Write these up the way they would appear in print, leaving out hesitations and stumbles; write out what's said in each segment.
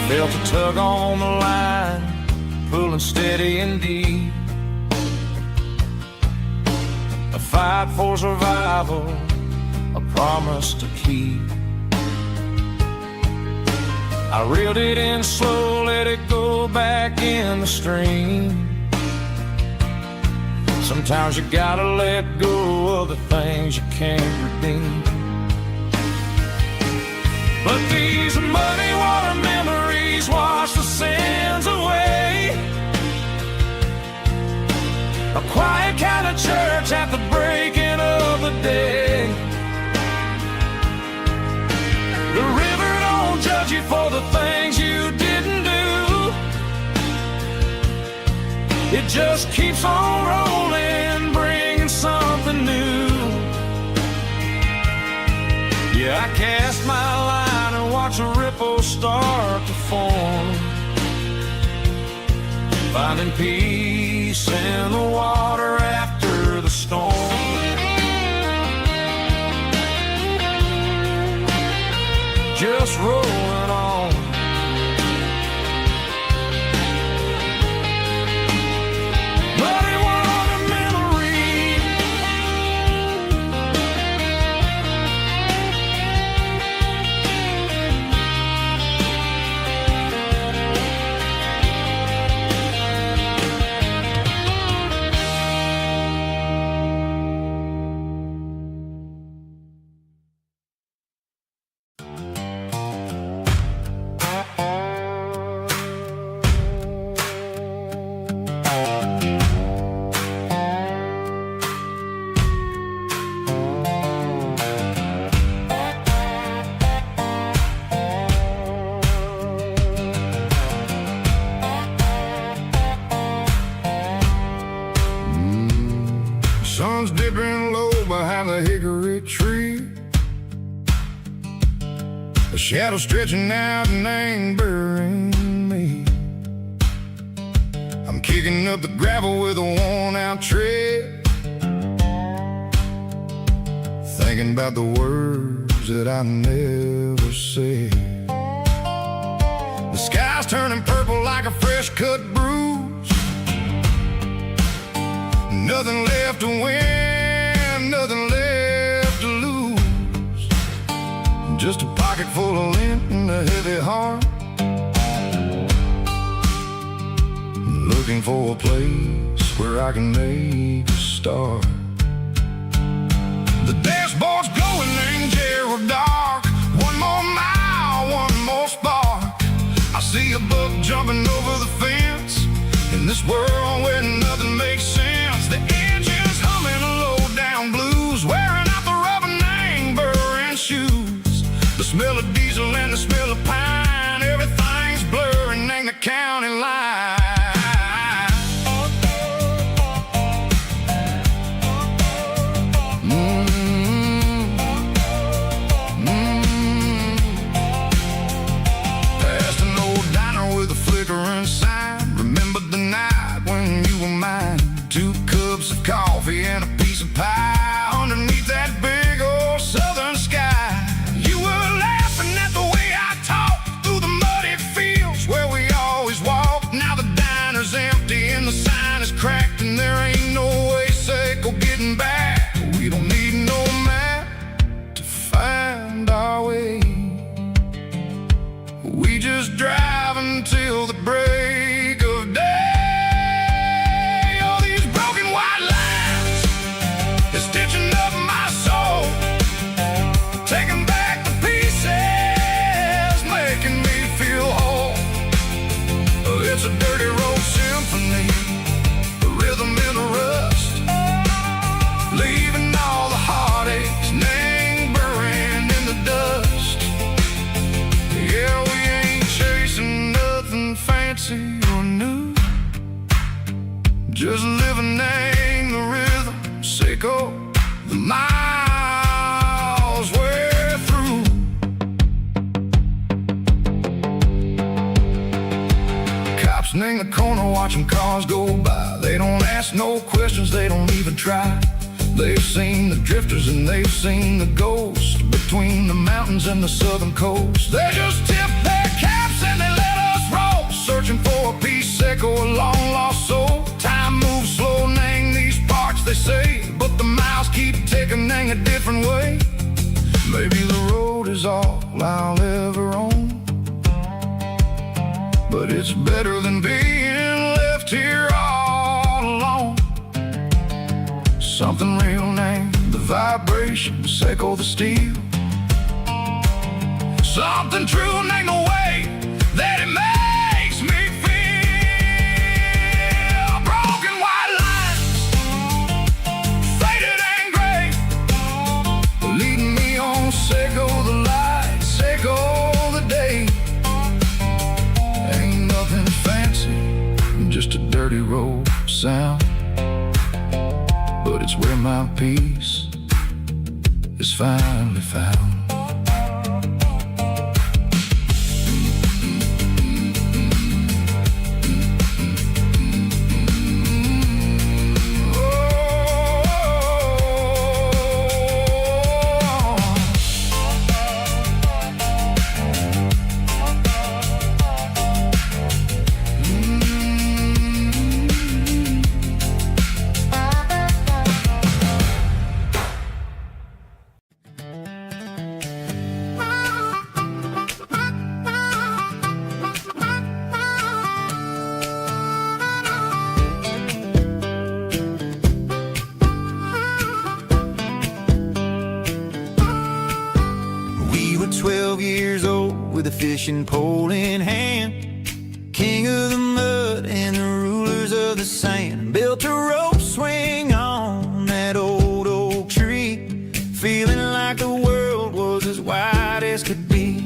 Felt a tug on the line, pulling steady and deep. A fight for survival, a promise to keep. I reeled it in slow, let it go back in the stream. Sometimes you gotta let go of the things you can't redeem. But these muddy water memories wash the sins away. A quiet kind of church at the breaking of the day. The river don't judge you for the things you didn't do. It just keeps on rolling, bringing something new. Yeah, I cast my line and watch a ripple start to form, finding peace in the water after the storm. Just rolling on. Muddy water memory. Sun's dipping low behind the hickory tree. A shadow stretching out and angering me. I'm kicking up the gravel with a worn-out tread, thinking about the words that I never said. The sky's turning purple like a fresh-cut bruise. Nothing left to win, nothing left to lose. Just a pocket full of lint and a heavy heart, looking for a place where I can make a start. The dashboard's glowing angel dark. One more mile, one more spark. I see a buck jumping over the fence in this world where nothing makes sense. The engine's humming a low-down blues, wearing out the rubber name, burring shoes. The smell of diesel and the smell of pine, everything's blurring, ain't the county line. Past an old diner with a flickering sign. Remember the night when you were mine. 2 cups of coffee and a piece of pie underneath that big old southern sky. You were laughing at the way I talked through the muddy fields where we always walked. Now the diner's empty and the sign is cracked, and there ain't no way safe or getting back. We don't need no map to find our way. We just drive until the break of day. Stitching up my soul, taking back the pieces, making me feel whole. It's a dirty road symphony, a rhythm in the rust, leaving all the heartaches lingering in the dust. Yeah, we ain't chasing nothing fancy or new, just living in the rhythm. Sickle the miles we're through. Cops in the corner watching cars go by. They don't ask no questions, they don't even try. They've seen the drifters and they've seen the ghosts between the mountains and the southern coast. They just tip their caps and they let everything a different way. Maybe the road is all I'll ever own, but it's better than being left here all alone. Something real named the vibrations echo the steel. Something true named the way that it makes me feel. Broken white lines, faded and gray, leading me on, echo the lights, echo the day. Ain't nothing fancy, just a dirty road sound, but it's where my peace is finally found. We were 12 years old with a fishing pole in hand, king of the mud and the rulers of the sand. Built a rope swing on that old oak tree, feeling like the world was as wide as could be.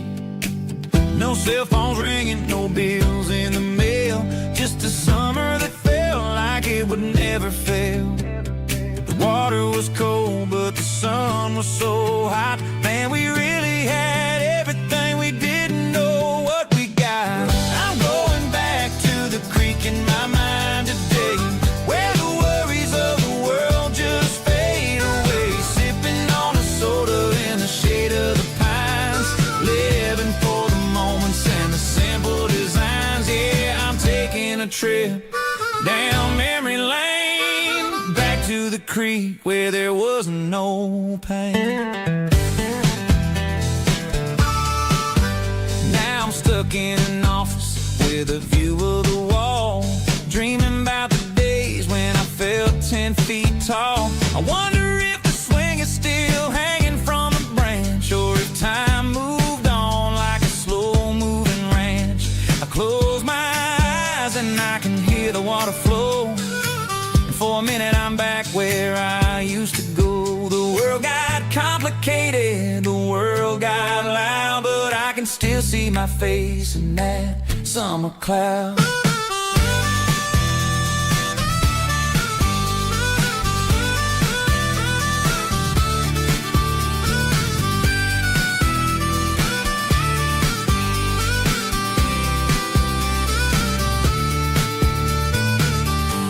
No cell phones ringing, no bills in the mail, just a summer that felt like it would never fail. The water was cold, but the sun was so hot. Man, we really had everything, we didn't know what we got. I'm going back to the creek in my mind today, where the worries of the world just fade away. Sipping on a soda in the shade of the pines, living for the moments and the simple designs. Yeah, I'm taking a trip down memory lane, back to the creek where there was no pain. Now I'm stuck in an office with a view of the wall, dreaming about the days when I felt 10 feet tall. I wonder if the swing is still hanging from a branch, or if time moved on like a slow-moving ranch. I close my eyes and I can hear the water flow, and for a minute I'm back where I used to go. The world got complicated, the world got loud, but I can still see my face in that summer cloud.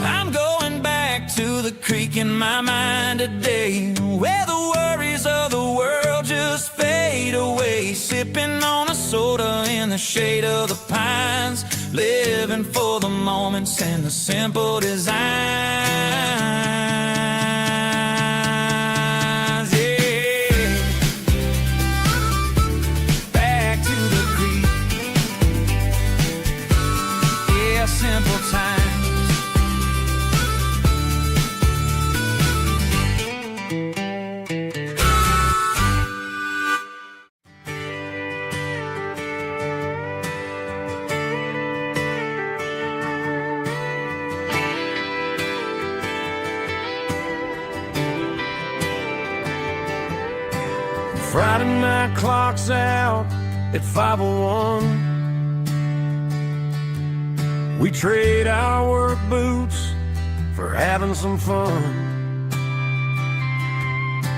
I'm going back to the creek in my mind today, where the worries of the world just fade away. Sipping on a soda in the shade of the pines, living for the moments and the simple designs. Yeah, back to the creek. Yeah, simple times. Friday night clock's out at 5:01. We trade our work boots for having some fun.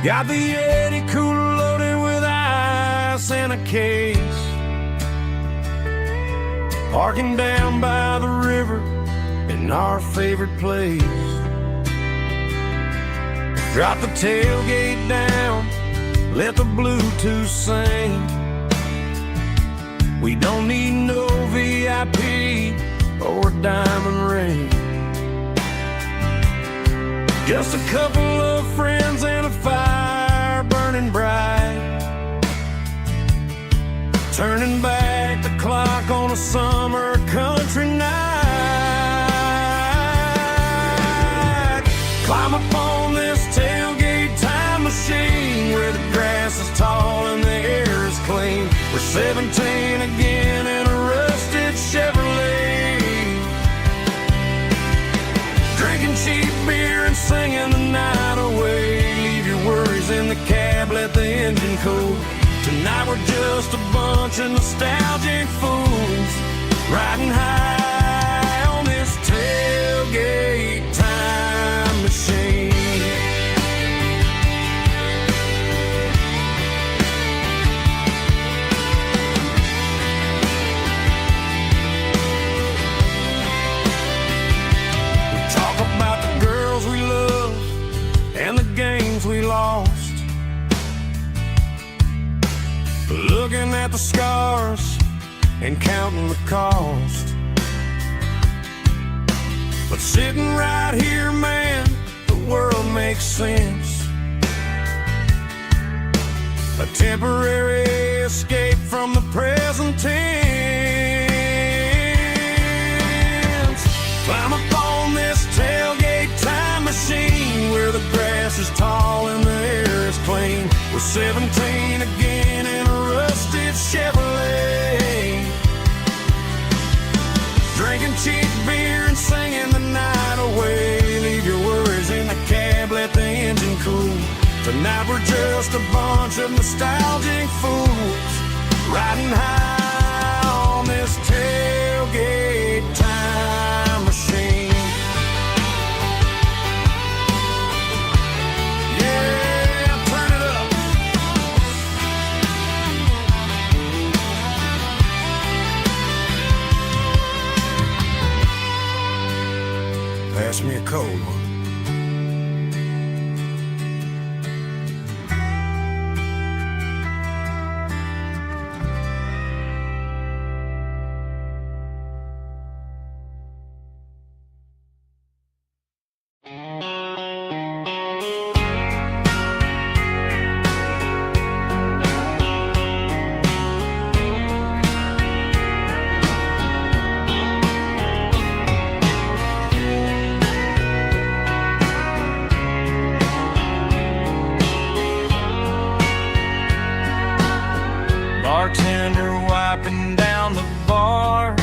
Got the Yeti cooler loaded with ice and a case, parking down by the river in our favorite place. Drop the tailgate down, let the Bluetooth sing. We don't need no VIP or a diamond ring, just a couple of friends and a fire burning bright, turning back the clock on a summer country night. Climb up on this tailgate time machine where the grass is tall and the air is clean. We're 17 again in a rusted Chevrolet, drinking cheap beer and singing the night away. Leave your worries in the cab, let the engine cool. Tonight we're just a bunch of nostalgic fools riding high on this tailgate time machine. We talk about the girls we love and the games we lost, looking at the scars and counting the cost. But sitting right here, man, the world makes sense. A temporary escape from the present tense. Climb up on this tailgate time machine where the grass is tall and the air is clean. We're 17 again in a rusted Chevrolet, drinking cheap beer and singing the night away. Leave your worries in the cab, let the engine cool. Tonight we're just a bunch of nostalgic fools riding high on this tailgate time machine. Yeah, turn it up. Pass me a cold one. Bartender wiping down the bar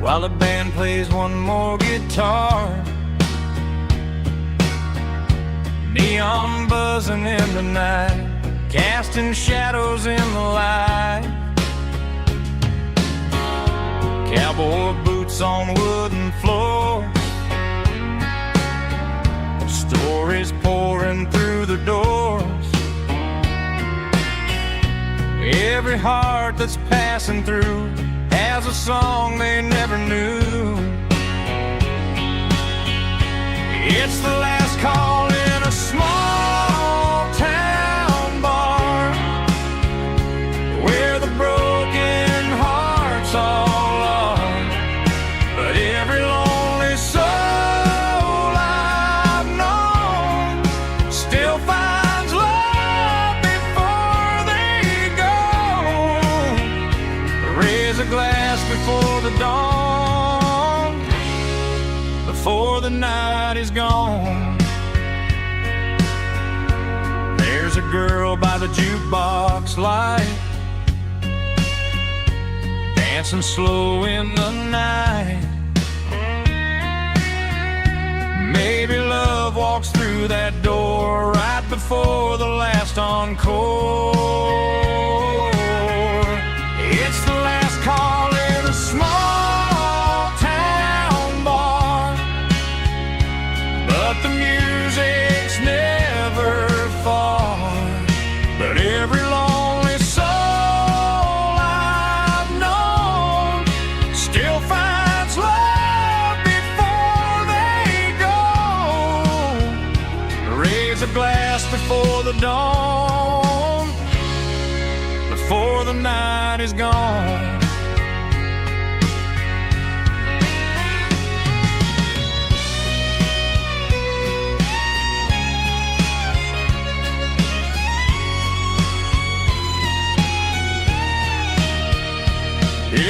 while the band plays one more guitar. Neon buzzing in the night, casting shadows in the light. Cowboy boots on wooden floors, stories pouring through the doors. Every heart that's passing through has a song they never knew. It's the last call in a small town bar where the broken hearts all are. But every lonely soul I've known still finds love before they go. Raise a glass before the dawn, before the night is gone. There's a girl by the jukebox light, dancing slow in the night. Maybe love walks through that door right before the last encore. It's the last call in a small town bar, but the music's never far. But every lonely soul I've known still finds love before they go. Raise a glass before the dawn, before the night is gone.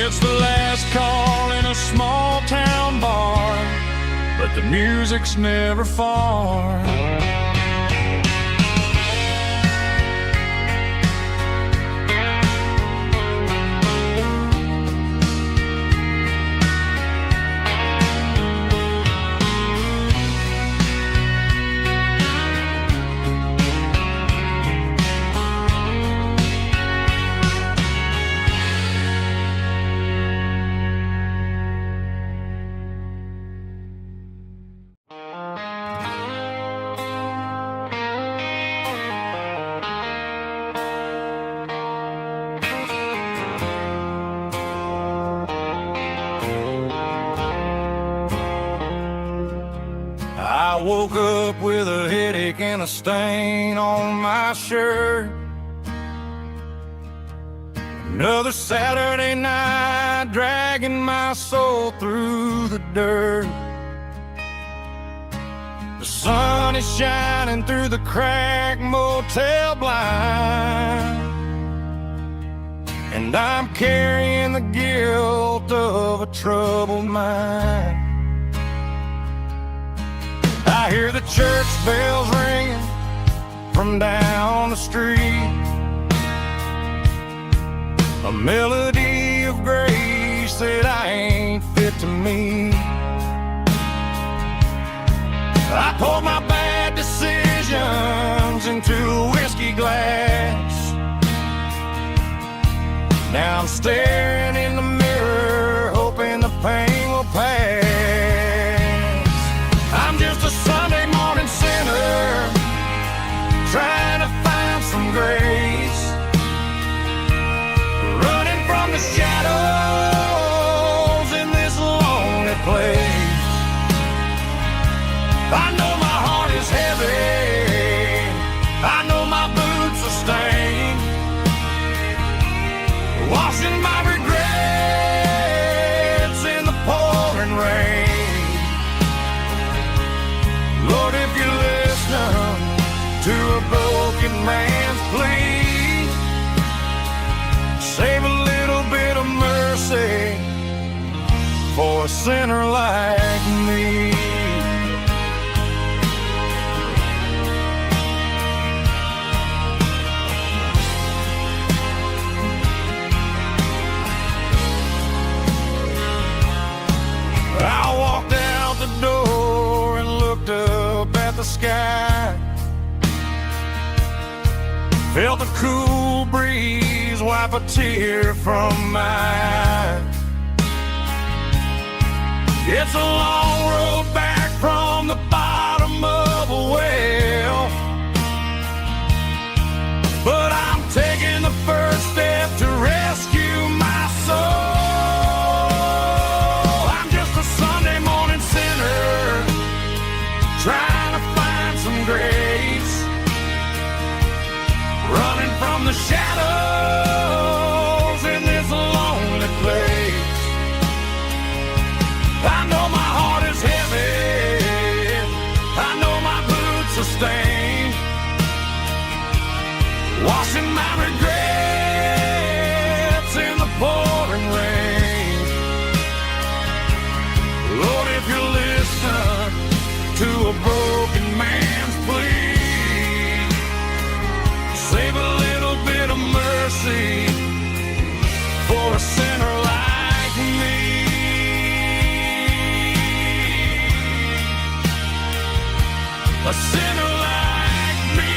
It's the last call in a small town bar, but the music's never far. I woke up with a headache and a stain on my shirt. Another Saturday night dragging my soul through the dirt. The sun is shining through the cracked motel blind, and I'm carrying the guilt of a troubled mind. I hear the church bells ringing from down the street, a melody of grace that I ain't fit to meet. I poured my bad decisions into a whiskey glass. Now I'm staring in the mirror, hoping the pain will pass. I'm just a Sunday morning sinner, trying to find some grace, running from the shadows in this lonely place. I know my heart is heavy, I know my boots are stained, washing my regrets in the pouring rain. Lord, if you listen to a broken man's plea, save a little bit of mercy for a sinner like me. I walked out the door and looked up at the sky, felt the cool breeze wipe a tear from my eye. It's a long road back from the bottom of a well, but I'm taking the first step to rescue my soul. Trying to find some grace, running from the shadows in this lonely place. I know my heart is heavy, I know my boots are stained, washing my regrets in the pouring rain. Lord, if you listen to a broken man's plea, save a little bit of mercy for a sinner like me. A sinner like me.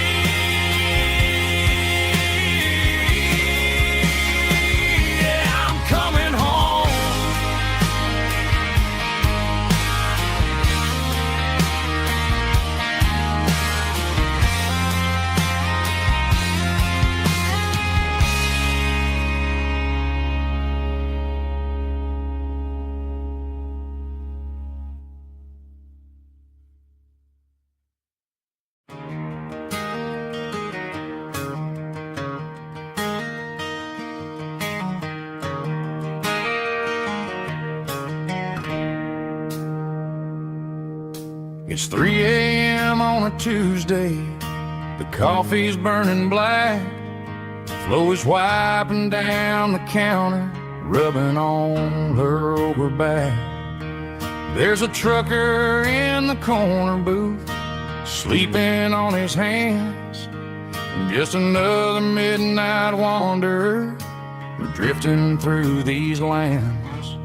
Yeah, I'm coming home. It's 3 a.m. on a Tuesday, the coffee's burning black, Flo is wiping down the counter, rubbing on her over back. There's a trucker in the corner booth, sleeping on his hands. Just another midnight wanderer, drifting through these lands.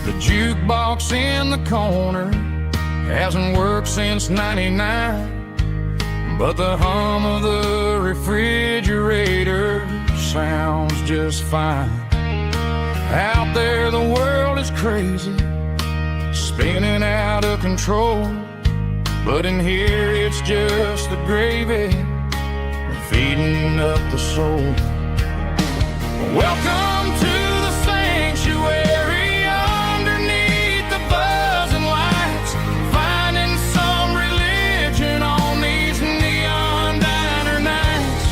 The jukebox in the corner hasn't worked since '99, but the hum of the refrigerator sounds just fine. Out there the world is crazy, spinning out of control, but in here it's just the gravy feeding up the soul. Welcome to the sanctuary underneath the buzzing lights, finding some religion on these neon diner nights,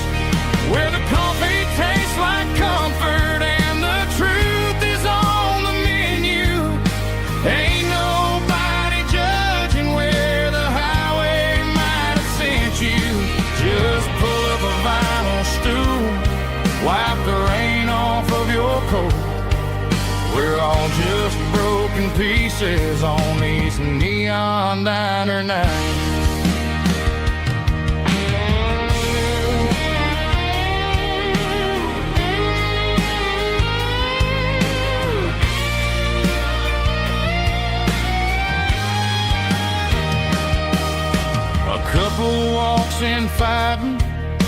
where the coffee tastes like comfort and the truth is on the menu. Ain't nobody judging where the highway might have sent you. Just pull up a vinyl stool, wipe the rain off of your coat. We're all just broken pieces on these neon diner nights. A couple walks in fighting,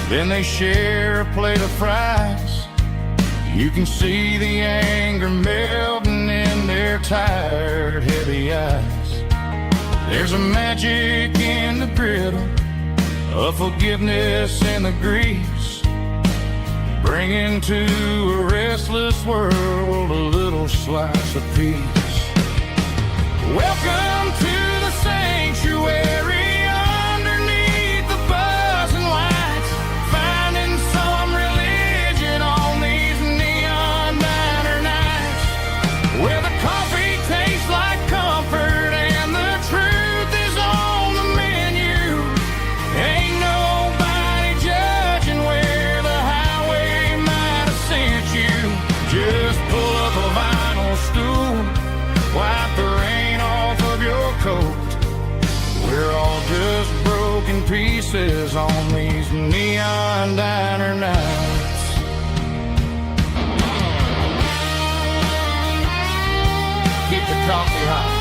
then they share a plate of fries. You can see the anger melting in their tired, heavy eyes. There's a magic in the griddle, a forgiveness in the grease, bringing to a restless world a little slice of peace. Welcome to the sanctuary. We're all just broken pieces on these neon diner nights. Keep the coffee hot.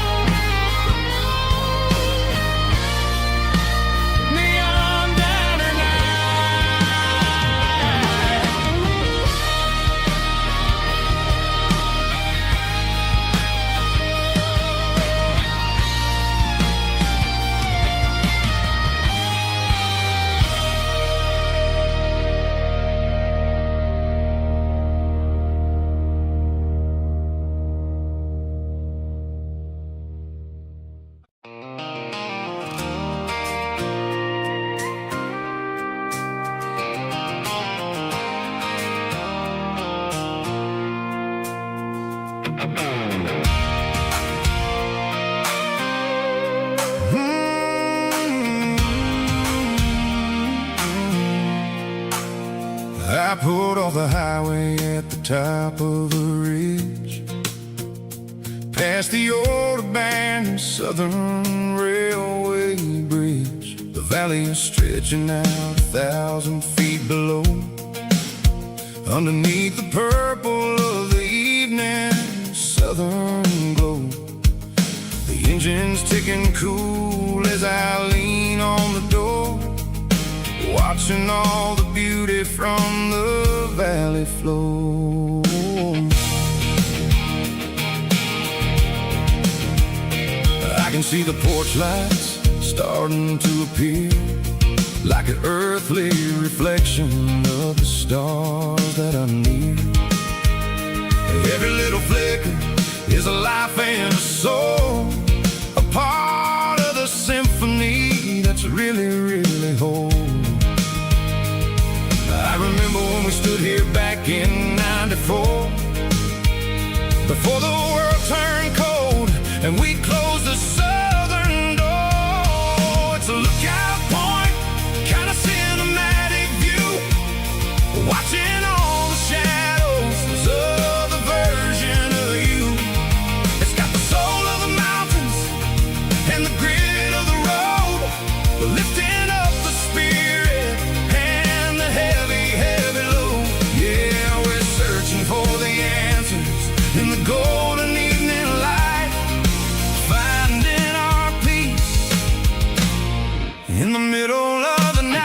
I pulled off the highway at the top of a ridge, past the old abandoned Southern Railway bridge. The valley is stretching out 1,000 feet below, underneath the purple of the evening southern glow. The engine's ticking cool as I lean on the door, watching all the beauty from the valley flow. I can see the porch lights starting to appear, like an earthly reflection of the stars that are near. Every little flicker is a life and a soul, a part of the symphony that's really, really whole. I remember when we stood here back in '94, before the world turned cold and we closed the southern door. It's a lookout point, kind of city lifting up the spirit and the heavy, heavy load. Yeah, we're searching for the answers in the golden evening light, finding our peace in the middle of the night.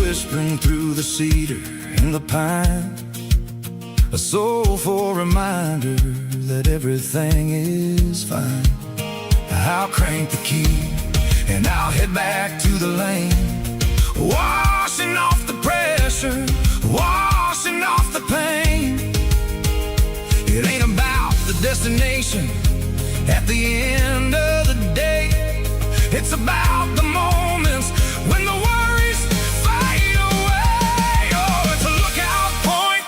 Whispering through the cedar and the pine, a soulful reminder that everything is fine. I'll crank the key and I'll head back to the lane, washing off the pressure, washing off the pain. It ain't about the destination at the end of the day. It's about the moments when the worries fade away. Oh, it's a lookout point,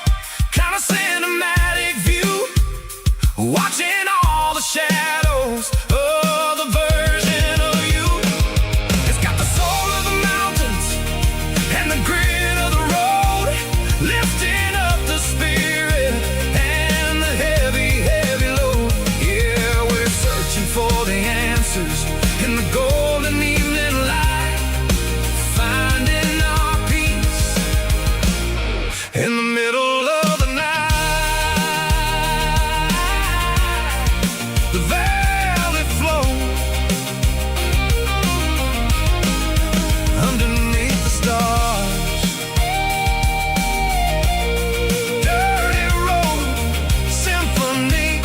kind of cinematic view, watching all the shadows of the version of you. It's got the soul of the mountains and the grit of the road, lifting up the spirit and the heavy, heavy load. Yeah, we're searching for the answers in the golden evening light, finding our peace in the middle of the night. The valley flows underneath the stars. Dirty road symphony.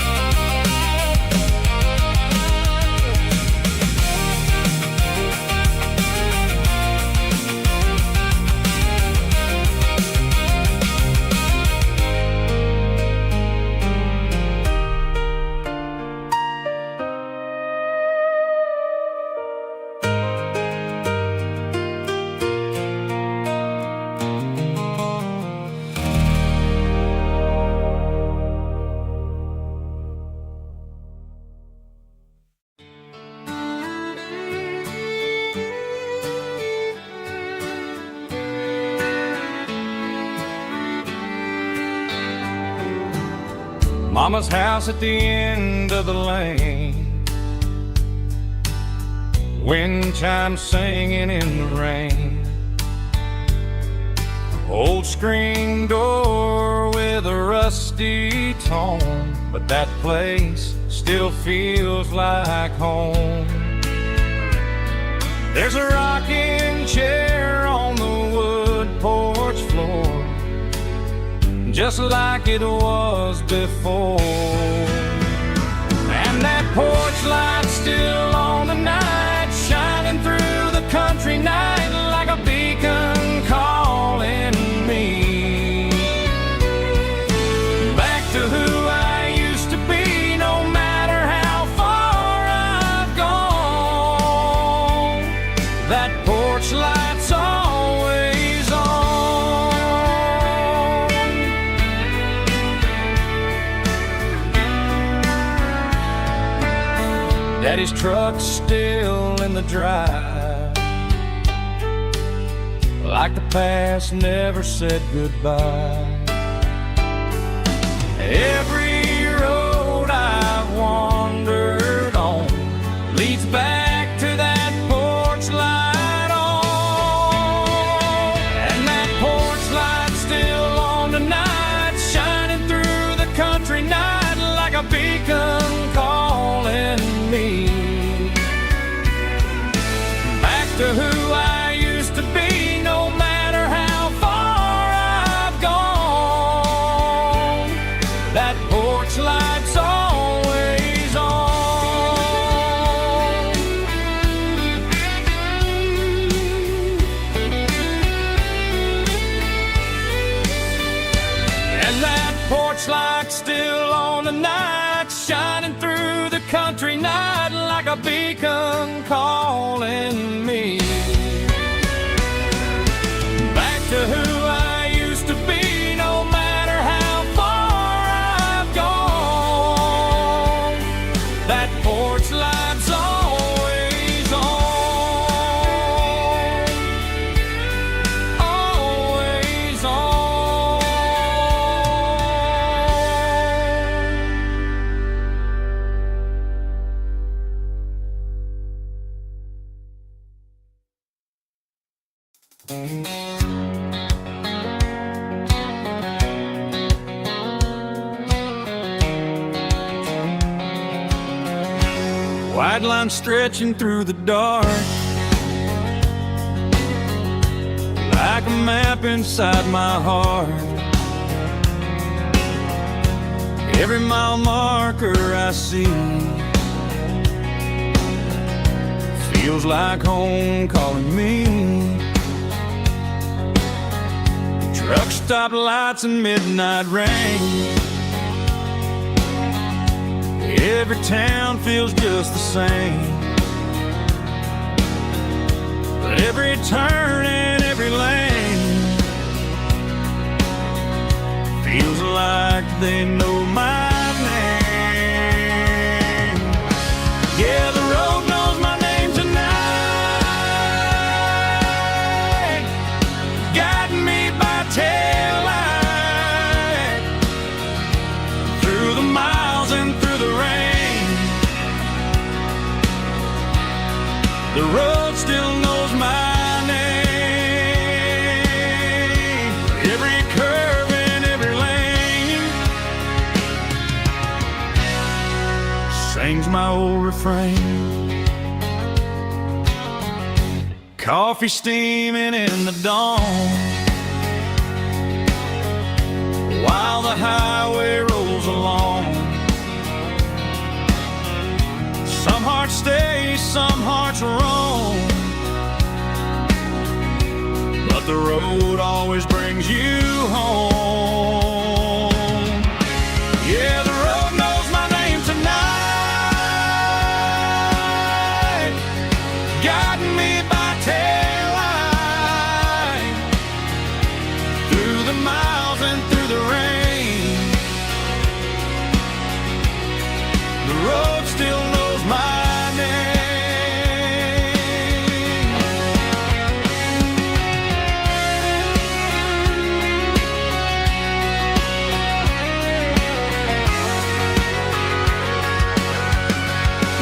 Mama's house at the end of the lane, wind chimes singing in the rain. Old screen door with a rusty tone, but that place still feels like home. There's a rocking chair on the wood porch floor, just like it was before. And that porch light's still on tonight, shining through the country night like a beacon calling me back to who I used to be. No matter how far I've gone, that porch light's always on. Daddy's truck's still in the drive, like the past never said goodbye. Every road I've wandered on leads back to that porch light on. And that porch light's still on tonight, shining through the country night like a beacon calling me back to who I used to be. No matter how far I've gone, that porch light's always on. And that porch light's still on tonight, shining through the country night like a beacon calling me back to who I used to be. No matter how far I've gone, White line stretching through the dark, like a map inside my heart. Every mile marker I see feels like home calling me. Truck stop lights and midnight rain, every town feels just the same. But every turn and every lane feels like they know my name. Yeah, the road knows my name tonight, guiding me by taillight through the miles and through the rain. The road still knows my name. Every curve and every lane sings my old refrain. Coffee steaming in the dawn, while the highway rolls along. Some hearts stay, some hearts roam, but the road always brings you home. Yeah, the road knows my name tonight, guiding me by taillight through the miles and through the rain. The road still knows my name.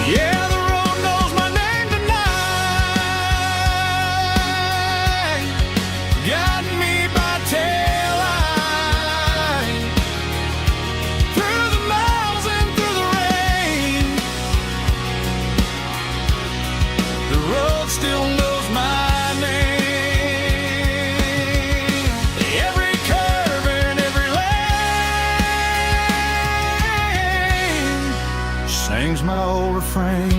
Yeah, the road knows my name tonight, guiding me by taillight through the miles and through the rain. The road still knows my name. Every curve and every lane sings my old refrain.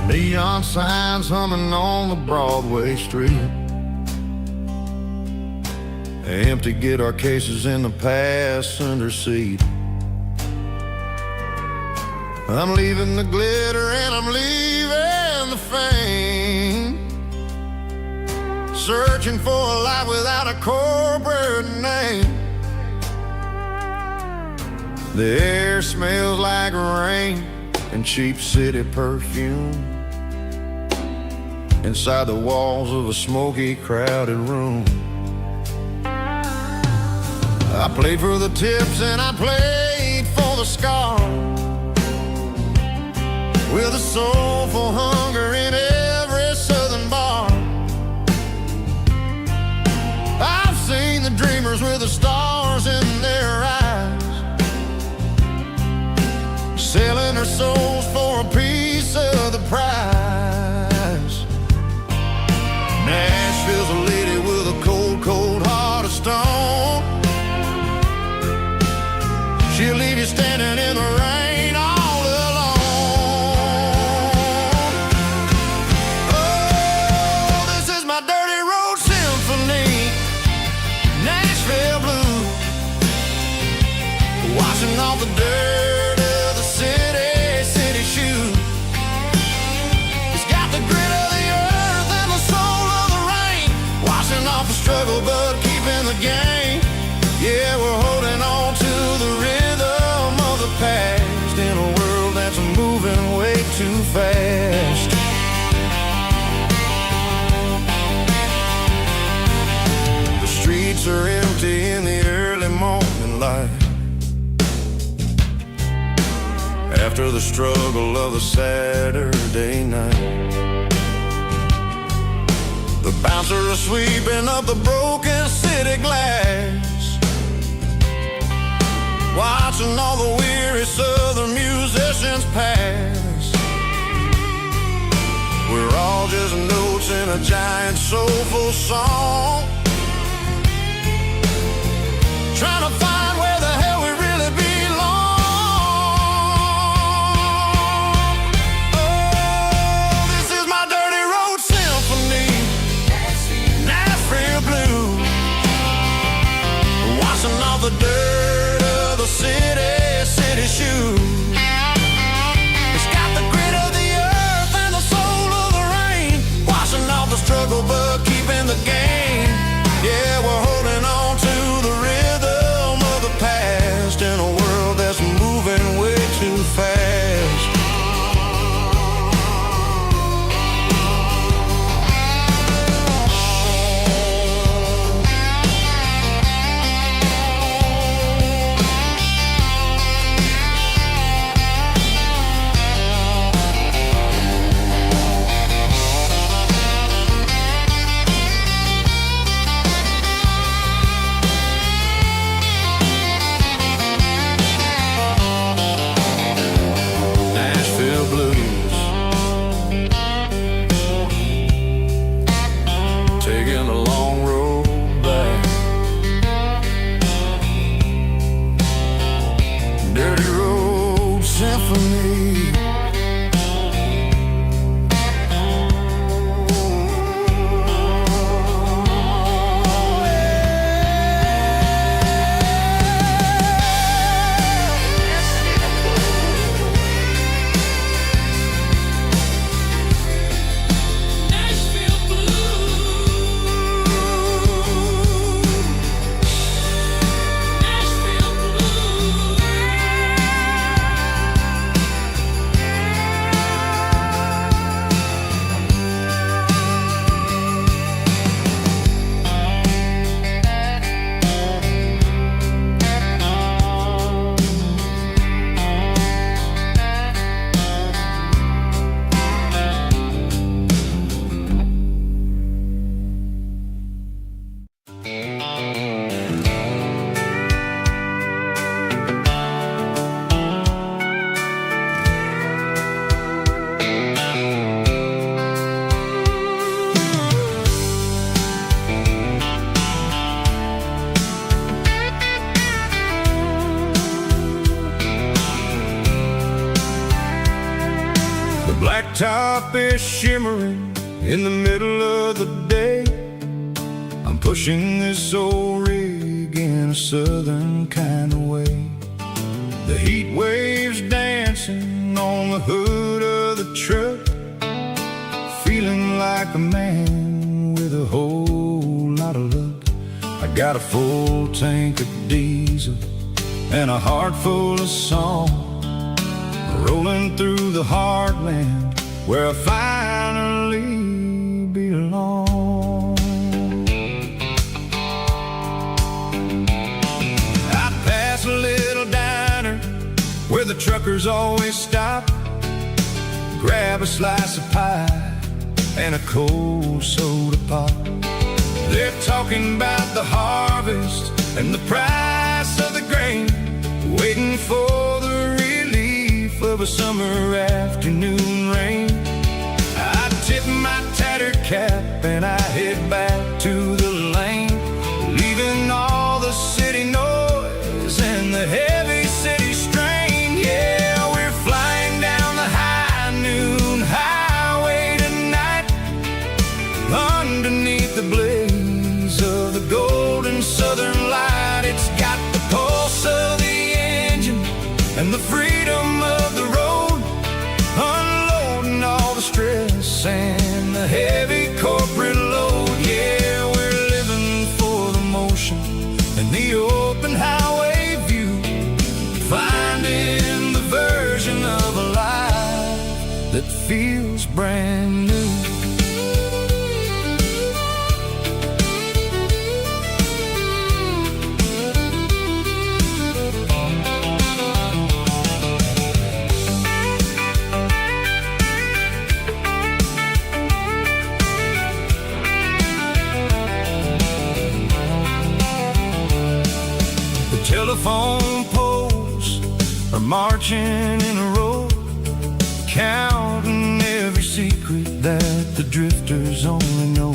Neon signs humming on the Broadway street, empty guitar cases in the passenger seat. I'm leaving the glitter and I'm leaving the fame, searching for a life without a corporate name. The air smells like rain and cheap city perfume inside the walls of a smoky, crowded room. I played for the tips and I played for the scars, with a soulful hunger in every southern bar. I've seen the dreamers with the stars in their eyes, souls for a piece of the prize. Nashville's a lady with a cold, cold heart of stone. She'll leave you standing in the rain all alone. Oh, this is my dirty road symphony, Nashville blues, washing off the dirt of the city shoes. It's got the grit of the earth and the soul of the rain, washing off the struggle but keeping the game. Yeah, we're holding on to the rhythm of the past in a world that's moving way too fast. The streets are empty in the early morning light, after the struggle of the Saturday night. The bouncer is sweeping up the broken city glass, watching all the weary southern musicians pass. We're all just notes in a giant soulful song, trying to find where the hell we really belong. Oh, this is my dirty road symphony, Nashville blues, washing off the dirt of the city shoes. It's got the grit of the earth and the soul of the rain, washing off the struggle but keeping the game. Yeah, we're holding on to the rhythm of the past in a world that's moving way too fast. Nashville blues, taking a long road back. Dirty road symphony. Blacktop is shimmering in the middle of the day. I'm pushing this old rig in a southern kind of way. The heat waves dancing on the hood of the truck, feeling like a man with a whole lot of luck. I got a full tank of diesel and a heart full of song, rolling through the heartland where I finally belong. I pass a little diner where the truckers always stop, grab a slice of pie and a cold soda pop. They're talking about the harvest and the price of the grain, waiting for the relief of of a summer afternoon rain. I tip my tattered cap and I head back to the lane, leaving all the city noise and the heavy city strain. Yeah, we're flying down the high noon highway tonight, underneath the blaze of the golden southern light. It's got the pulse of the engine and the freedom of the road, unloading all the stress and the heavy corporate load. Yeah, we're living for the motion and the open highway view, finding the version of a life that feels brand new. Telephone poles are marching in a row, counting every secret that the drifters only know.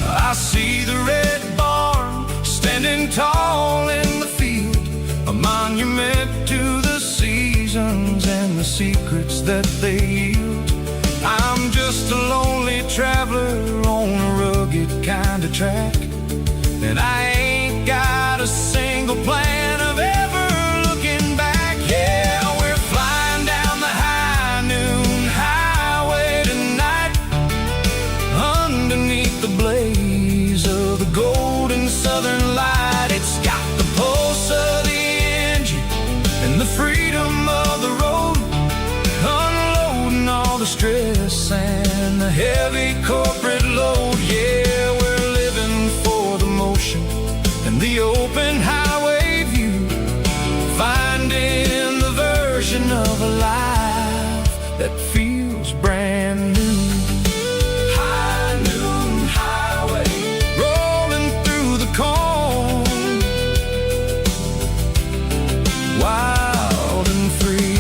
I see the red barn standing tall in the field, a monument to the seasons and the secrets that they yield. I'm just a lonely traveler on a rugged kind of track, and I ain't got a single plan of ever looking back. Yeah, we're flying down the high noon highway tonight, underneath the blaze of the golden southern light. It's got the pulse of the engine and the freedom of the road, unloading all the stress and the heavy corporate load. Yeah, we're living for the motion and the open highway view, finding the version of a life that feels brand new. High noon highway, rolling through the corn, wild and free.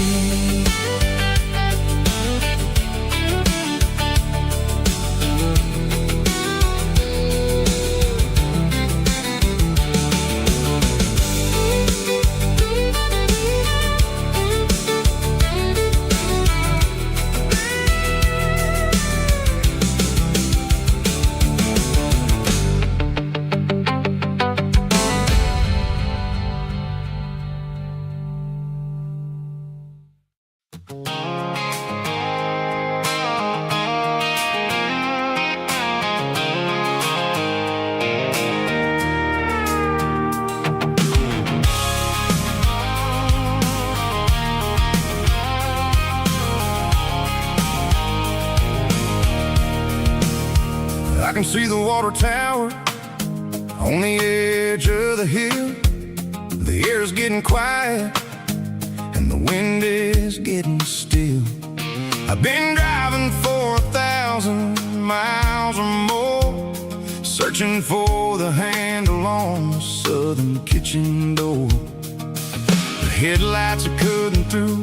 I can see the water tower on the edge of the hill. The air is getting quiet and the wind is getting still. I've been driving for 1,000 miles or more, searching for the handle on the southern kitchen door. The headlights are cutting through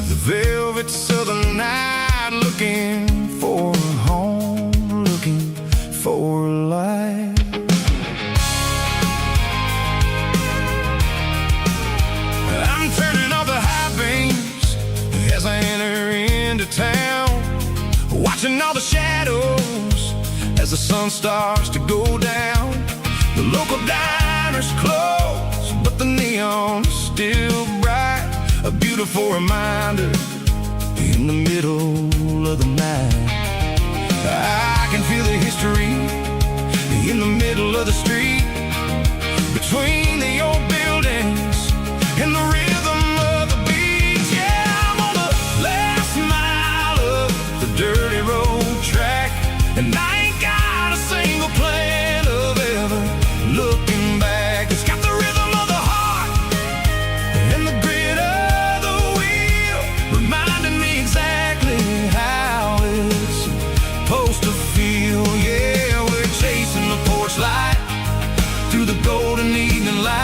the velvet southern night, looking for a home, looking for life. I'm turning off the high beams as I enter into town, watching all the shadows as the sun starts to go down. The local diner's closed, but the neon is still bright, a beautiful reminder in the middle of the night. I can feel the history in the middle of the street, between the old buildings and the rhythm of the beat. Yeah, I'm on the last mile of the dirty road track, and I ain't got a single plan of ever looking back. It's got the rhythm of the heart and the grit of the wheel, reminding me exactly how it's supposed to feel. Yeah, we're chasing the porch light through the golden evening light.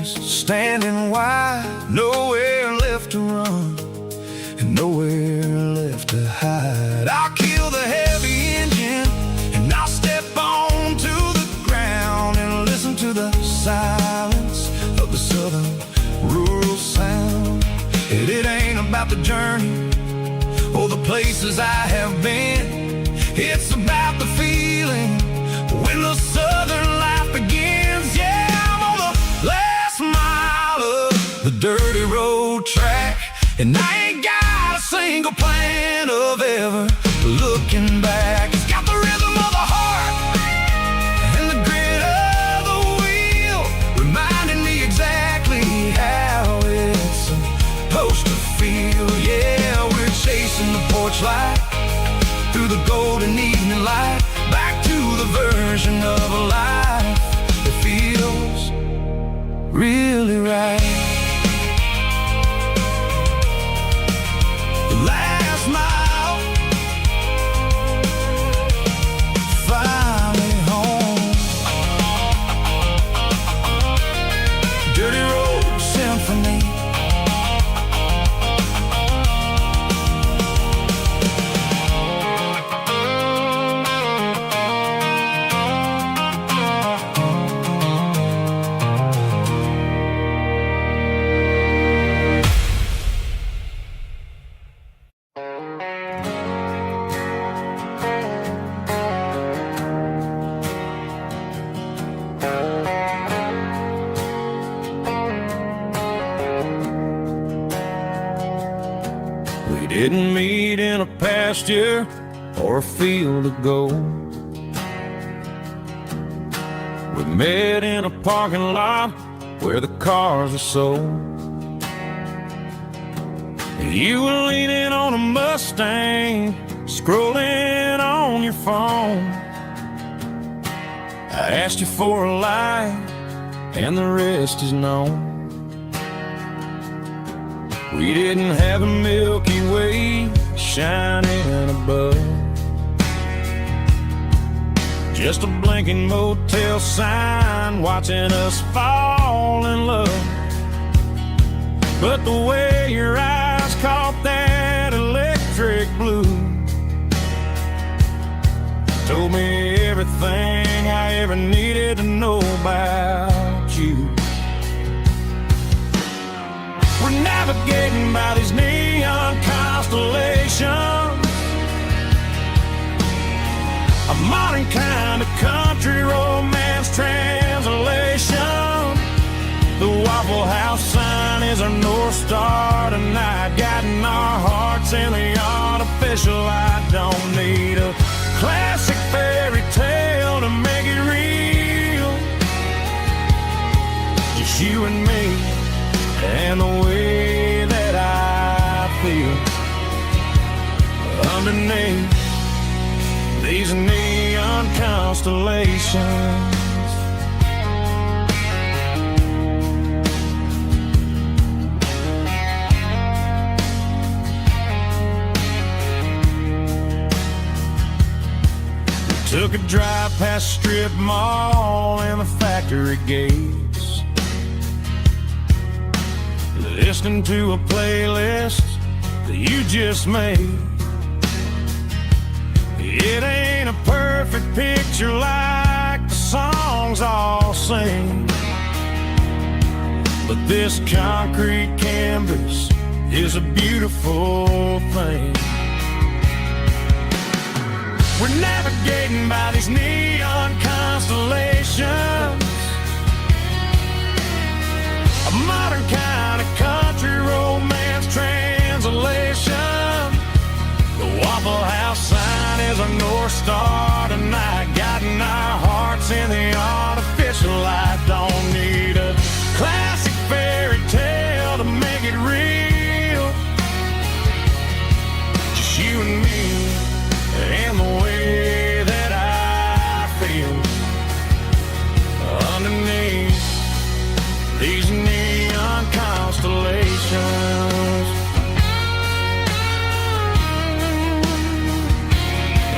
streets standing wide, nowhere left to run and nowhere left to hide. I'll kill the heavy engine and I'll step onto the ground and listen to the silence of the southern rural sound. And it ain't about the journey or the places I have been, it's about the feeling when the southern life begins. Yeah, I'm on the last mile of the dirty road track, and I ain't got a single plan of ever looking back. It's got the rhythm of the heart and the grit of the wheel, reminding me exactly how it's supposed to feel. Yeah, we're chasing the porch light through the golden evening light, back to the version of a life that feels really right. The last mile, finally home. Dirty Road Symphony. We didn't meet in a pasture or a field of gold. We met in a parking lot where the cars are sold. You were leaning on a Mustang, scrolling on your phone. I asked you for a light, and the rest is known. We didn't have a Milky Way shining above, just a blinking motel sign watching us fall in love. But the way your eyes caught that electric blue told me everything I ever needed to know about you. We're navigating by these neon constellations, a modern kind of country romance translation. The Waffle House sign is our North Star tonight, guiding our hearts in the artificial light. Don't need a classic fairy tale to make it real, just you and me and the way that I feel underneath these neon constellations. We took a drive past Strip Mall and the factory gates, listening to a playlist that you just made. It ain't a perfect picture like the songs all sing, but this concrete canvas is a beautiful thing. We're navigating by these neon constellations, a modern kind of country romance translation. The Waffle House sign is our North Star tonight, guiding our hearts in the artificial light. Don't need a classic fairy tale to make it real, just you and me and the way that I feel underneath these neon constellations.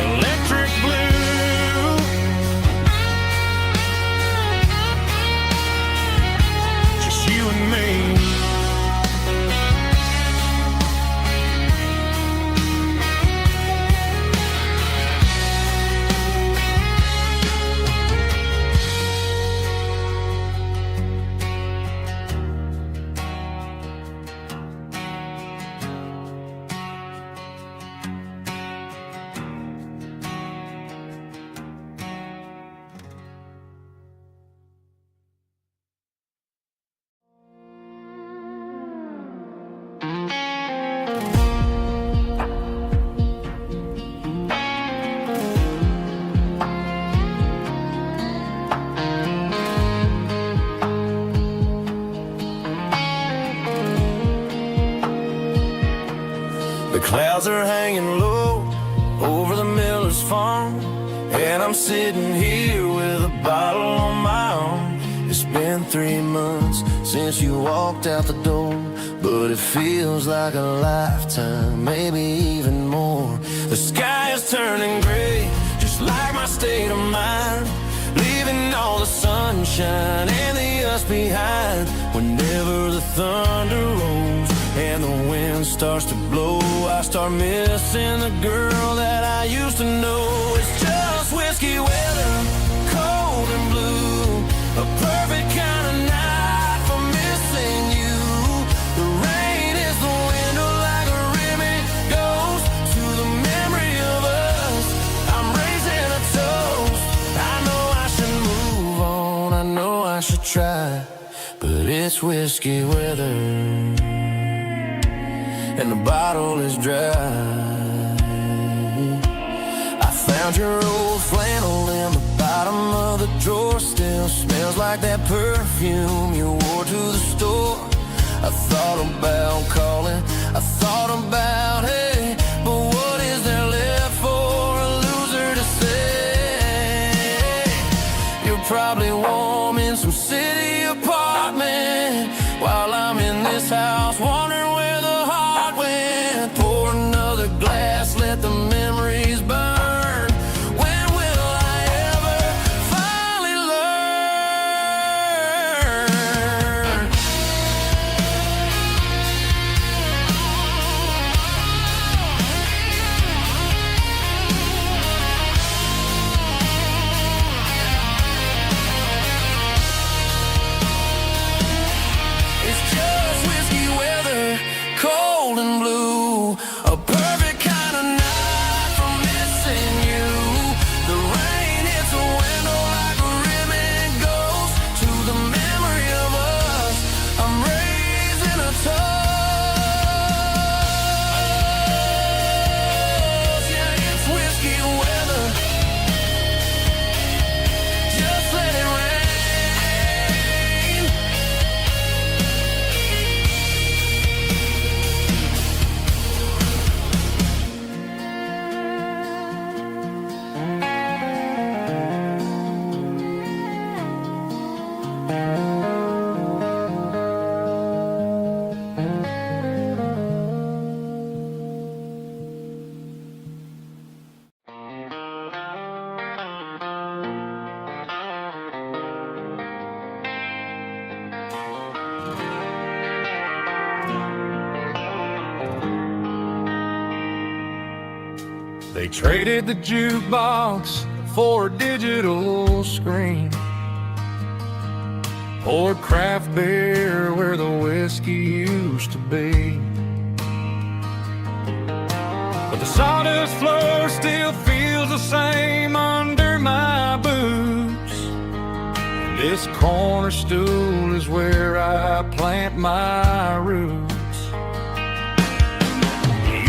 Electric blue Clouds are hanging low over the miller's farm, and I'm sitting here with a bottle on my arm. It's been 3 months since you walked out the door, but it feels like a lifetime, maybe even more. The sky is turning gray, just like my state of mind, leaving all the sunshine and the us behind. Whenever the thunder rolls and the wind starts to blow, I start missing the girl that I used to know. It's just whiskey weather, cold and blue, a perfect kind of night for missing you. The rain is the window like a ribbon goes to the memory of us. I'm raising a toast. I know I should move on, I know I should try, but it's whiskey weather and the bottle is dry. I found your old flannel in the bottom of the drawer, still smells like that perfume you wore to the store. I thought about calling, I thought about, hey, but what is there left for a loser to say? You're probably warm in some city apartment while I'm in this house wondering where the heart went. Pour another glass, let the memories burn. When will I ever finally learn? It's just whiskey weather, cold and blue, a perfect kind of night for missing you. The rain hits a window like a ribbon goes to the memory of us. I'm raising a toast. Yeah, it's whiskey weather. Just let it rain. They traded the jukebox for a digital screen, poured craft beer where the whiskey used to be. But the sawdust floor still feels the same under my boots. This corner stool is where I plant my roots.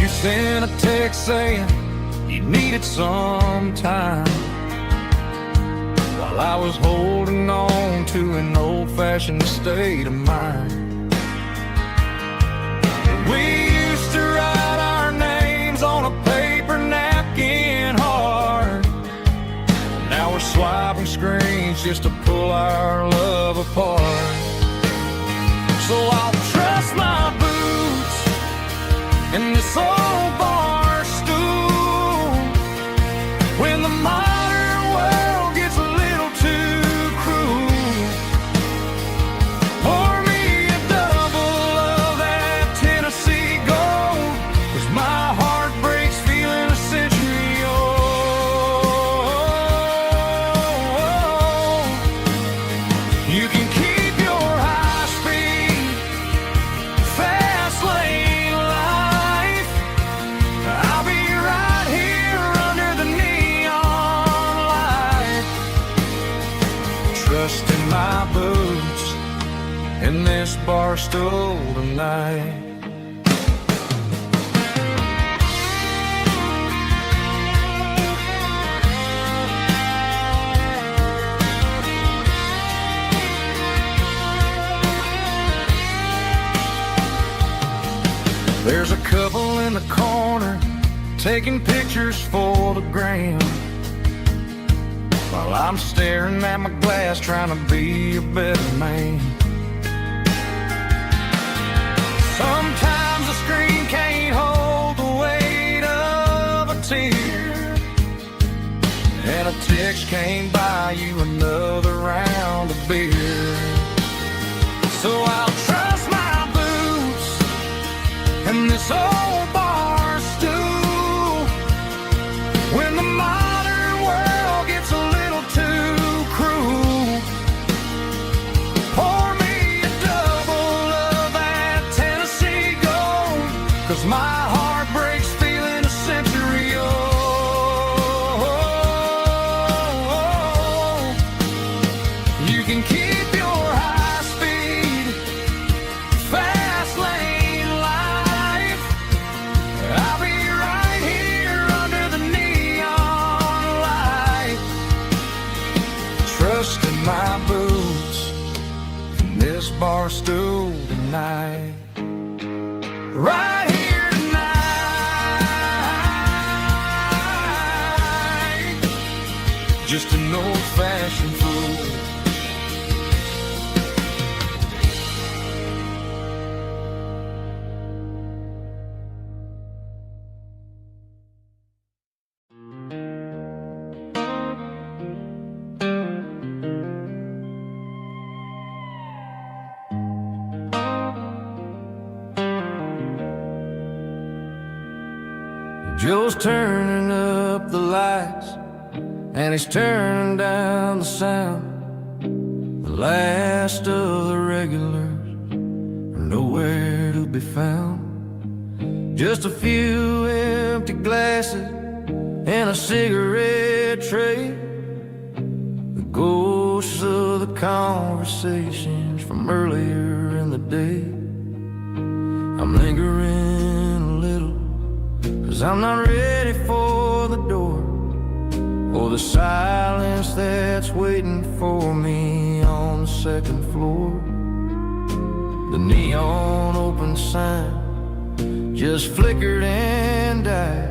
You sent a text saying you needed some time, while I was holding on to an old-fashioned state of mind. We used to write our names on a paper napkin hard. Now we're swiping screens just to pull our love apart. So I'll trust my boots in this old bar stool when the modern world gets a little too cruel. Pour me a double of that Tennessee Gold, 'cause my heart breaks feeling a century old. You can keep your high speed, fast lane life. I'll be right here under the neon light, trusting my boots in this bar stool tonight. There's a couple in the corner taking pictures for the gram, while I'm staring at my glass trying to be a better man. Sometimes the screen can't hold the weight of a tear, and a text can't buy you another round of beer. So I'll trust my boots and this old bar stool when the modern world gets a little too cruel. Pour me a double of that Tennessee Gold, 'cause my heart breaks feeling a century old. You can keep your high speed, fast lane life. I'll be right here under the neon light, trusting my boots in this bar stool tonight. Right here tonight, just an old-fashioned fool. Joe's turning up the lights, and he's turning down the sound. The last of the regulars are nowhere to be found. Just a few empty glasses and a cigarette tray, the ghosts of the conversations from earlier in the day. I'm lingering a little, 'cause I'm not ready for the door, or the silence that's waiting for me on the second floor. The neon open sign just flickered and died,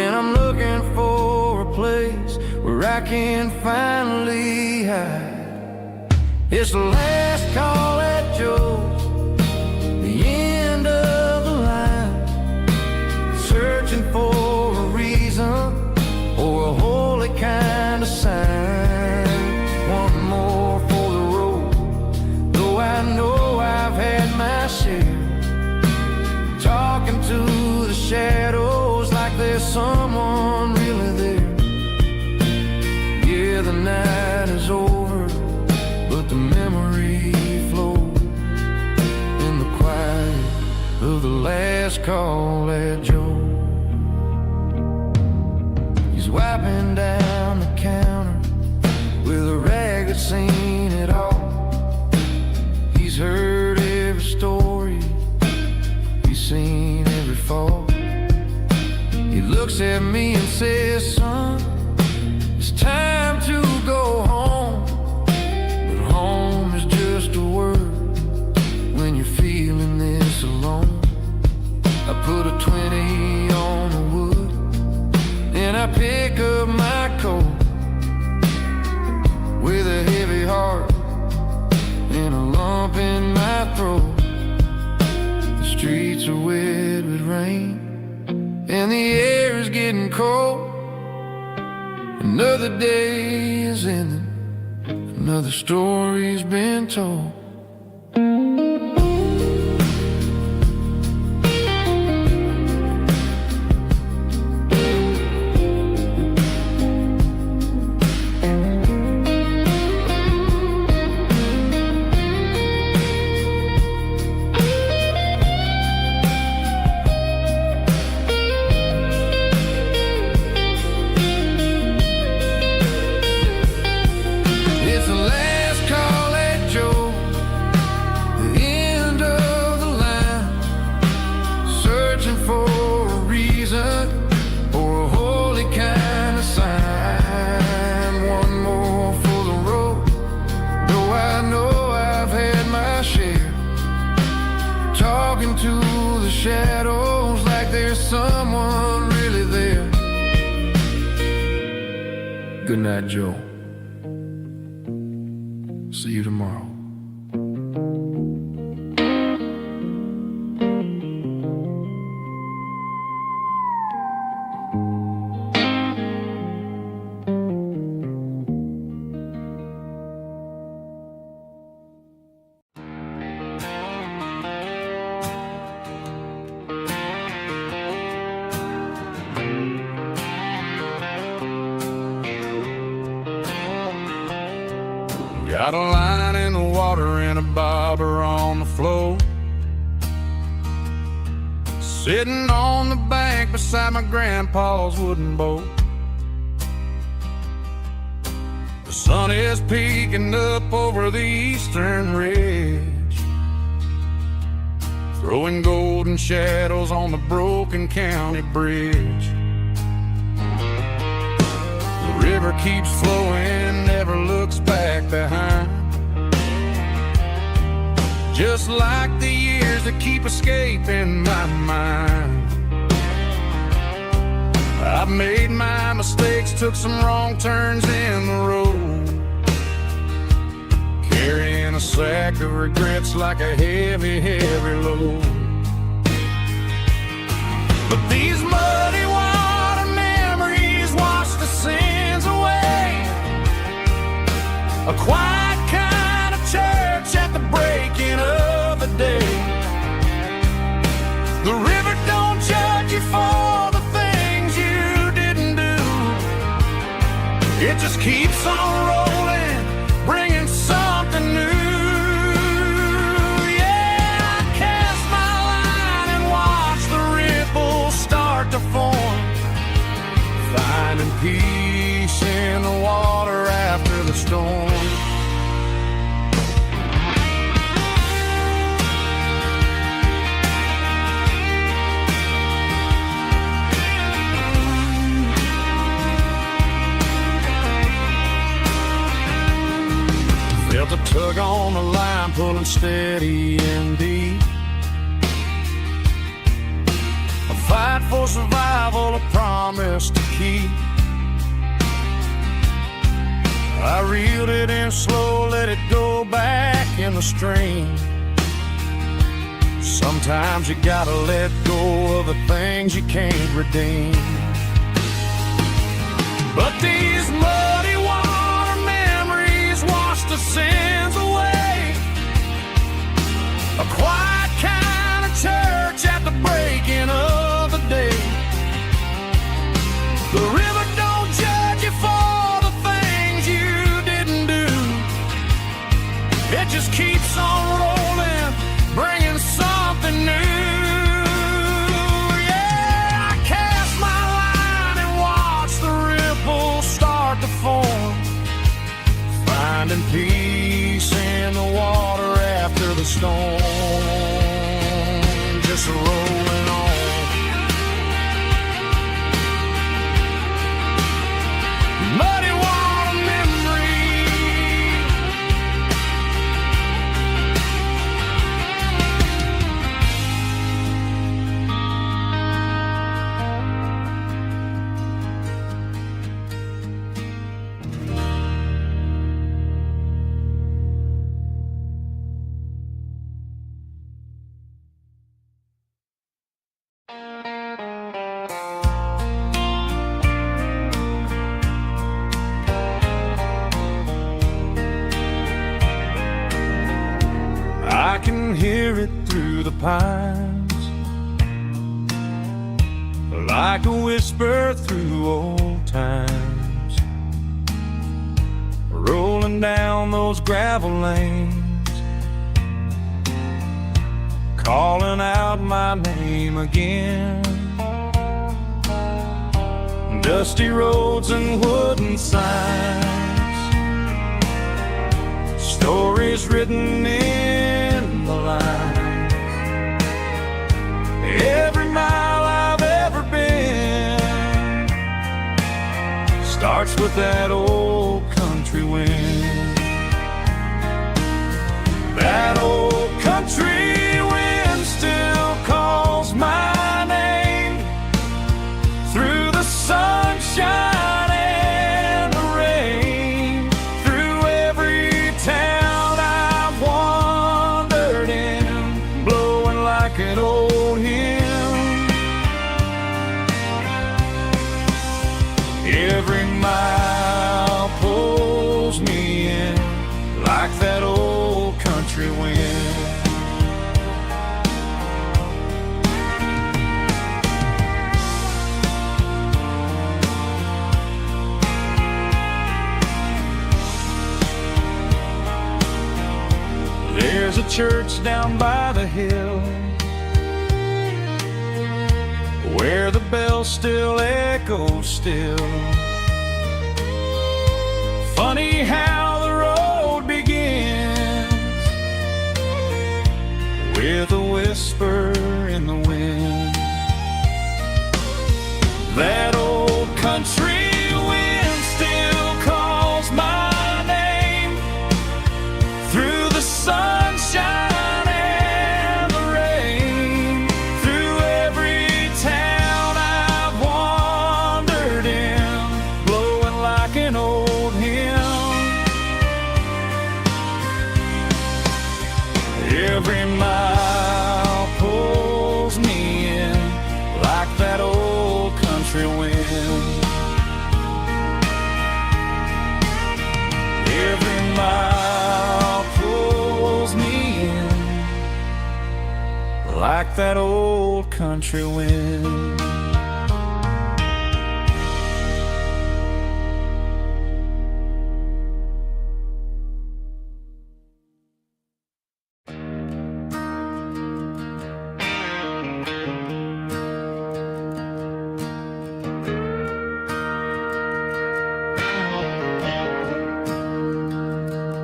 and I'm looking for a place where I can finally hide. It's the last call at Joe's, the end of the line, searching for a reason or a holy kind of sign. One more for the road, though I know I've had my share, talking to the shadows like there's someone really there. Yeah, the night is over, but the memory flows in the quiet of the last call at Joe. He's wiping down the counter with a rag that's seen it all. He's heard every story, he's seen every fall. He looks at me and says, son, it's time to go home. But home is just a word when you're feeling this alone. I put a 20 on the wood, and I pick up my coat with a heavy heart and a lump in my throat. The streets are wet with rain, and the air is getting cold. Another day is ending, another story's been told. Shadows like there's someone Good night, Joe. See you tomorrow. Got a line in the water and a bobber on the floor. Sitting on the bank beside my grandpa's wooden boat. The sun is peeking up over the eastern ridge, throwing golden shadows on the broken county bridge. The river keeps flowing, never looks back behind, just like the years that keep escaping my mind. I've made my mistakes, took some wrong turns in the road, carrying a sack of regrets like a heavy, heavy load. But these muddy water memories wash the sins away. A quiet kind of church at the breaking of the day. The river don't judge you for the things you didn't do. It just keeps on rolling, bringing something new. Yeah, I cast my line and watch the ripples start to form, finding peace in the water after the storm. Felt a tug on the line, pulling steady and deep. A fight for survival, a promise to keep. I reeled it in slow, let it go back in the stream. Sometimes you gotta let go of the things you can't redeem. But these muddy water memories wash the sins away. A quiet kind of church at the breaking of the day. The river don't judge you for the things you didn't do. It just keeps on rolling, bringing something new. Yeah, I cast my line and watch the ripples start to form, finding peace in the water after the storm. Just rolling on. Muddy water memory. I can hear it through the pines, like a whisper through old times, rolling down those gravel lanes, calling out my name again. Dusty roads and wooden signs, stories written in the lines. Every mile I've ever been starts with that old country wind. That old country wind still calls my name through the sunshine and the country wind. There's a church down by the hill where the bell still echoes still. Funny how the road begins with a whisper in the wind. That old country wind still calls my name through the sunshine and the rain, through every town I've wandered in, blowing like an old hymn. Every mile pulls me in like that old country wind. Every mile pulls me in like that old country wind.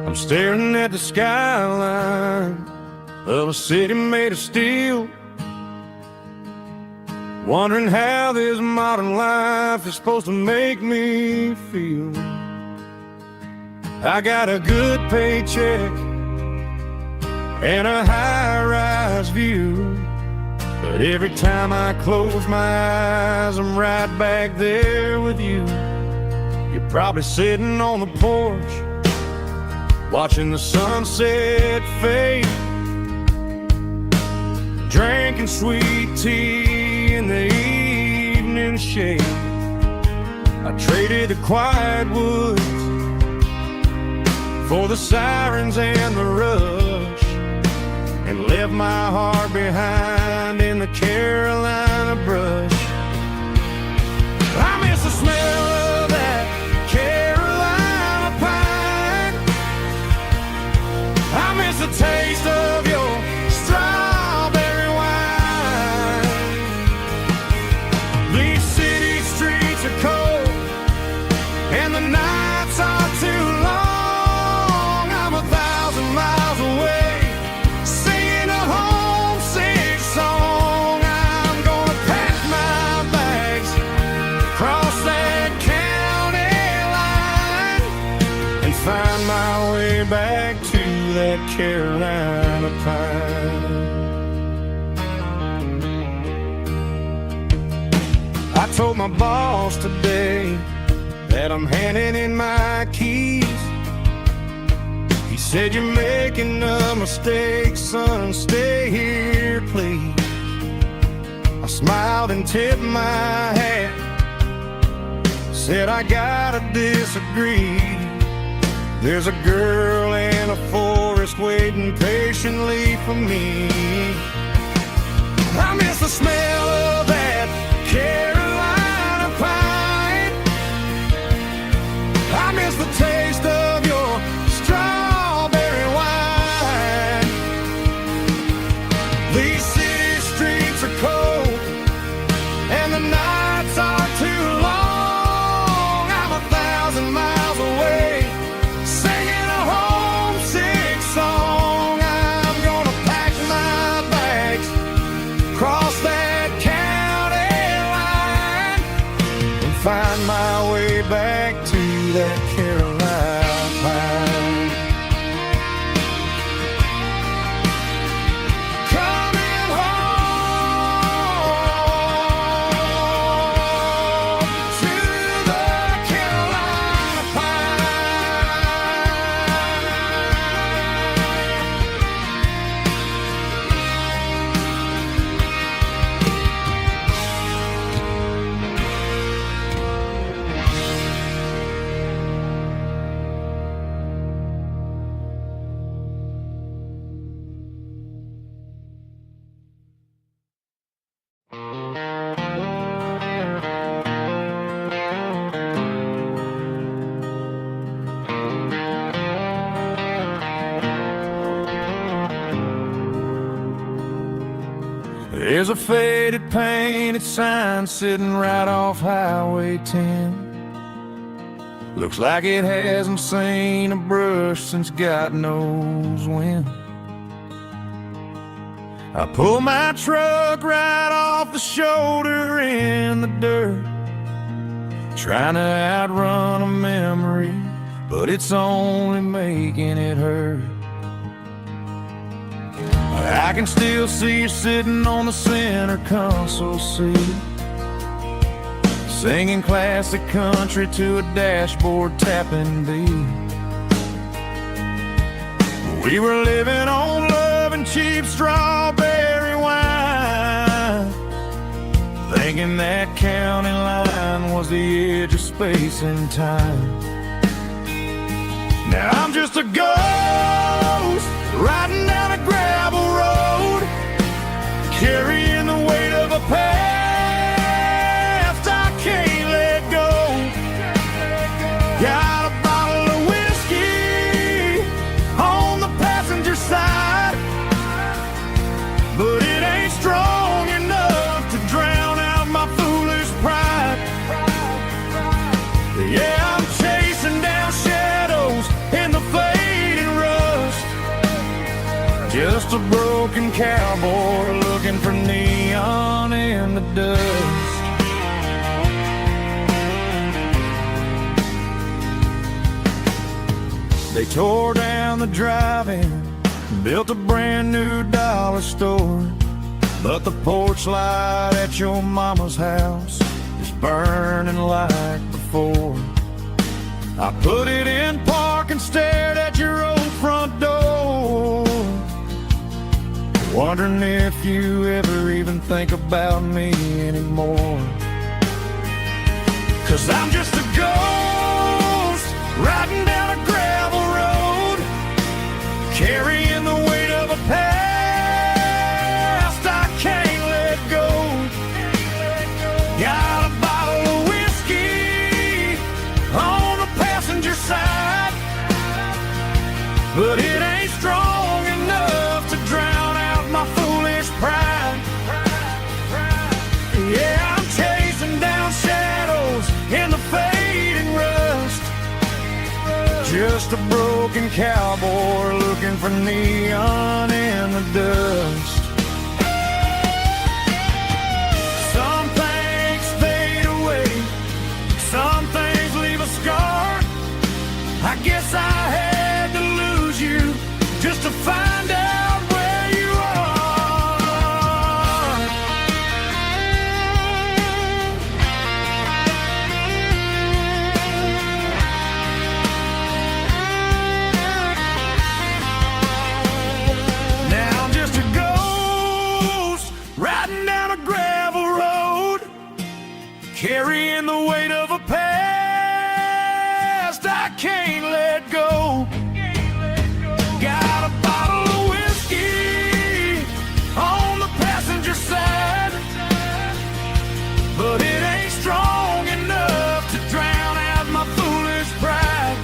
I'm staring at the skyline of a city made of steel, wondering how this modern life is supposed to make me feel. I got a good paycheck and a high-rise view, but every time I close my eyes, I'm right back there with you. You're probably sitting on the porch watching the sunset fade, drinking sweet tea in the evening shade. I traded the quiet woods for the sirens and the rush, and left my heart behind in the Carolina brush. I miss the smell of that Carolina pine. I miss the taste of your strawberry wine. These city streets are cold and the nights are too long. I'm 1,000 miles away singing a homesick song. I'm gonna pack my bags, cross that county line, and find my way back to that Carolina pine. I told my boss today that I'm handing in my keys. He said, "You're making a mistake, son, stay here, please." I smiled and tipped my hat, said, "I gotta disagree. There's a girl in a forest waiting patiently for me." I miss the smell of that Carolina pine. I miss the taste of your strawberry wine. These city streets are cold and the nights are too long. I'm 1,000 miles away singing a homesick song. I'm gonna pack my bags, cross that county line, and find my way back to that Carolina There's a faded painted sign sitting right off Highway 10. Looks like it hasn't seen a brush since God knows when. I pull my truck right off the shoulder in the dirt, trying to outrun a memory, but it's only making it hurt. I can still see you sitting on the center console seat, singing classic country to a dashboard tapping beat. We were living on love and cheap strawberry wine, thinking that county line was the edge of space and time. Now I'm just a ghost riding down a gravel road, carrying the weight of a past I can't let go. Got a bottle of whiskey on the passenger side, but it ain't strong enough to drown out my foolish pride. Yeah, I'm chasing down shadows in the fading rust, just a broken cowboy looking for neon in the dust. They tore down the drive-in, built a brand new dollar store, but the porch light at your mama's house is burning like before. I put it in park and stared at your old front door, wondering if you ever even think about me anymore. 'Cause I'm just a ghost riding down a gravel road, carrying the weight of a past I can't let go. Got a bottle of whiskey on the passenger side, but it ain't strong enough to drown out my foolish pride. Yeah, I'm chasing down shadows in the fading rust, just a broken cowboy looking for neon in the dust. Some things fade away, some things leave a scar. I guess I had to lose you just to find out where you are. Now I'm just a ghost riding down a gravel road, carrying the weight of a past I can't let go. Got a bottle of whiskey on the passenger side, but it ain't strong enough to drown out my foolish pride.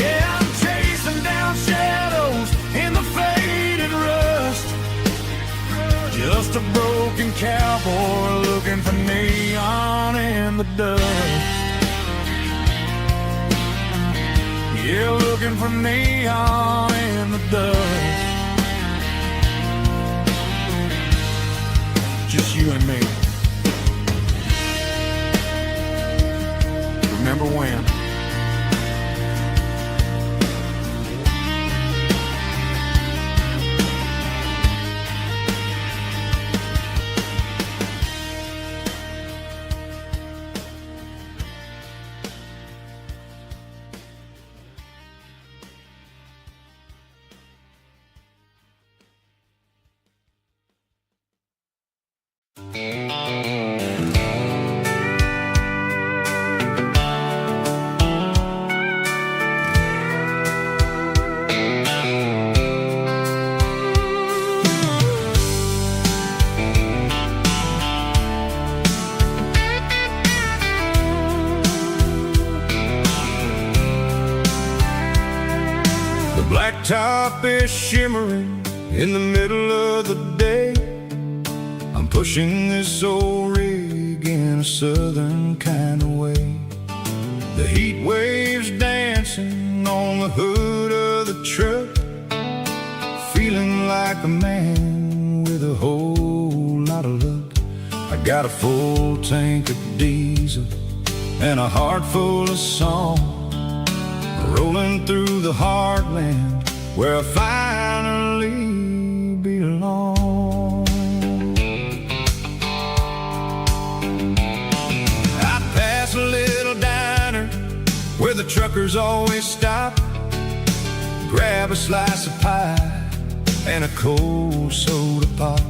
Yeah, I'm chasing down shadows in the faded rust, just a broken cowboy looking for neon in the dust. Yeah, looking for neon in the dust. Just you and me. Remember when? Blacktop is shimmering In the middle of the day, I'm pushing this old rig in a southern kind of way. The heat waves dancing on the hood of the truck, feeling like a man with a whole lot of luck. I got a full tank of diesel and a heart full of song, rolling through the heartland where I finally belong. I pass a little diner where the truckers always stop, grab a slice of pie and a cold soda pop.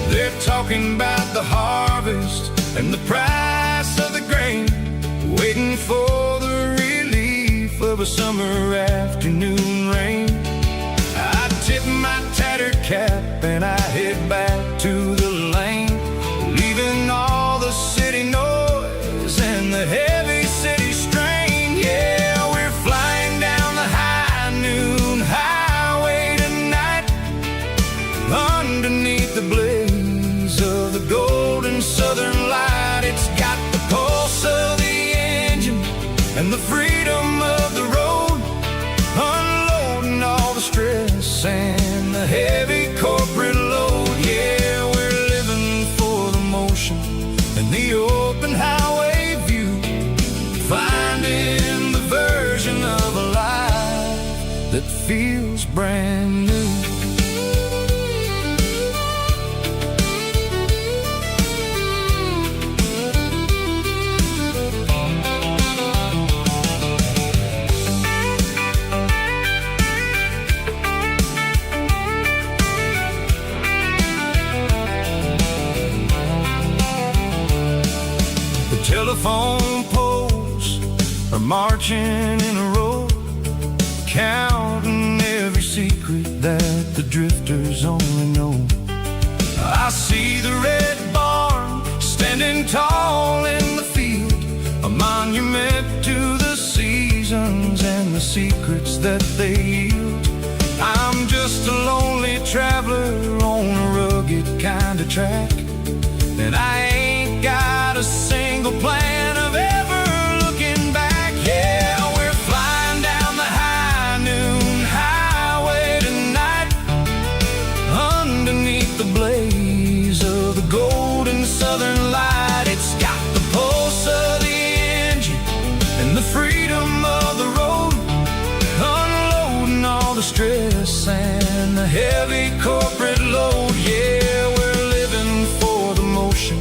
They're talking about the harvest and the price of the grain, waiting for the relief of a summer afternoon rain. I tip my tattered cap and I head back to the lane, leaving all the city noise and the heavy city strain. Yeah, we're flying down the high noon highway tonight, underneath the blaze of the golden southern light. It's got the pulse of the engine and the freedom of the road, unloading all the stress and the heavy corporate load. Yeah, we're living for the motion and the open highway view, finding the version of a life that feels brand new. Telephone poles are marching in a row, counting every secret that the drifters only know. I see the red barn standing tall in the field, a monument to the seasons and the secrets that they yield. I'm just a lonely traveler on a rugged kind of track, and I ain't got a single plan of ever looking back. Yeah, we're flying down the high noon highway tonight, underneath the blaze of the golden southern light. It's got the pulse of the engine and the freedom of the road, unloading all the stress and the heavy corporate load. Yeah, we're living for the motion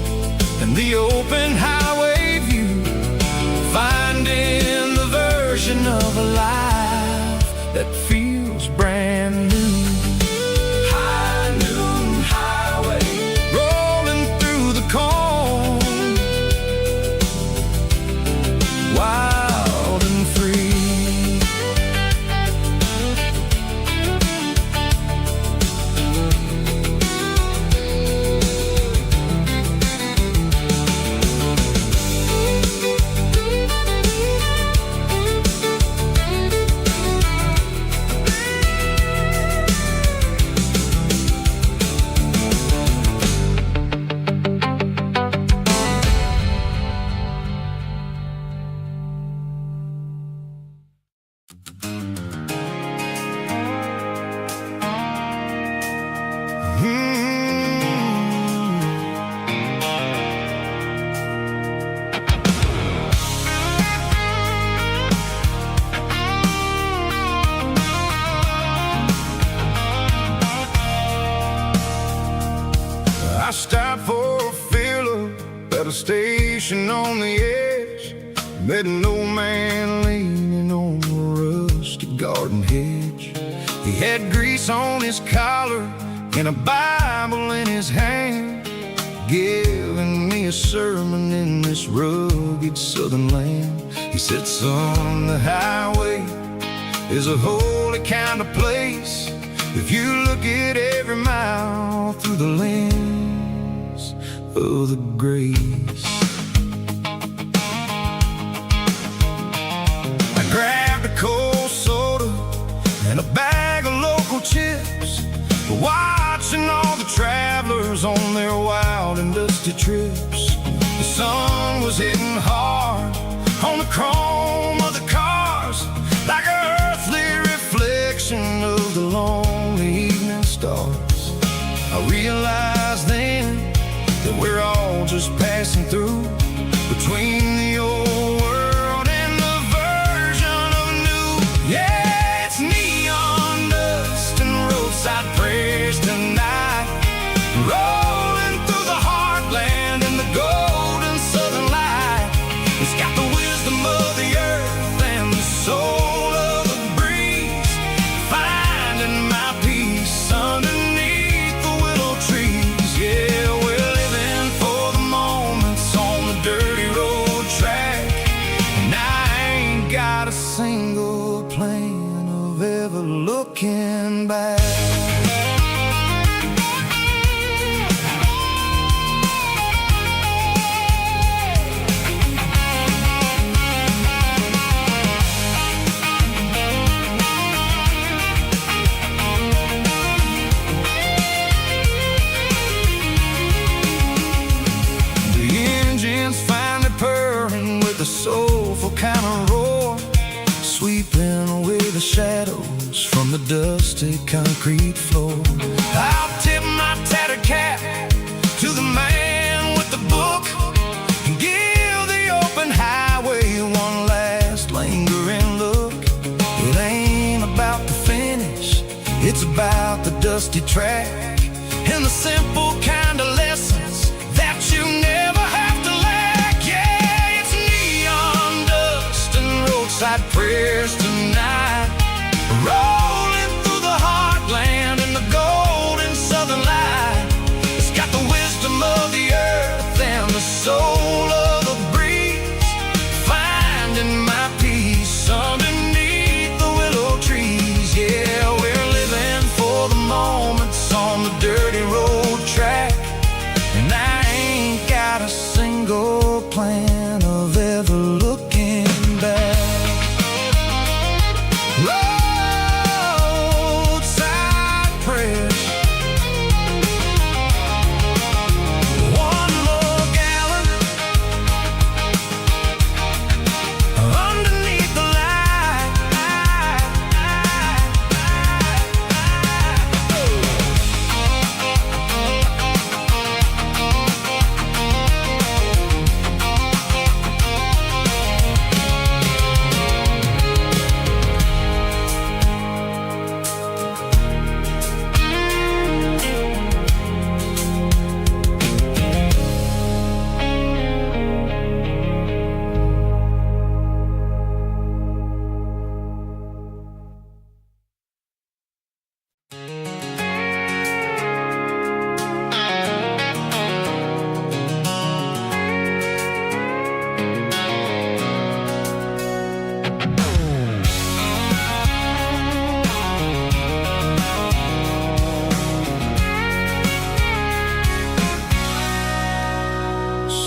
and the open highway view, finding the version of a life that feels brand new. High noon highway, rolling through the corn, wild and free. I stopped for a fill-up at a station on the edge, met an old man leaning on a rusted garden hedge. He had grease on his collar and a Bible in his hand, giving me a sermon in this rugged southern land. He said, son, the highway is a holy kind of place if you look at every mile through the lens of the grace. I grabbed a cold soda and a bag of local chips, the chrome of the cars, like an earthly reflection of the lonely evening stars. I realized then that we're all just passing through, between the old world and the version of new. Yeah, it's neon dust and roadside prayers tonight, rolling through the heartland in the golden southern light. It's got the wisdom of the earth and the soul of the breeze, finding my peace underneath the willow trees. Yeah, we're living for the moments on the dirty road track, and I ain't got a single plan of ever looking back. Soulful kind of roar, sweeping away the shadows from the dusty concrete floor. I'll tip my tattered cap to the man with the book and give the open highway one last lingering look. It ain't about the finish, it's about the dusty track and the simple kind of lessons that you never have to lack. Yeah, it's neon dust and roadside prayers tonight, rolling through the heartland in the golden southern light. It's got the wisdom of the earth and the soul of the breeze, finding my peace underneath the willow trees. Yeah, we're living for the moments on the dirty road track, and I ain't got a single plan of ever looking back. Roadside prayers, one more gallon underneath the light.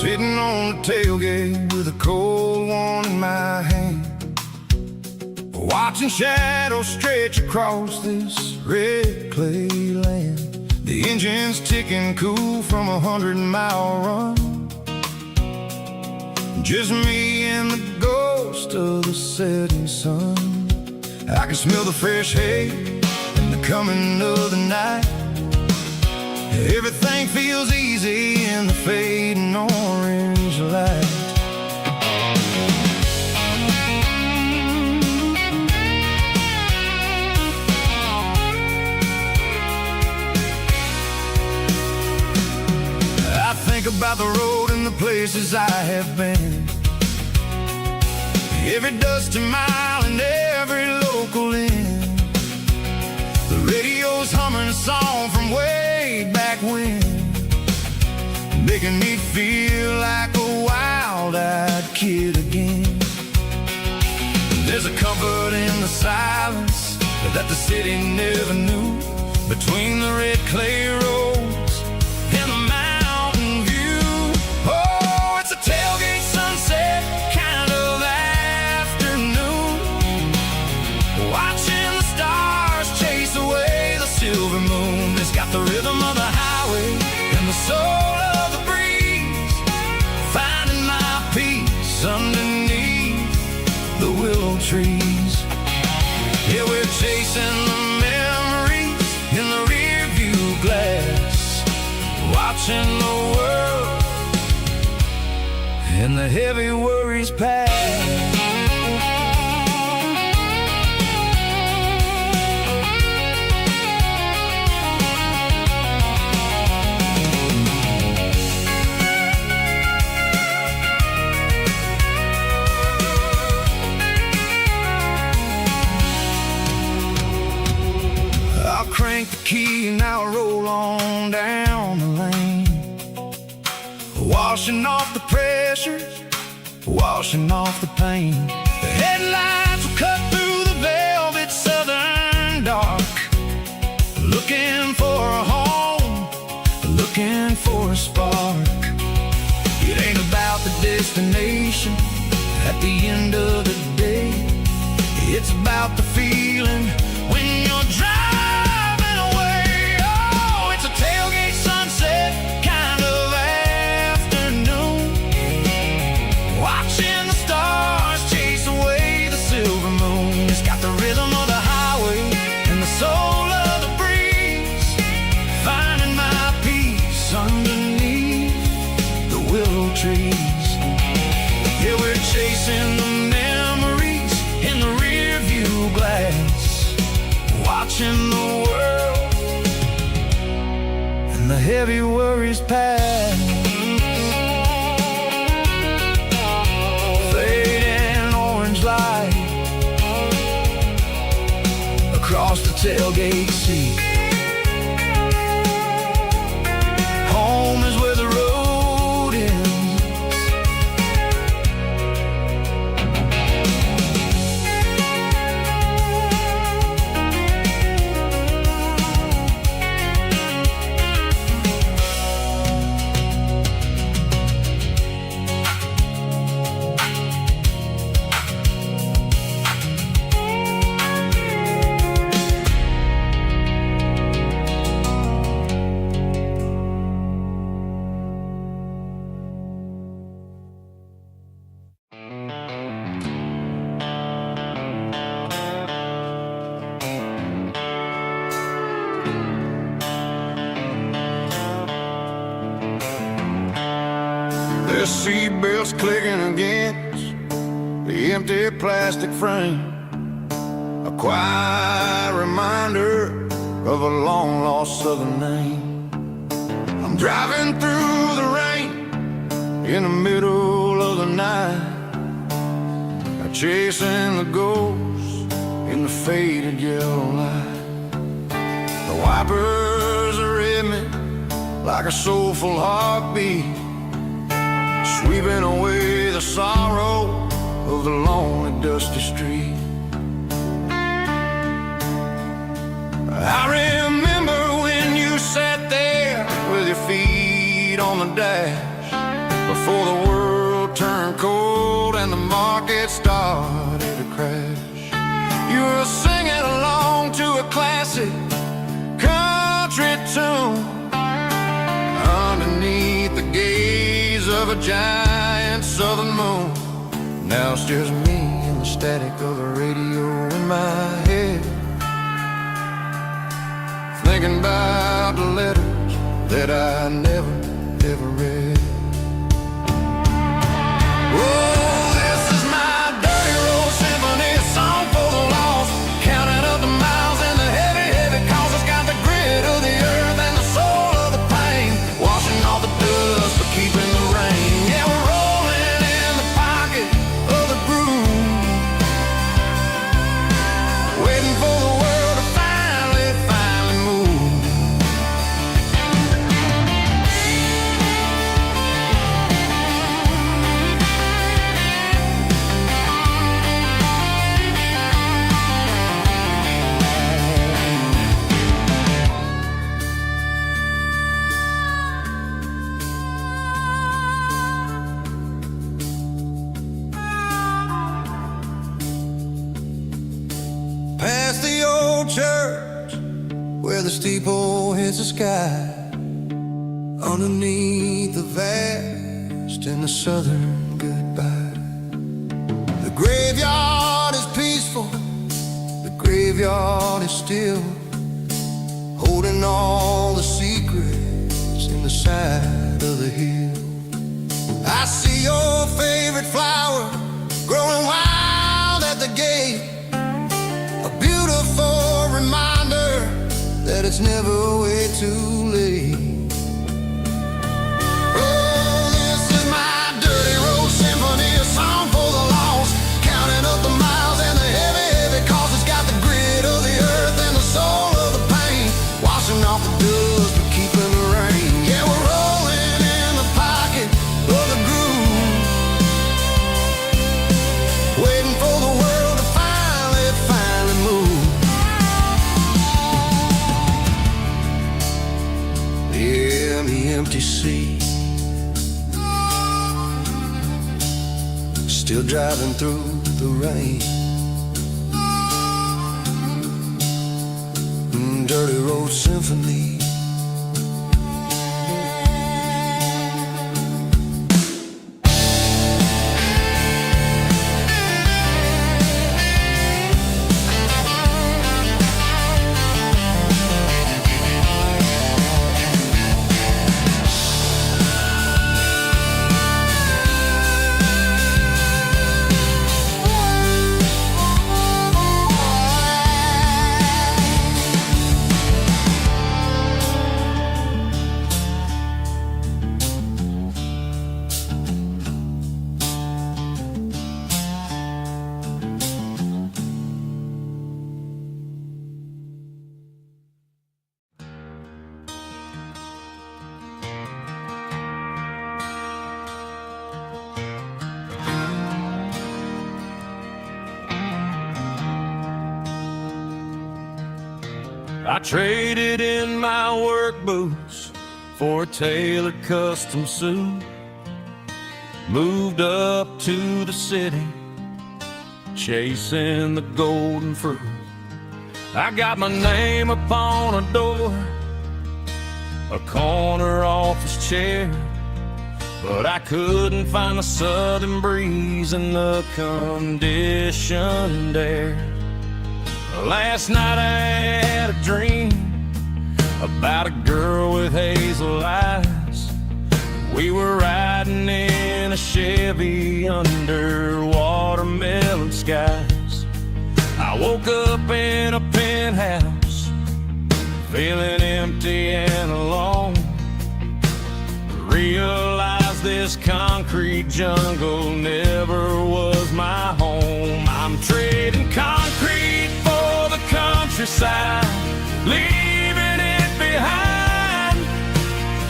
Sitting on the tailgate with a cold one in my hand, watching shadows stretch across this red clay land. The engine's ticking cool from 100-mile run, just me and the ghost of the setting sun. I can smell the fresh hay and the coming of the night. Everything feels easy in the fading orange light. I think about the road and the places I have been, every dusty mile and every local inn. The radio's humming a song from way back when, making me feel like a wild-eyed kid again. There's a comfort in the silence that the city never knew, between the red clay roads and the mountain view. Oh, it's a tailgate sunset kind of afternoon, watching the stars chase away the silver moon. It's got the rhythm of the highway and the soul of the breeze, finding my peace underneath the heavy worries pass. I'll crank the key and I'll roll on down the lane, washing off the pressure, washing off the pain. The headlights will cut through the velvet southern dark, looking for a home, looking for a spark. It ain't about the destination at the end of the day, it's about the feeling when you're driving away. Oh, it's a tailgate sunset kind of afternoon, watching the stars chase away the silver moon. It's got the rhythm of the highway and the soul of the breeze, finding my peace underneath the willow trees. Yeah, we're chasing the memories in the rear view glass, watching the world and the heavy worries pass. Fading orange light across the tailgate seat. Home is where the road ends. The seatbelts clicking against the empty plastic frame, a quiet reminder of a long-lost southern name. I'm driving through the rain in the middle of the night, chasing the ghosts in the faded yellow light. The wipers are in me like a soulful heartbeat, sweeping away the sorrow of the lonely, dusty street. I remember when you sat there with your feet on the dash, before the world turned cold and the market started to crash. You were singing along to a classic country tune underneath the gaze of a giant southern moon. Now it's just me and the static of the radio in my head, thinking about the letters that I never, ever read. Oh, this is my dirty road symphony, a song for the lost, counting up the miles and the heavy, heavy calls. It's got the grit of the earth and the soul of the pain, washing off the dust but keeping the rain. Yeah, we're rolling in the pocket of the groove, waiting for the world to finally move. Past the old church where the steeple hits the sky, underneath the vast and the southern goodbye. The graveyard is peaceful, the graveyard is still, holding all the secrets in the side of the hill. I see your favorite flower growing wild at the gate, a beautiful reminder that it's never way too late. Oh, this is my dirty road symphony, a song for the lost, counting up the miles and the heavy, heavy cost. It's got the grit of the earth and the soul of the pain, washing off the dust but keeping the rain. Yeah, we're rolling in the pocket of the groove, waiting for the world to finally move. Yeah, the empty sea, still driving through the rain. Dirty road symphony. I traded in my work boots for a tailored custom suit. Moved up to the city, chasing the golden fruit. I got my name upon a door, a corner office chair, but I couldn't find the southern breeze in the conditioned air. Last night I had a dream about a girl with hazel eyes. We were riding in a Chevy under watermelon skies. I woke up in a penthouse, feeling empty and alone. Realized this concrete jungle never was my home. I'm trading concrete for the countryside, leaving it behind,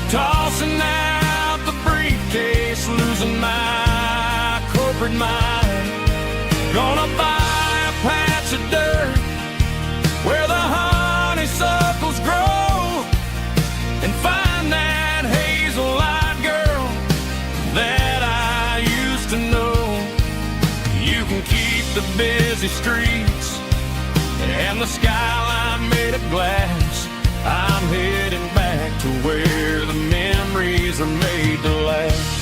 tossing out the briefcase, losing my corporate mind. Gonna buy a patch of dirt where the honeysuckles grow and find that hazel-eyed girl that I used to know. You can keep the busy streets and the skyline made of glass. I'm heading back to where the memories are made to last.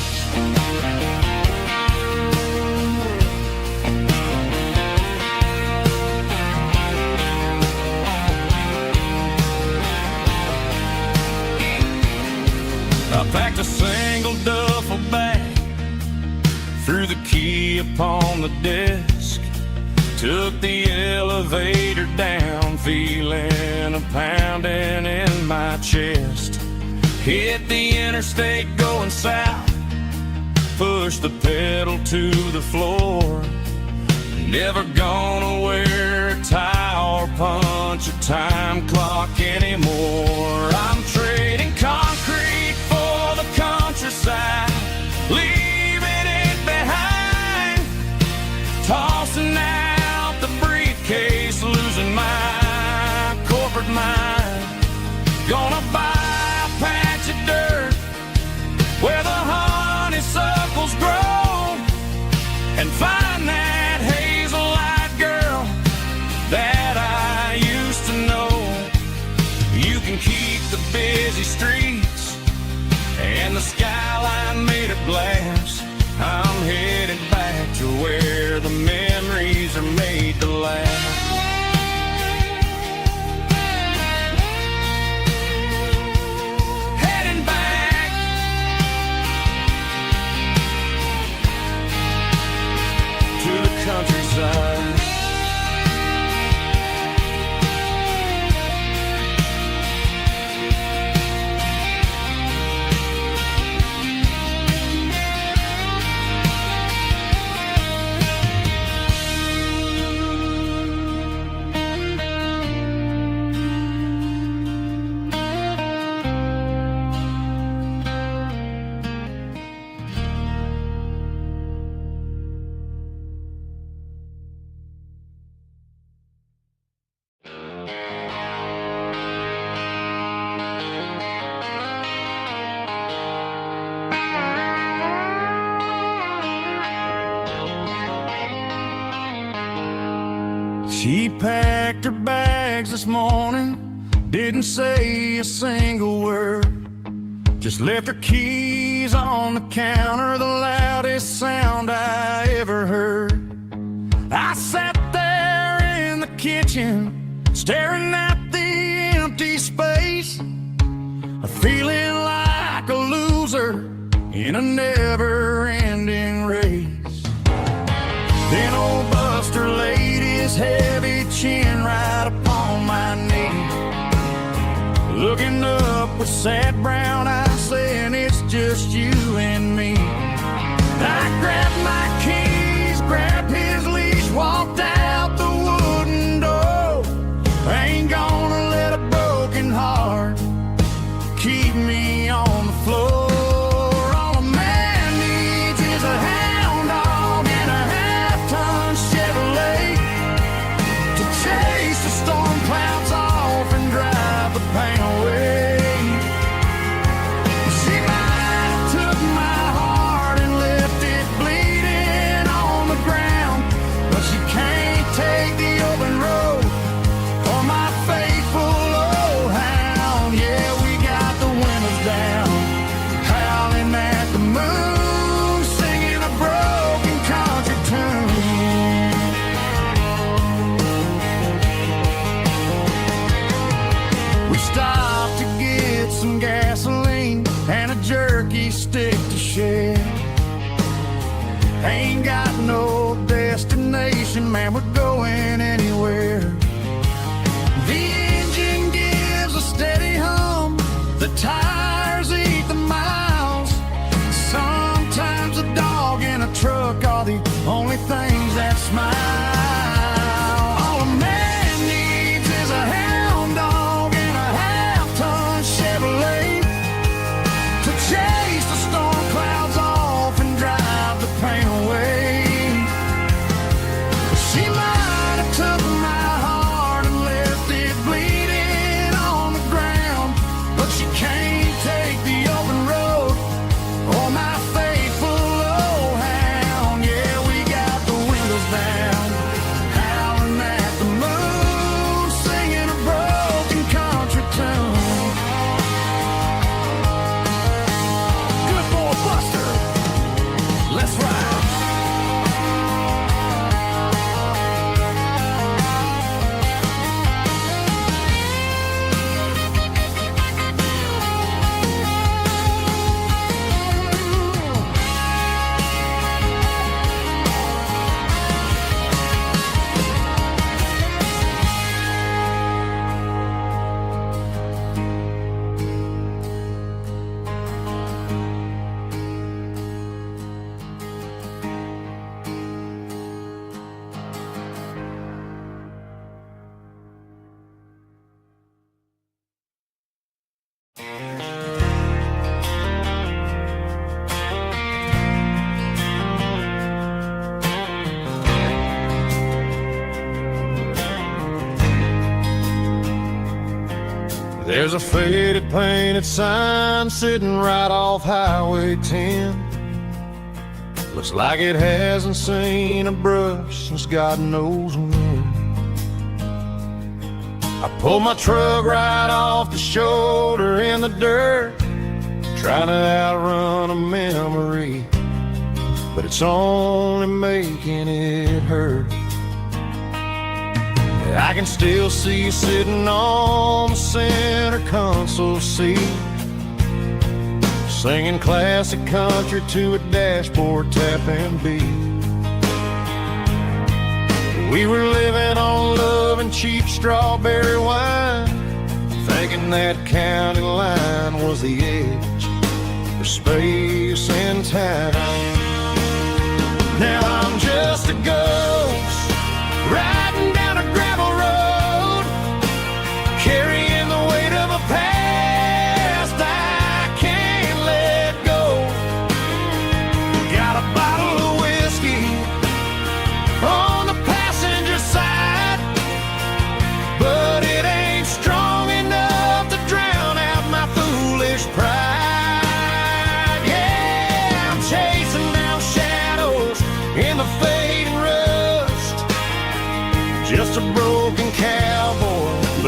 I packed a single duffel bag, threw the key upon the desk, took the elevator down, feeling a pounding in my chest. Hit the interstate going south, pushed the pedal to the floor. Never gonna wear a tie or punch a time clock anymore. I'm trading concrete for the countryside, leaving it behind, tossing out the briefcase, losing my corporate mind. Gonna buy a patch of dirt where the honeysuckles grow and find that hazel-eyed girl that I used to know. You can keep the busy streets and the skyline made of glass. I'm headed back to where the memories are made to last. She packed her bags this morning, didn't say a single word, just left her keys on the counter, the loudest sound I ever heard. I sat there in the kitchen, staring at the empty space, feeling like a loser in a never-ending race. Then old Buster laid his heavy chin right upon my knee, looking up with sad brown eyes, saying it's just you and me. I grabbed my keys, grabbed his leash, walked out the wooden door. I ain't gonna let a broken heart keep me on the floor. All a man needs is a hound dog and a half-ton Chevrolet to chase the storm clouds off and drive the pain away. She might have took my heart and left it bleeding on the ground, but she can't take the open road or my faithful old hound. Yeah, we got the windows down, howling at the moon, singing a broken country tune. We stopped to get some gasoline and a jerky stick to share. Ain't got no destination, man, we're going anywhere. The engine gives a steady hum, the tires eat the miles. Sometimes a dog and a truck are the only things that smile. All a man needs is a hound dog and a half-ton Chevrolet to chase the storm clouds off and drive the pain away. She might have took my heart and left it bleeding on the ground, but she can't take the open road or my faithful old hound. Yeah, we got the windows down, howling at the moon, singing a broken country tune. Good boy Buster, let's ride. There's a faded painted sign sitting right off Highway 10. Looks like it hasn't seen a brush since God knows when. I pulled my truck right off the shoulder in the dirt, trying to outrun a memory, but it's only making it hurt. I can still see you sitting on the center console seat, singing classic country to a dashboard tapping beat. We were living on love and cheap strawberry wine, thinking that county line was the edge for space and time. Now I'm just a ghost riding down a gravel road, carrying the weight of a past I can't let go. Got a bottle of whiskey on the passenger side, but it ain't strong enough to drown out my foolish pride. Yeah, I'm chasing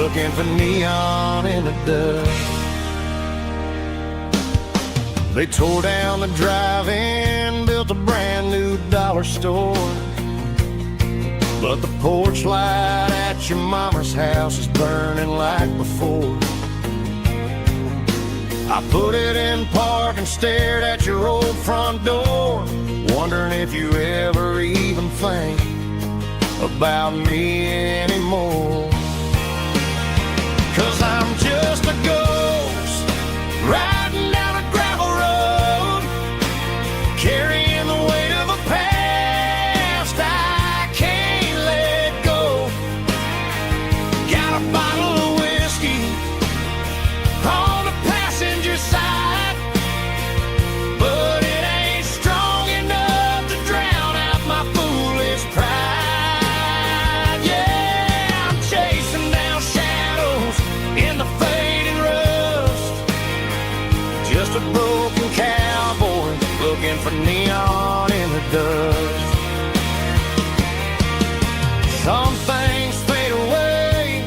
looking for neon in the dust. They tore down the drive-in, built a brand new dollar store, but the porch light at your mama's house is burning like before. I put it in park and stared at your old front door, wondering if you ever even think about me anymore. 'Cause I'm just a ghost riding down a gravel road, carrying the weight of a past I can't let go. Got a bottle of whiskey on the passenger side, but it ain't strong enough to drown out my foolish pride. Yeah, I'm chasing down shadows in the fading rust, just a broken cowboy looking for neon in the dust. Some things fade away,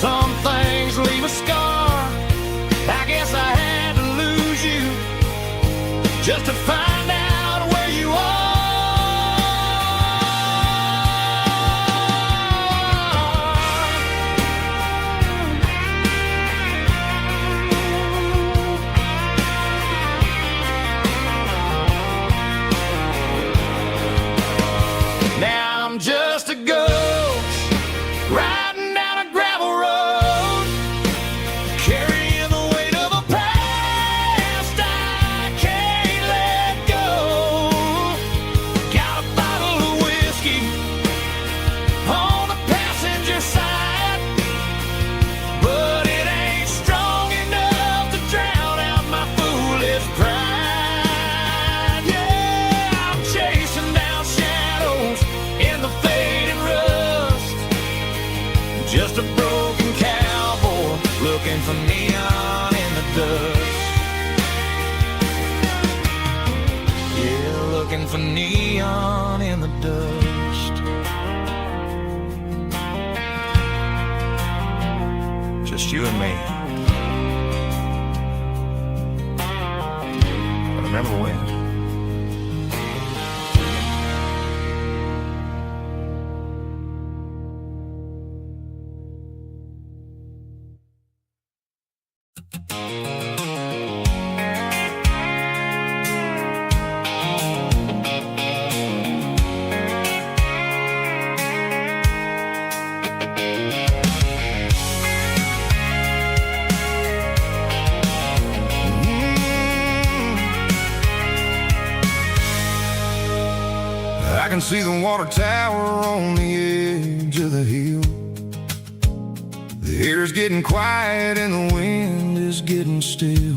some things leave a scar. I guess I had to lose you just to find out where you are. Now I'm just a ghost riding down a gravel road, carrying the weight of a past I can't let go. Got a bottle of whiskey on the passenger side, but it ain't strong enough to drown out my foolish pride. Yeah, I'm chasing down shadows in the fading rust, just a broken cowboy looking for neon in the dust. Yeah, looking for neon in the dust. Just you and me. But remember when? I can see the water tower on the edge of the hill. The air's getting quiet and the wind is getting still.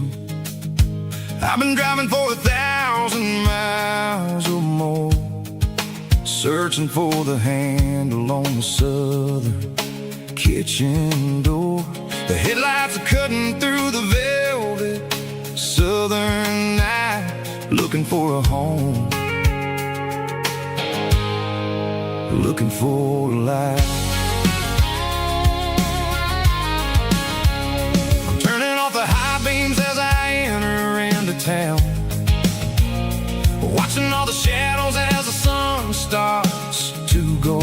I've been driving for 1,000 miles or more, searching for the handle on the southern kitchen door. The headlights are cutting through the velvet southern night, looking for a home, looking for a light. I'm turning off the high beams as I enter into town, watching all the shadows as the sun starts to go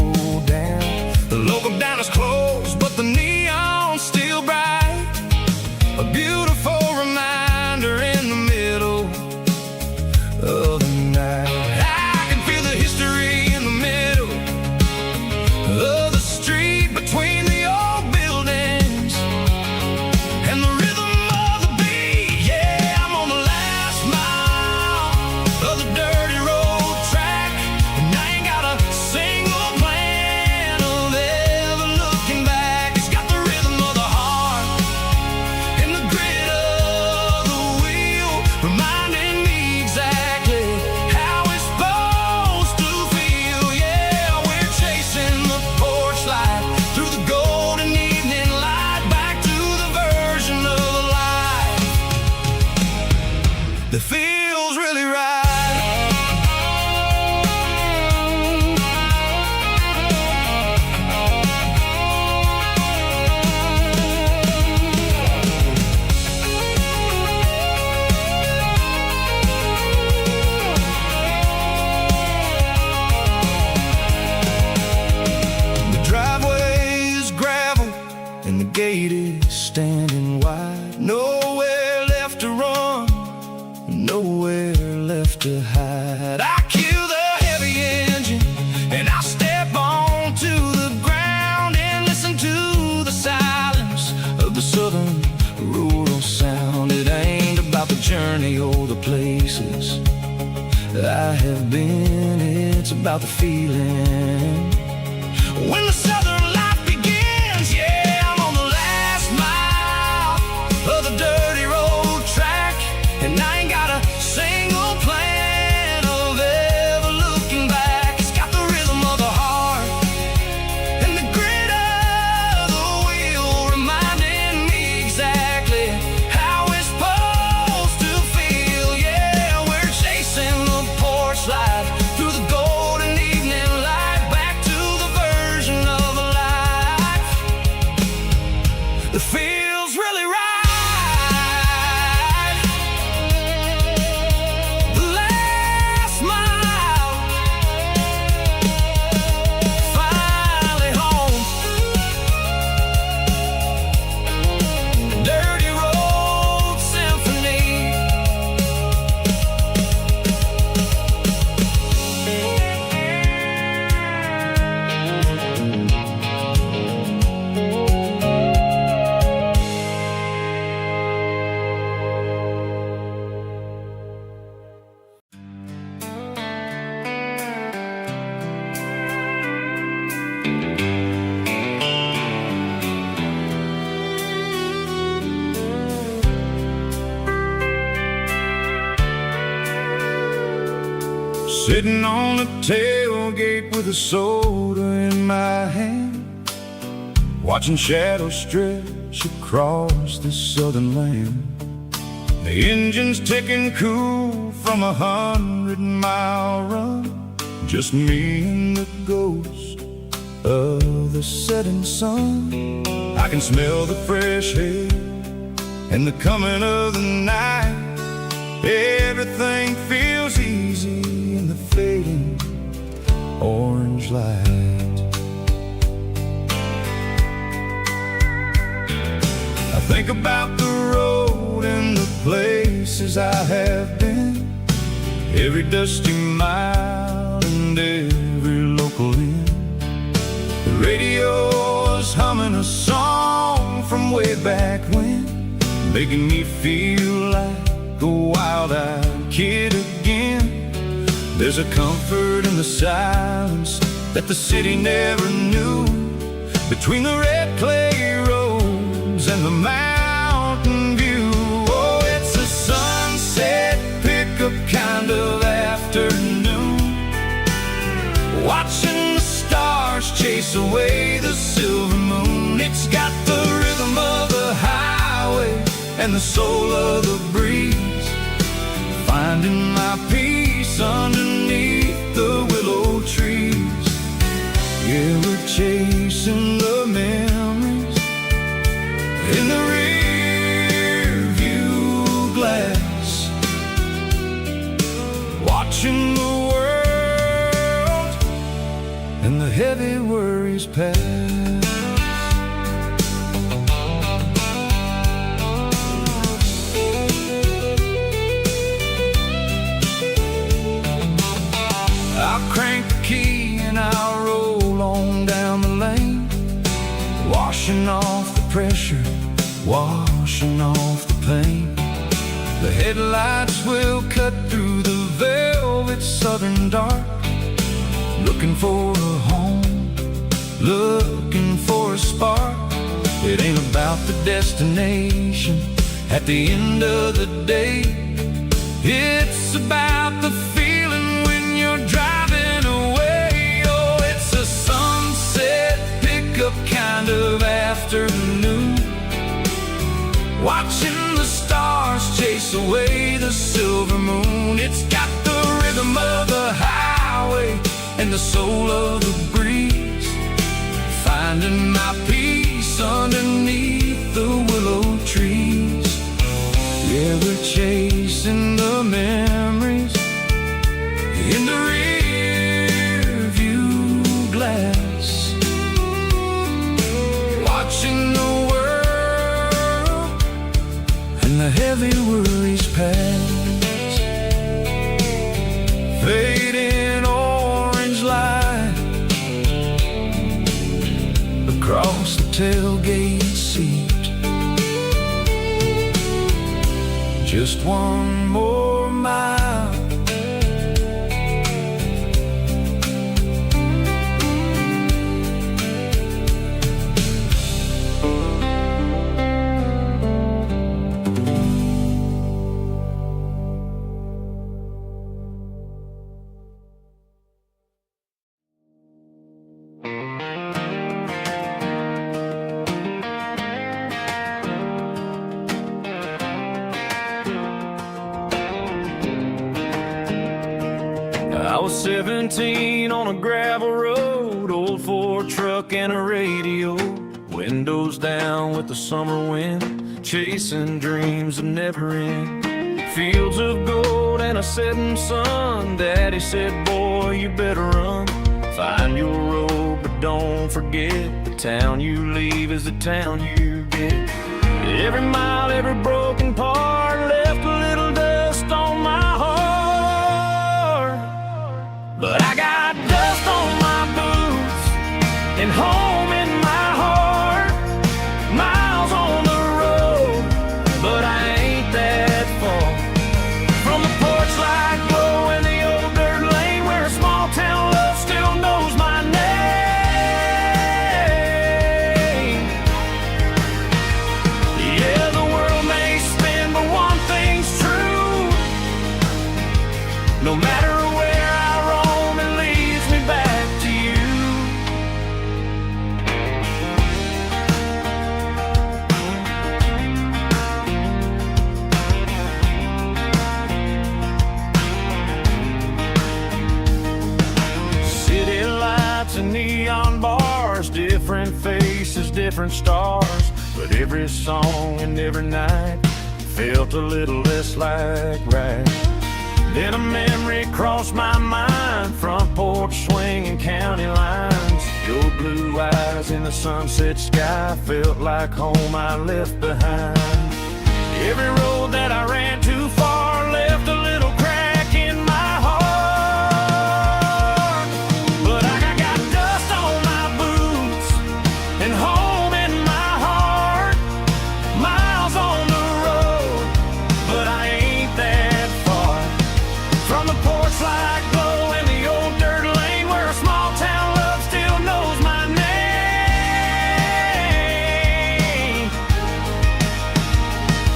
down. The local diner's closed, but the neon's still bright, a beautiful reminder in the middle of the night. I can feel the history in the middle of the the gate is standing wide. Nowhere left to run, nowhere left to hide. I kill the heavy engine and I step onto the ground and listen to the silence of the southern rural sound. It ain't about the journey or the places I have been, it's about the feeling when the southern life begins. Yeah, I'm on the last mile of the dirty road track, and I ain't got a single plan of ever looking back. It's got the rhythm of the heart and the grit of the wheel, reminding me exactly how it's supposed to feel. Yeah, we're chasing the porch light through the golden evening light, back to the version of a life that feels really right. The last mile, finally home. Dirty road symphony. Sitting on the tailgate with a soda in my hand, watching shadows stretch across this southern land. The engine's ticking cool from 100-mile run, just me and the ghost of the setting sun. I can smell the fresh air and the coming of the night. Everything feels easy in the fading orange light. I think about the road and the places I have been, every dusty mile and every local inn. The radio is humming a song from way back when, making me feel like a wild-eyed kid again. There's a comfort in the silence that the city never knew, between the red clay roads and the mountain view. Oh, it's a sunset pickup kind of afternoon, watching the stars chase away the silver moon. It's got the rhythm of the highway and the soul of the breeze, finding my peace underneath the willow trees. Yeah, we're chasing the memories in the rear view glass, watching the world and the heavy worries pass. I'll crank the key and I'll roll on down the lane, washing off the pressure, washing off the pain. The headlights will cut through the velvet southern dark, looking for a home, looking for a spark. It ain't about the destination at the end of the day, it's about the feeling when you're driving away. Oh, it's a sunset pickup kind of afternoon, watching the stars chase away the silver moon. It's got the rhythm of the highway and the soul of the breeze, finding my peace underneath the willow trees. Yeah, we're chasing the memories in the rear view glass, watching the world the tailgate seat. Just one more mile. I was 17 on a gravel road, old Ford truck and a radio, windows down with the summer wind, chasing dreams that never end. Fields of gold and a setting sun. Daddy said, boy, you better run. Find your road, but don't forget, the town you leave is the town you get. Every mile, every broken part left a little dust on my heart. But I got dust on my boots and home in my heart. Miles on the road, but I ain't that far from the porch light glow in the old dirt lane where a small town love still knows my name. Yeah, the world may spin, but one thing's true. No matter where I roam, it leads me back to you. City lights and neon bars, different faces, different stars, but every song and every night felt a little less like right. Then a memory crossed my mind, front porch swinging county lines. Your blue eyes in the sunset sky felt like home I left behind. Every road that I ran too far left a little crack in my heart. But I got dust on my boots and home in my heart. Miles on the road, but I ain't that far from the porch light glow in the old dirt lane where a small town love still knows my name.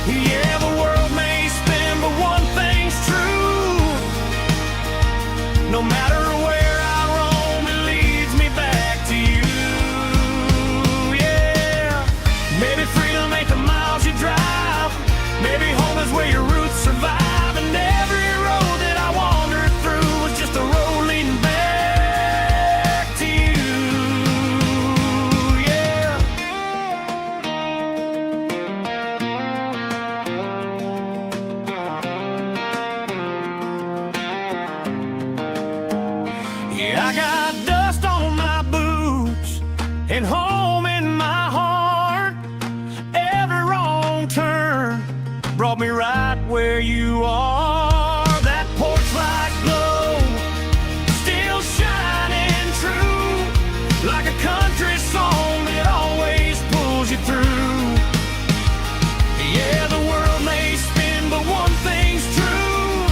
Yeah, the world may spin, but one thing's true. No matter where I roam, it leads me back to you. Yeah, maybe freedom ain't the miles you drive. Maybe home is where your roots survive. And every road that I wandered through was just a road leading back to you. Yeah. Yeah, I got dust on my boots and home in my heart. Every wrong turn brought me right where you are. That porch light glow still shining true, like a country song that always pulls you through. Yeah, the world may spin, but one thing's true.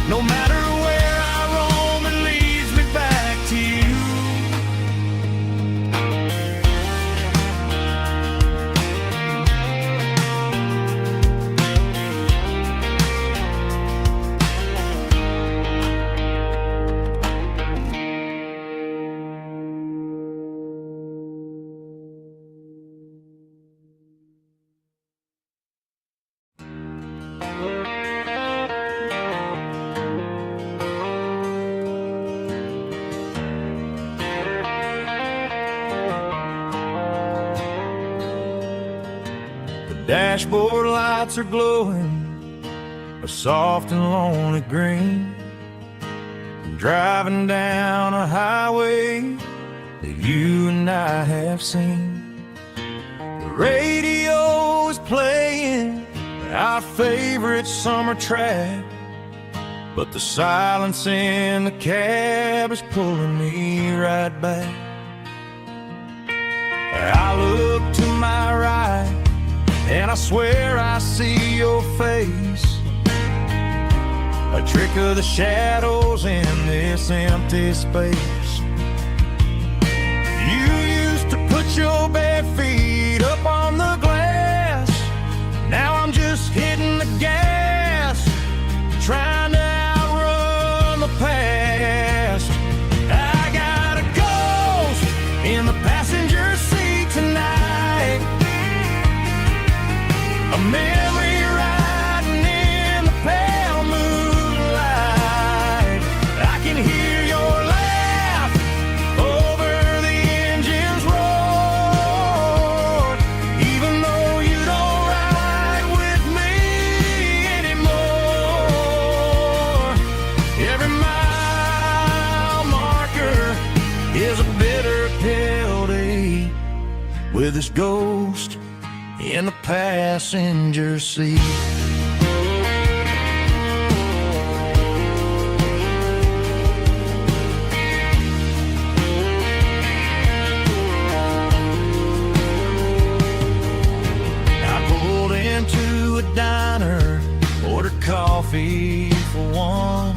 No matter where I roam, it leads me back to you. Dashboard lights are glowing a soft and lonely green. I'm driving down a highway that you and I have seen. The radio is playing our favorite summer track, but the silence in the cab is pulling me right back. I swear I see your face, a trick of the shadows in this empty space. You used to put your bare feet up on the glass. Now I'm just hitting the gas, trying to outrun the past. I got a ghost in the passenger seat tonight, a memory riding in the pale moonlight. I can hear your laugh over the engine's roar, even though you don't ride with me anymore. Every mile marker is a bitter pill to eat, with this ghost in the passenger seat. I pulled into a diner, ordered coffee for one,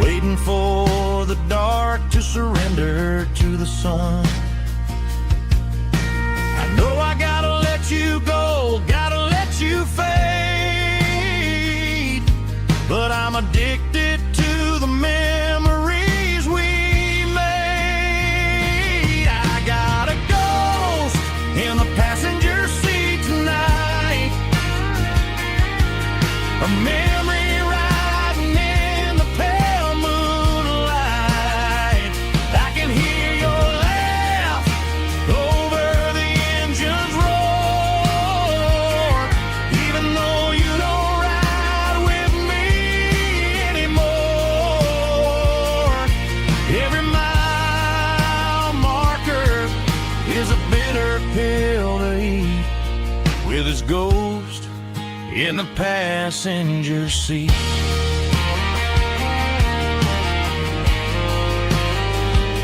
waiting for the dark to surrender to the sun. I know I gotta let you go, gotta let you fade, but I'm addicted to the memories we made. I got a ghost in the passenger seat tonight, a memory riding in the pale moonlight. I can hear your laugh over the engine's roar, even though you don't ride with me anymore. Every mile marker is a bitter pill to eat, with his ghost in the passenger seat.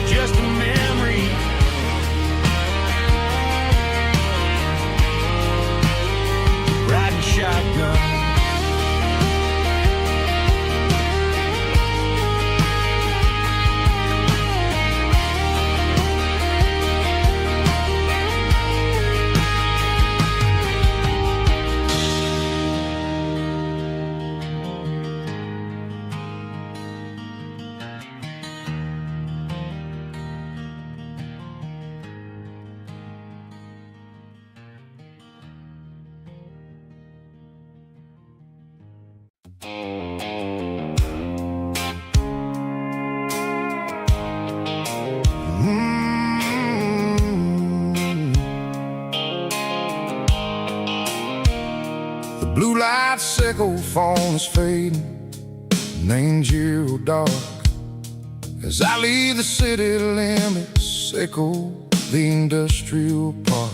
Just a memory, riding shotgun. The blue light sickle phone is fading, and angel dark. As I leave the city limits, sickle the industrial park.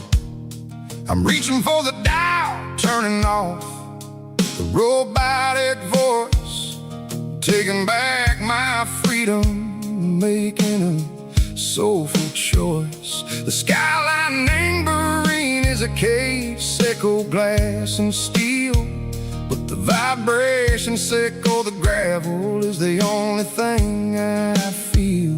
I'm reaching for the dial, turning off the robotic voice, taking back my freedom, making a soulful choice. The skyline anchorine is a cave, sickle glass and steel, but the vibration sickle, the gravel, is the only thing I feel.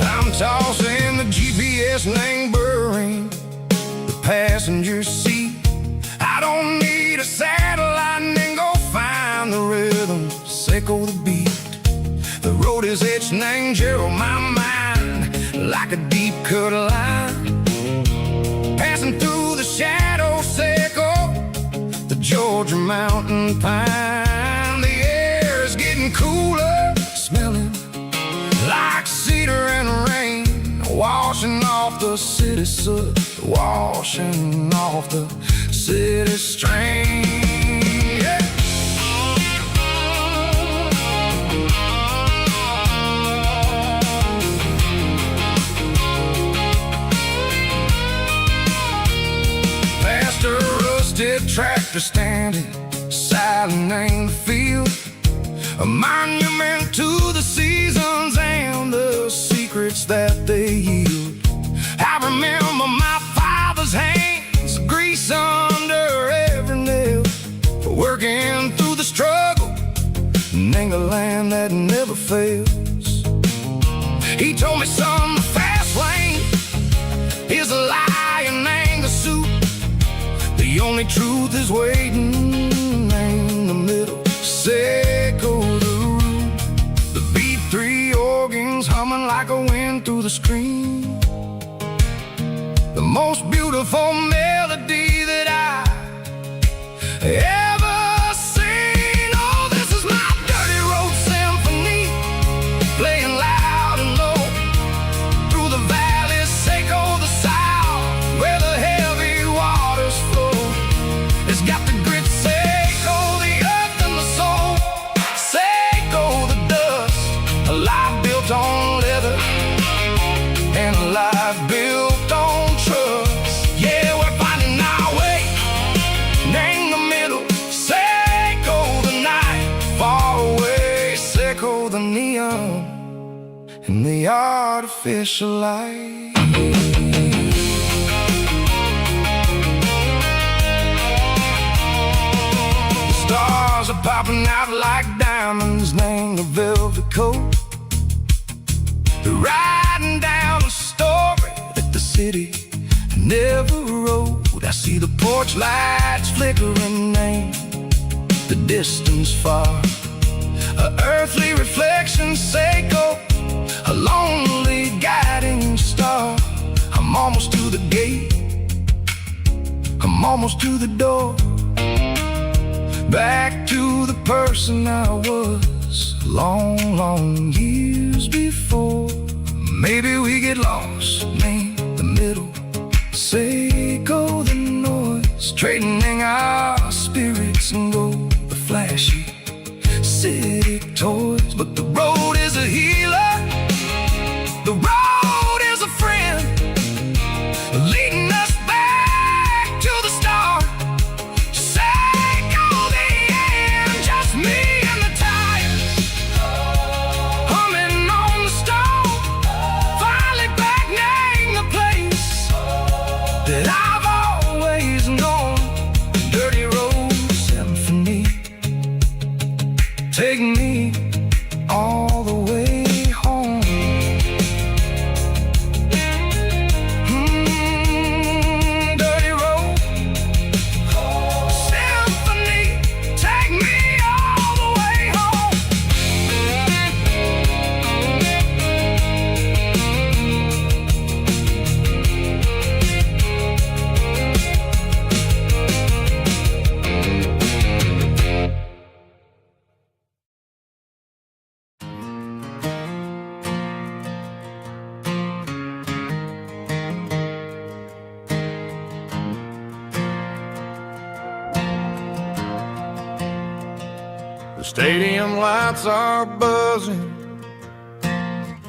I'm tossing the GPS neighboring the passenger seat. I don't need a satellite and go find the rhythm, sickle the beat. The road is etched and angel my mind like a deep cut line, passing through the shadow sickle, the Georgia mountain pine. The air is getting cooler, smelling like cedar and rain, washing off the city soot, washing off the city strain. Yeah. Past a rusted tractor standing, silent the field, a monument to the seasons and the secrets that they yield. I remember my father's hands, grease under every nail, for working through the struggle, and the land that never fails. He told me, son, the fast lane is a lie and ain't the suit. The only truth is waiting in the middle. Seco the root, the B3 organs humming like a wind through the screen. The most beautiful melody that I ever seen. Oh, this is my dirty road symphony, playing loud and low through the valleys, Seco the south, where the heavy waters flow. It's got the grit, Seco the earth and the soul, Seco the dust, a life built on leather and a life built on trust. Yeah, we're finding our way in the middle. Seco the night, far away, Seco the neon and the artificial light. The stars are popping out like diamonds, name the velvet coat. They're riding down a story that the city never wrote. I see the porch lights flickering, name the distance far, a earthly reflection, Seco, a lonely guiding star. I'm almost to the gate, I'm almost to the door, back to the person I was long, long years before. Maybe we get lost in the middle, Seco the noise, trading our spirits and gold, the flashy city toys. But the road is a healer, the road is a friend, leading us back to the start. Seco the end, just me and the tires, humming on the stove, finally back name the place that I've always known. Dirty road symphony, take me all the way home. Dirty road symphony, take me all the way home. The stadium lights are buzzing,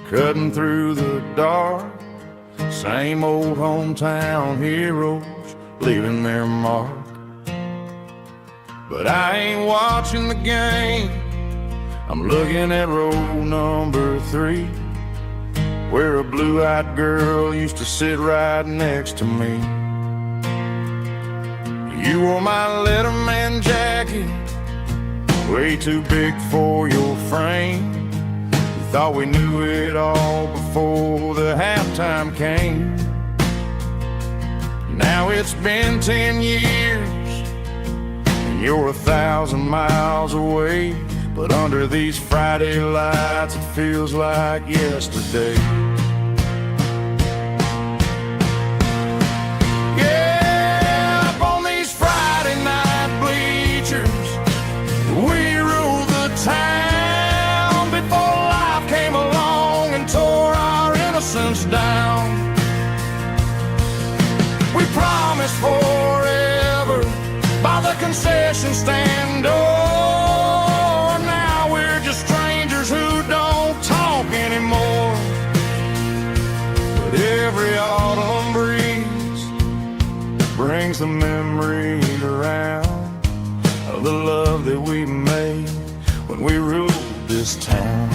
cutting through the dark. Same old hometown heroes leaving their mark. But I ain't watching the game, I'm looking at row number 3, where a blue-eyed girl used to sit right next to me. You wore my Letterman jacket, way too big for your frame. We thought we knew it all before the halftime came. Now it's been 10 years and you're 1,000 miles away, but under these Friday lights it feels like yesterday. Yeah, up on these Friday night bleachers, we ruled the town before life came along and tore our innocence down. We promised forever by the concession stand door. Now we're just strangers who don't talk anymore. But every autumn breeze brings the memory around of the love we ruled this town.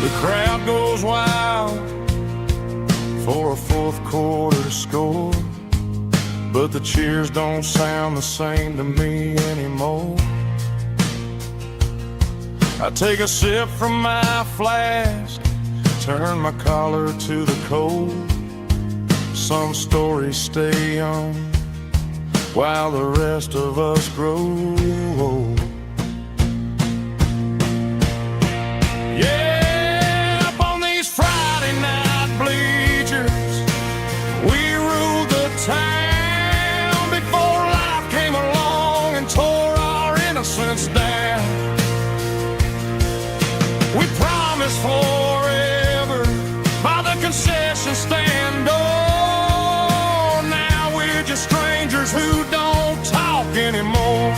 The crowd goes wild for a fourth quarter score, but the cheers don't sound the same to me anymore. I take a sip from my flask, turn my collar to the cold. Some stories stay young while the rest of us grow old. Yeah, up on these Friday night bleachers, we ruled the town before life came along and tore our innocence down. We promised forever by the concession stand door. Now we're just strangers who don't talk anymore.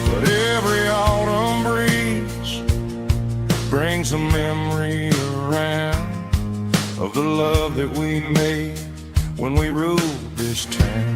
But every autumn breeze brings a memory around of the love that we made when we ruled this town.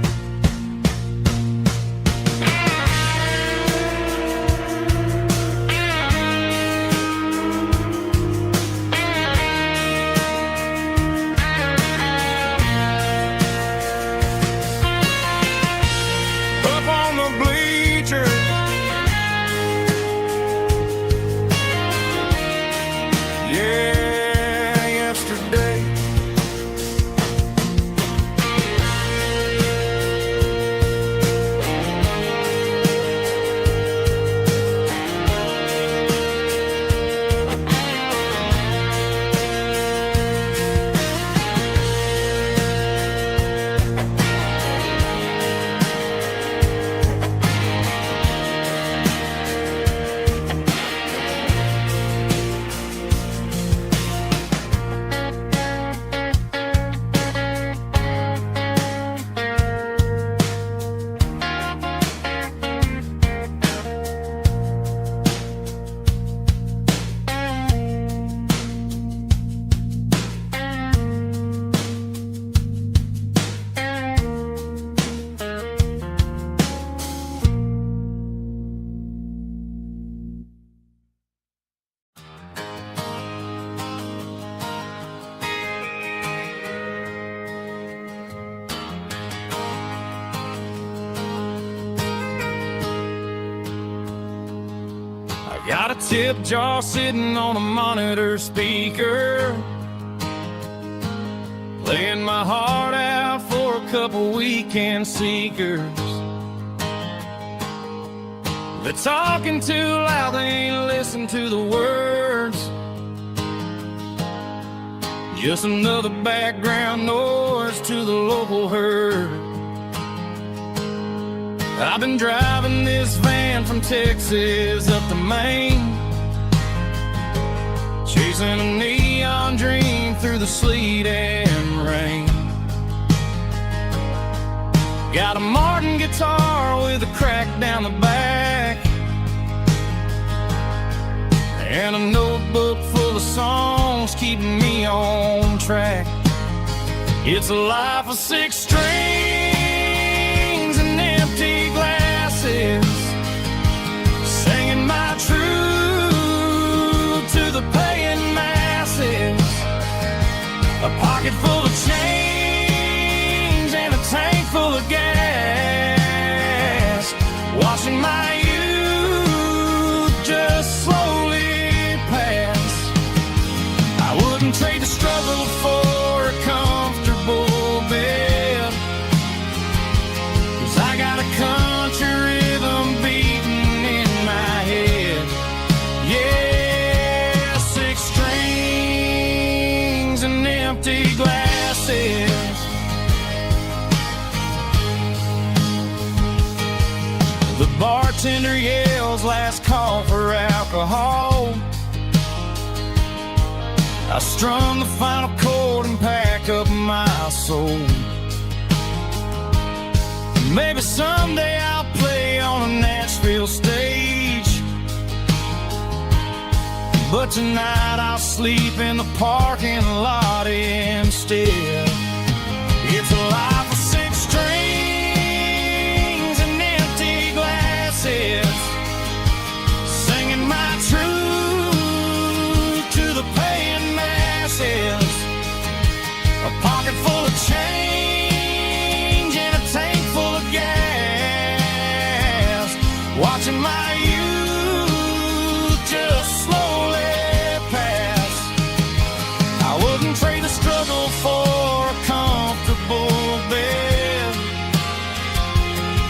Got a tip jar sitting on a monitor speaker, playing my heart out for a couple weekend seekers. They're talking too loud, they ain't listen to the words. Just another background noise to the local herd. I've been driving this van from Texas up to Maine, chasing a neon dream through the sleet and rain. Got a Martin guitar with a crack down the back, and a notebook full of songs keeping me on track. It's a life of 6 strings and empty glasses, singing my truth to the paying masses. A pocket full of change and a tank full of gas, watching my youth just slowly pass. I wouldn't trade the struggle for a comfortable bed, 'cause I got a country rhythm beating in my head. Yeah, 6 strings and empty glasses. The bartender yells last call for alcohol. I strum the final chord and pack up my soul. Maybe someday I'll play on a Nashville stage, but tonight I'll sleep in the parking lot instead. It's a life of 6 strings and empty glasses, singing my truth to the paying masses. A pocket full of change and a tank full of gas, watching my youth just slowly pass. I wouldn't trade the struggle for a comfortable bed,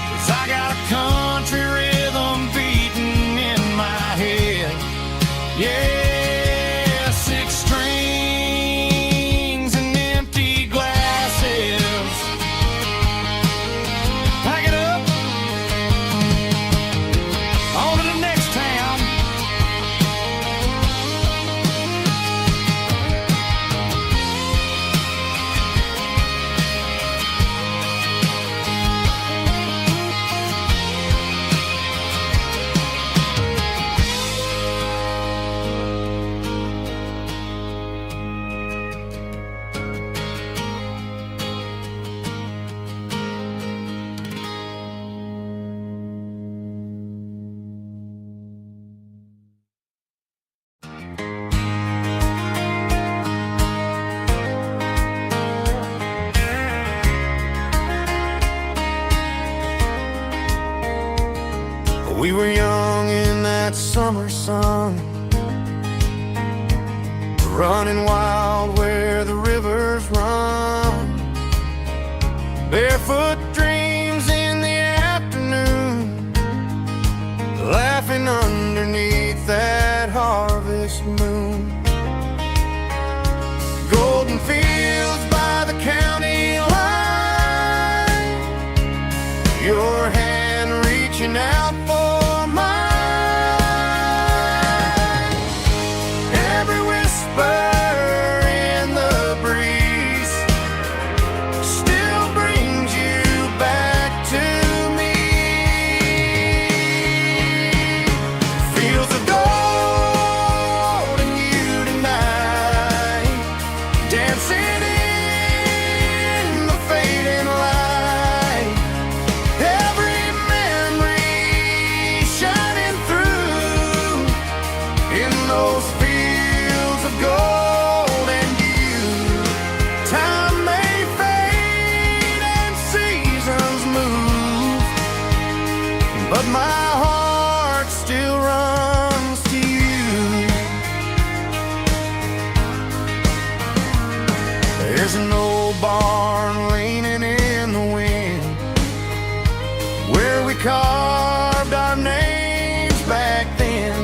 'cause I got a country rhythm beating in my head. Yeah, 6 strings and empty glasses. Pack it up, on to the next town. We were young in that summer sun, running wild where the rivers run, barefoot dreams in the afternoon, laughing underneath that harvest moon. Golden fields by the county line, your hand reaching out for mine. Every whisper in the breeze still brings you back to me. Fields of gold and you tonight, dancing in the fading light. Every memory shining through in those fields of gold and you. Time may fade and seasons move, but my heart still runs to you. There's an old barn leaning in the wind, where we carved our names back then.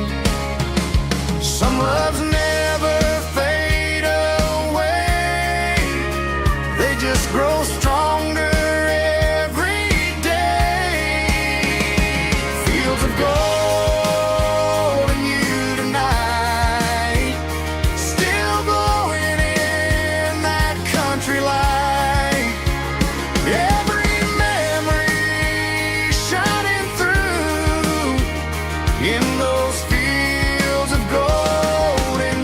Some loves never fade away, they just grow stronger every day. Fields of gold and you tonight, still glowing in that country light. Every memory shining through in those fields of gold and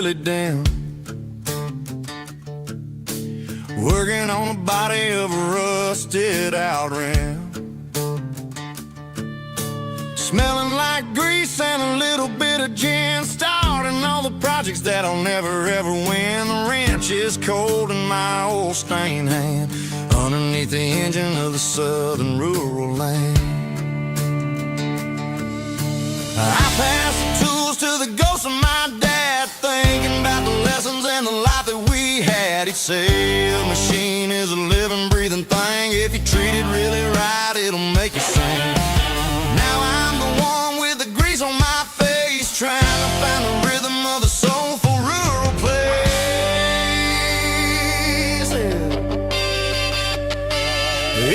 really dim, working on the body of a rusted out rim, smelling like grease and a little bit of gin, starting all the projects that'll never ever win. The wrench is cold in my old stained hand, underneath the engine of the southern rural land. I pass the tools to the ghost of my dad, thinking about the lessons and the life that we had. He'd say a machine is a living, breathing thing. If you treat it really right, it'll make you sing. Now I'm the one with the grease on my face, trying to find the rhythm of the soulful rural place.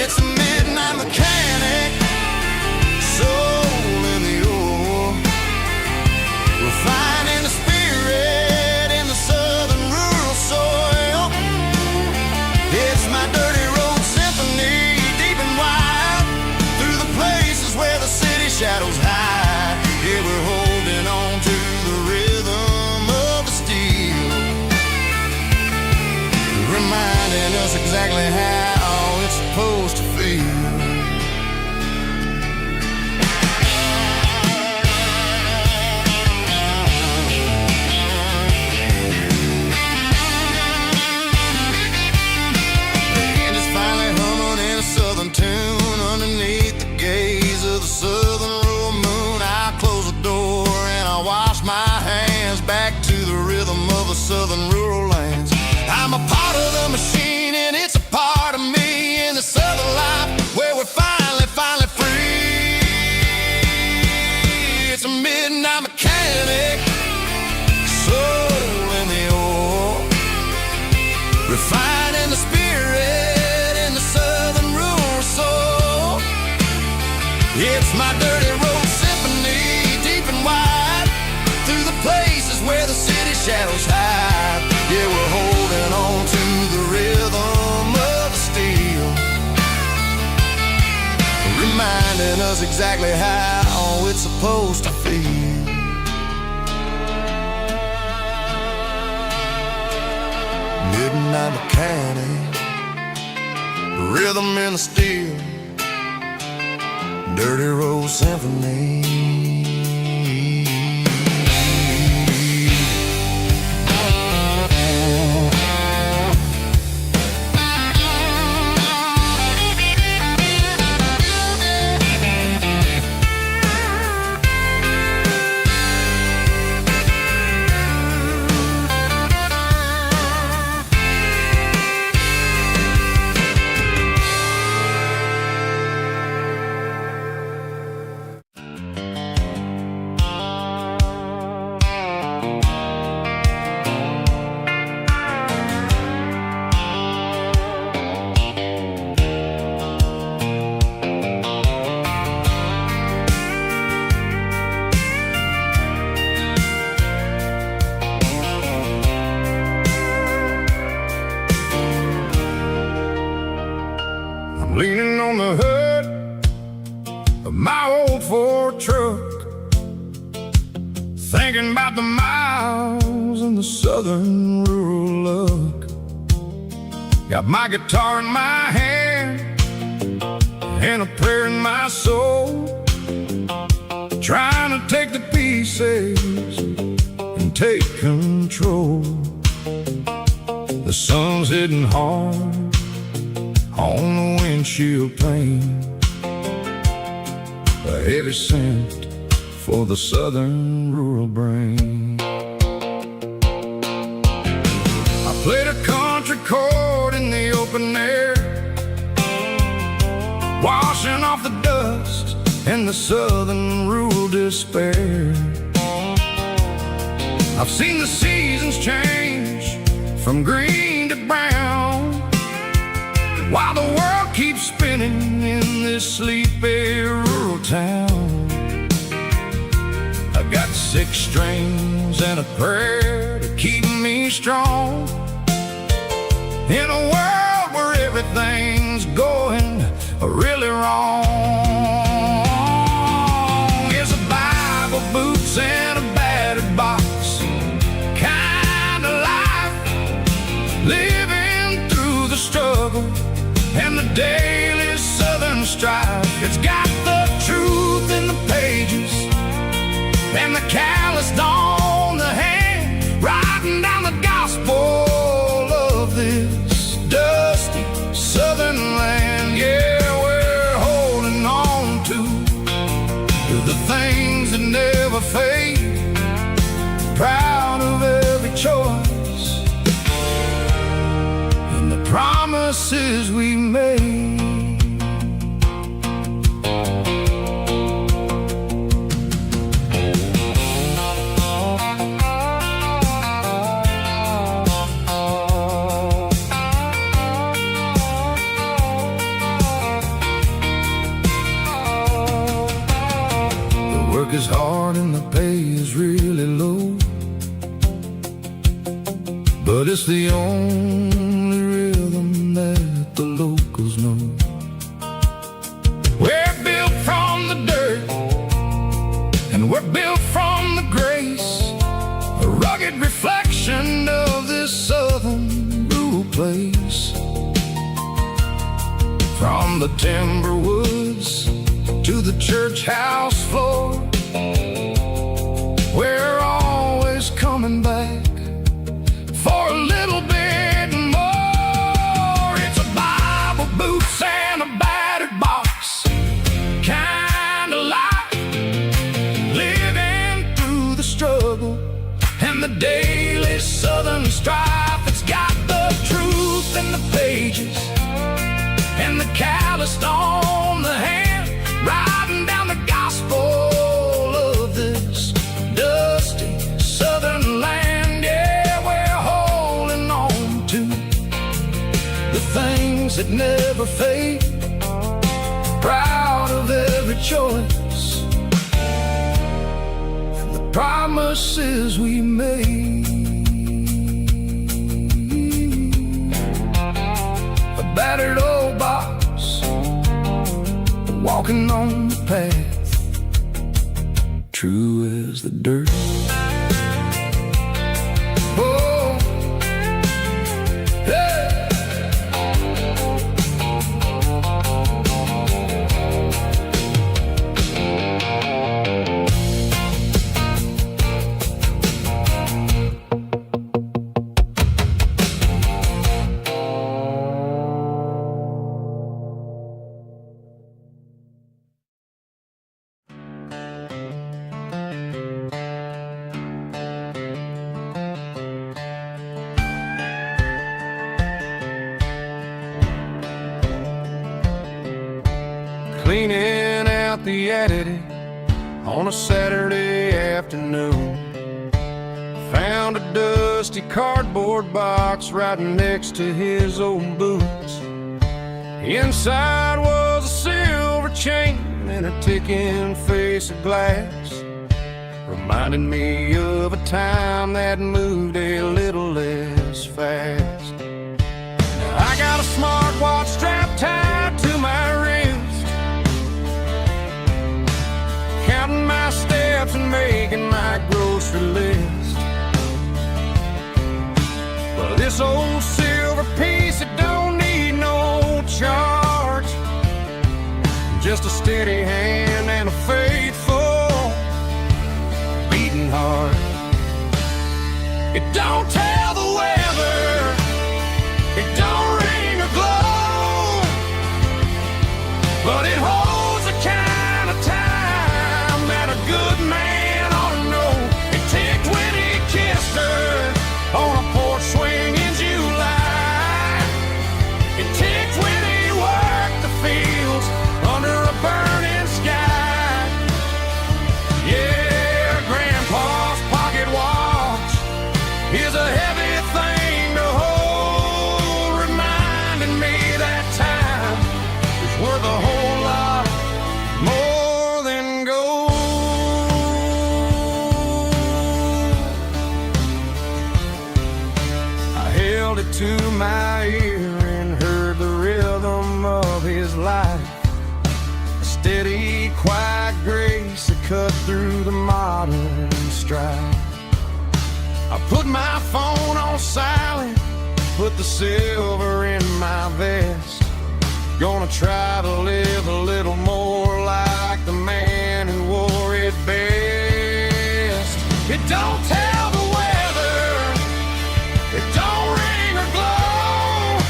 It's a midnight mechanic, soul in the ore, refining the spirit in the southern rural soil. It's my dirty road symphony, deep and wide, through the places where the city shadows hide. Yeah, we're holding on to the rhythm of the steel, reminding us exactly how it's supposed to feel. Tune underneath the gaze of the southern rural moon. I close the door and I wash my hands, back to the rhythm of the southern rural lands. I'm a part of the machine and it's a part of me in the southern life where we're finally free. It's a midnight mechanic, soul in the ore, refining the spirit in the southern rural soul. It's my dirty road symphony, deep and wide, through the places where the city shadows hide. Yeah, we're holding on to the rhythm of the steel, reminding us exactly how it's supposed to feel. Midnight mechanic, rhythm in the steel, dirty road symphony. Leaning on the hood of my old Ford truck, thinking about the miles and the southern rural look. Got my guitar in my hand and a prayer in my soul, trying to take the pieces and take control. The sun's hitting hard on the windshield pane, a heavy scent for the southern rural brain. I played a country chord in the open air, washing off the dust and the southern rural despair. I've seen the seasons change from green to brown, while the world keeps spinning in this sleepy rural town. I've got 6 strings and a prayer to keep me strong, in a world where everything's going really wrong. It's a Bible, boots, and a battered box, kind daily Southern strife. It's got the truth in the pages and the calloused on the hand, writing down the gospel of this dusty Southern land. Yeah, we're holding on to the things that never fade, proud of every choice and the promises we made. Work is hard and the pay is really low, but it's the only rhythm that the locals know. We're built from the dirt and we're built from the grace, a rugged reflection of this southern rural place. From the timber woods to the church house floor, we're always coming back for a little bit more. It's a Bible, boots, and a battered box kind of life, living through the struggle and the daily Southern strife. It's got the truth in the pages and the calloused on the hand, writing down the gospel of this dusty Southern land. Yeah, we're holding on to the things that never fade, proud of every choice and the promises we made. A battered old box, walking on the path, true as the dirt. Oh, hey. Cleaning out the attic on a Saturday afternoon, found a dusty cardboard box right next to his old boots. Inside was a silver chain and a ticking face of glass, reminding me of a time that moved a little less fast. Now I got a smartwatch strapped tied to my wrist, counting my steps and making my grocery list. Well, this old silver piece, it don't need no charge, just a steady hand and a faithful beating heart. It don't tell the weather, it don't ring or glow, but it holds the kind of time that a good man ought to know. It ticked when he kissed her on a porch swing in July. It ticked when he worked the fields under a burning sky. Yeah, Grandpa's pocket watch is a heavy thing to hold, reminding me that time is worth a whole lot more than gold. I held it to my ear and heard the rhythm of his life, a steady, quiet grace that cut through the modern strife. I put my phone on silent, put the silver in my vest, Gonna try to live a little more like the man who wore it best. It don't tell the weather, it don't ring or glow,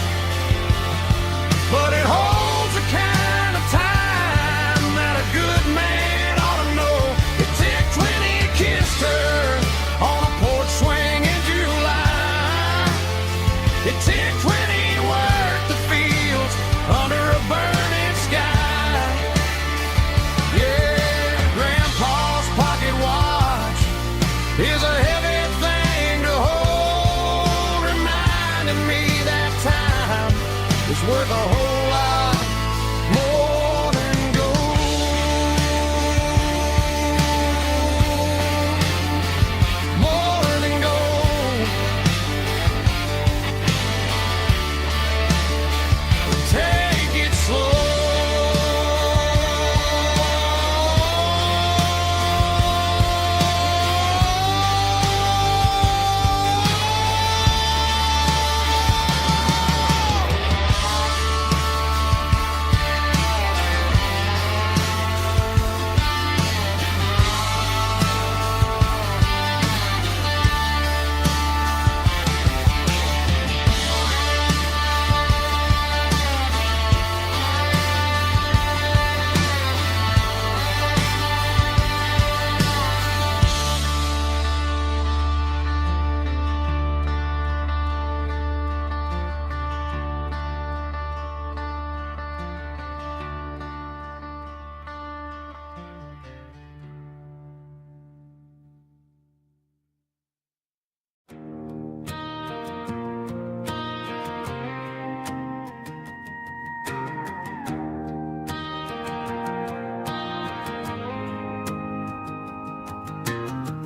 but it holds the kind of time that a good man ought to know. It ticked when he kissed her on a porch swing in July. It ticked when he worked the fields under a burning sky. Yeah, Grandpa's pocket watch is a heavy thing to hold, reminding me that time is worth a whole lot more than gold. More than gold. Take it slow.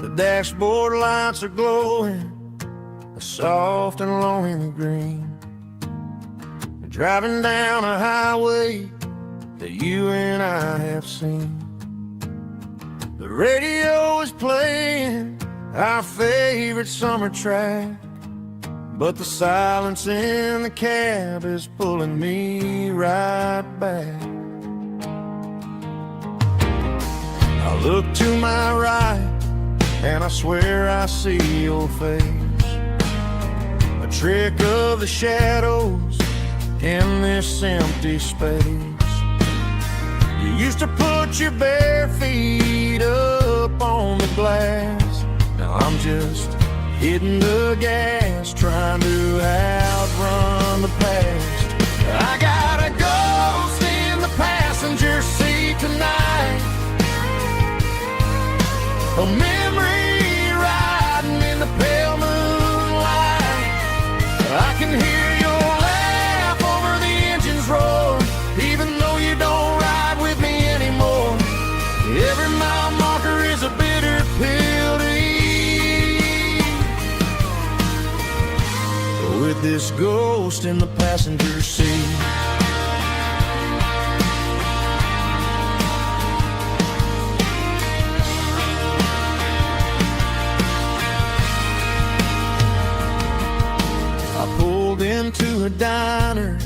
The dashboard lights are glowing a soft and lonely green. We're driving down a highway that you and I have seen. The radio is playing our favorite summer track, but the silence in the cab is pulling me right back. I look to my right and I swear I see your face, a trick of the shadows in this empty space. You used to put your bare feet up on the glass. Now I'm just hitting the gas, trying to outrun the past. I got a ghost in the passenger seat tonight, a memory riding in the pale moonlight. I can hear your laugh over the engine's roar, even though you don't ride with me anymore. Every mile marker is a bitter pill to eat, with this ghost in the passenger seat. Into a diner,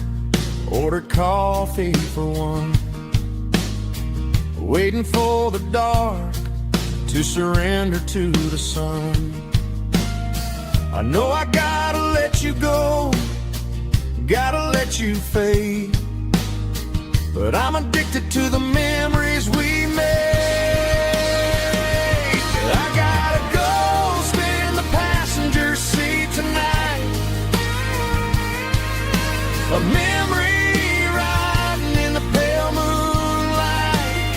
ordered coffee for one, waiting for the dark to surrender to the sun. I know I gotta let you go, gotta let you fade, but I'm addicted to the memories we made. I got a ghost in the passenger seat tonight, a memory riding in the pale moonlight.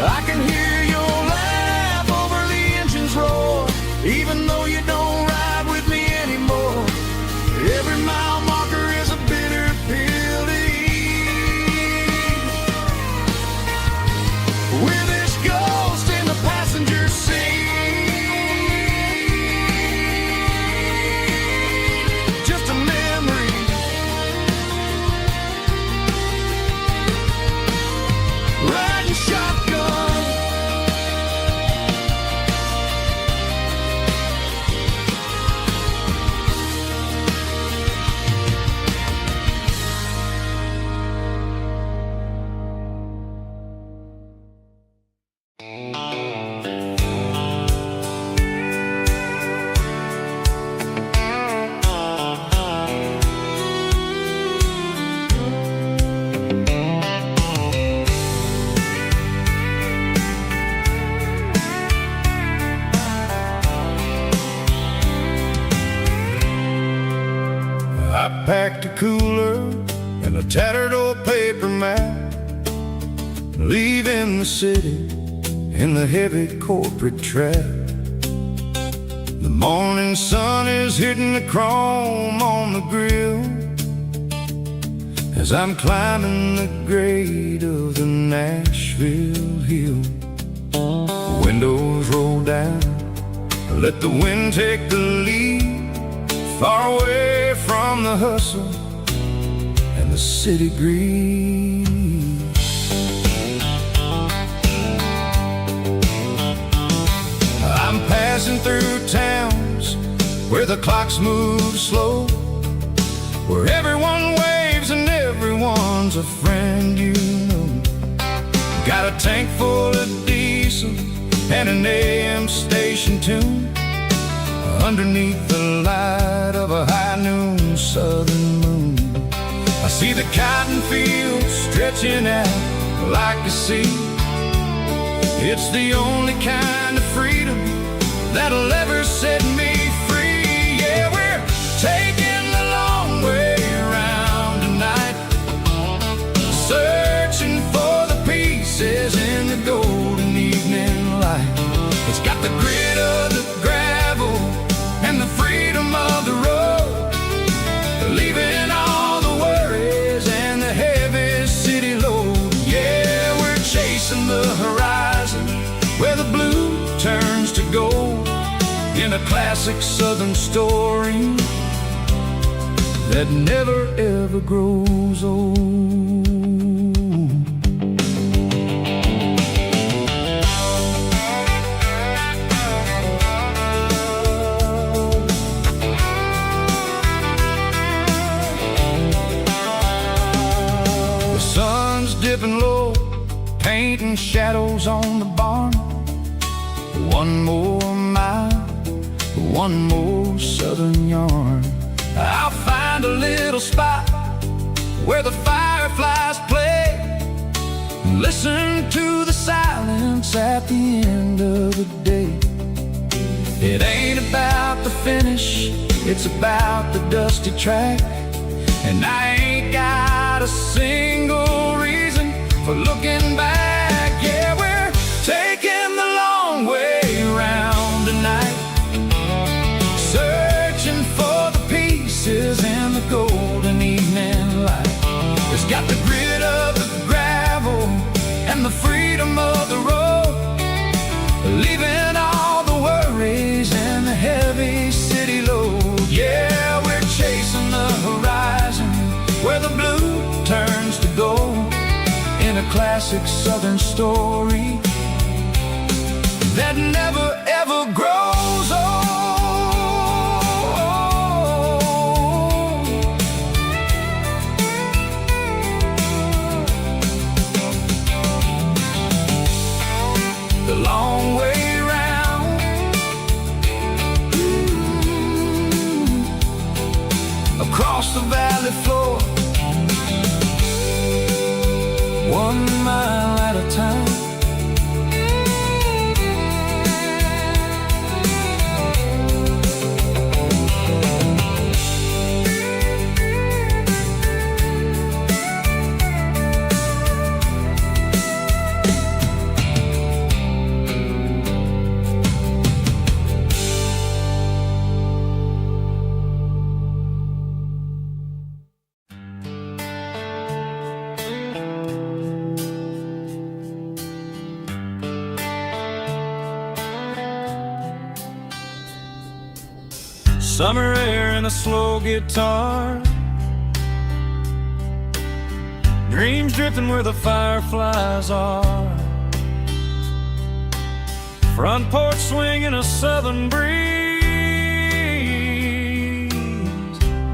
I can hear your laugh over the engine's roar, even though you don't ride with me anymore. Every mile marker is a bitter pill to eat, with tattered old paper map, leaving the city in the heavy corporate trap. The morning sun is hitting the chrome on the grill as I'm climbing the grade of the Nashville hill. Windows roll down, let the wind take the lead, far away from the hustle and the city greed. I'm passing through towns where the clocks move slow, where everyone waves and everyone's a friend you know. Got a tank full of diesel and an AM station tune underneath the light of a high noon southern moon. I see the cotton fields stretching out like a sea. It's the only kind of freedom that'll ever set me free. Yeah, we're taking the long way around tonight, searching for the pieces in the golden evening light. It's got the grit of the gravel and the freedom of the road, leaving all the worries and the heavy city load. Yeah, we're chasing the horizon where the blue turns to gold, in a classic southern story that never ever grows old. The sun's dipping low, painting shadows on the barn. One more mile, one more southern yarn. I'll find a little spot where the fireflies play, and listen to the silence at the end of the day. It ain't about the finish, it's about the dusty track, and I ain't got a single reason for looking back. Yeah, we're taking the long way around tonight, searching for the pieces in the golden evening light. It's got the grit of the gravel and the freedom of the road, leaving all the worries and the heavy city load. Yeah, we're chasing the horizon where the blue turns to gold, in a classic southern story that never ever grows old. The long way round, across the valley floor, 1 mile at a time. Summer air and a slow guitar, dreams drifting where the fireflies are, front porch swinging a southern breeze,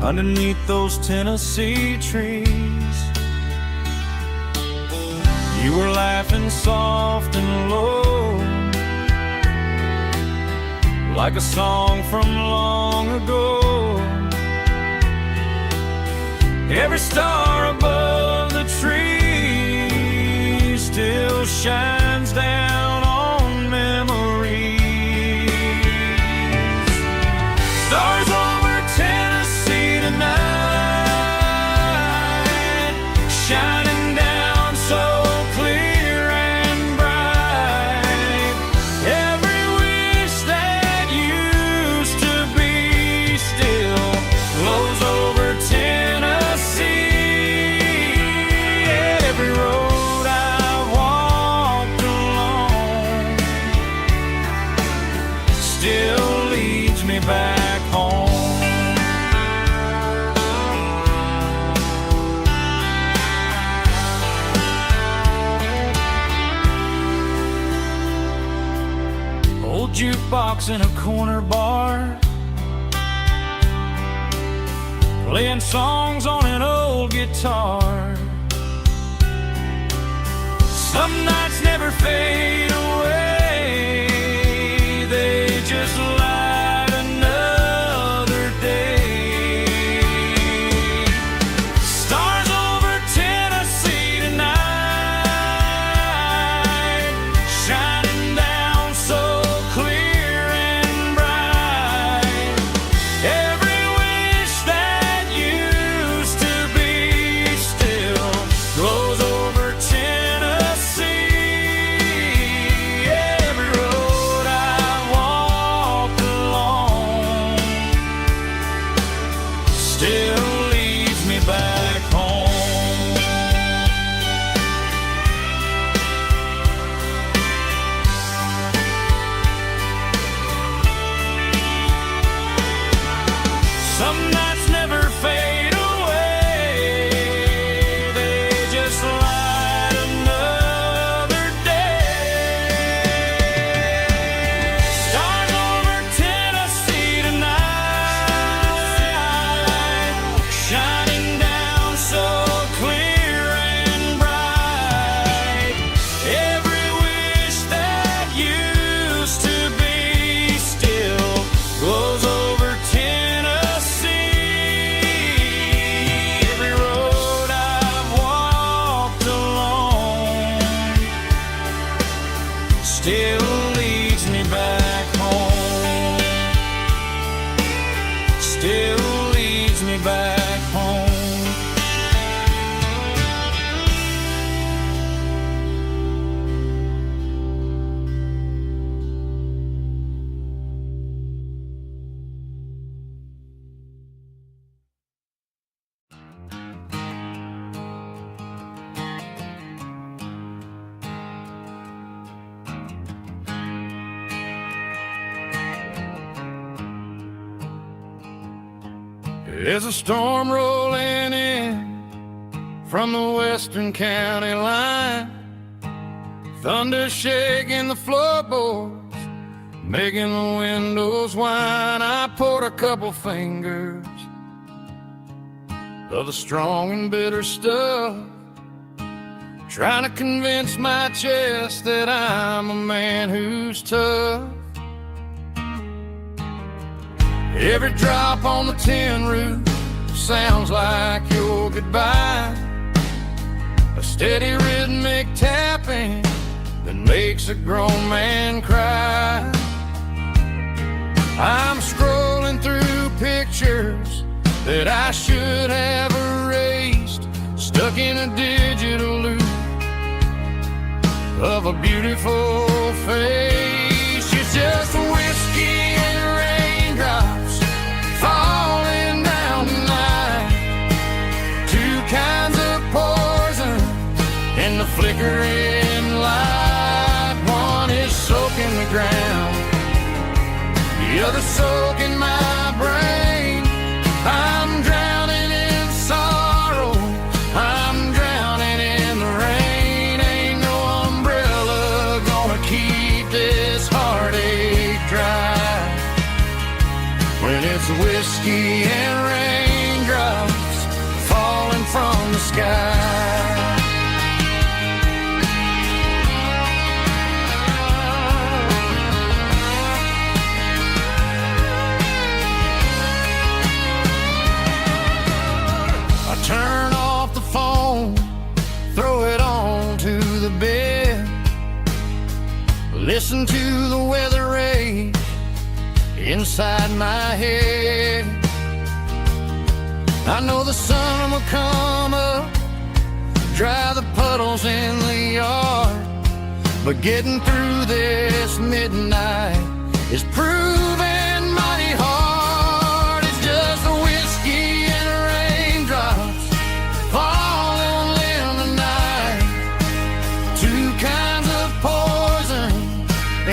underneath those Tennessee trees. You were laughing soft and low, like a song from long ago. Every star above the tree still shines down on memories. Stars over Tennessee tonight, jukebox in a corner bar, playing songs on an old guitar. Some nights never fade away, they just light another day. Stars over Tennessee tonight, shining down so clear and bright. Every wish that used to be still glows over Tennessee. Every road I walked along still leads me back home. Some nights never fade away, they just light another day. Stars over Tennessee tonight, shining down so clear and bright. Every wish that used to be still glows over Tennessee. Every road I've walked along still leads me back home. Still leads me back home. There's a storm rolling in from the western county line, thunder shaking the floorboards, making the windows whine. I poured a couple fingers of the strong and bitter stuff, trying to convince my chest that I'm a man who's tough. Every drop on the tin roof sounds like your goodbye, a steady rhythmic tapping that makes a grown man cry. I'm scrolling through pictures that I should have erased, stuck in a digital loop of a beautiful face. It's just whiskey and raindrops falling down tonight, two kinds of poison in the flickering light. One is soaking the ground, the other soaking my brain. I'm drowning in sorrow, I'm drowning in the rain. Ain't no umbrella gonna keep this heartache dry when it's whiskey and raindrops falling from the sky. I turn off the phone, throw it on to the bed, listen to the weather rage inside my head. I know the sun will come up, dry the puddles in the yard, but getting through this midnight is proving mighty hard. It's just the whiskey and raindrops falling in the night, two kinds of poison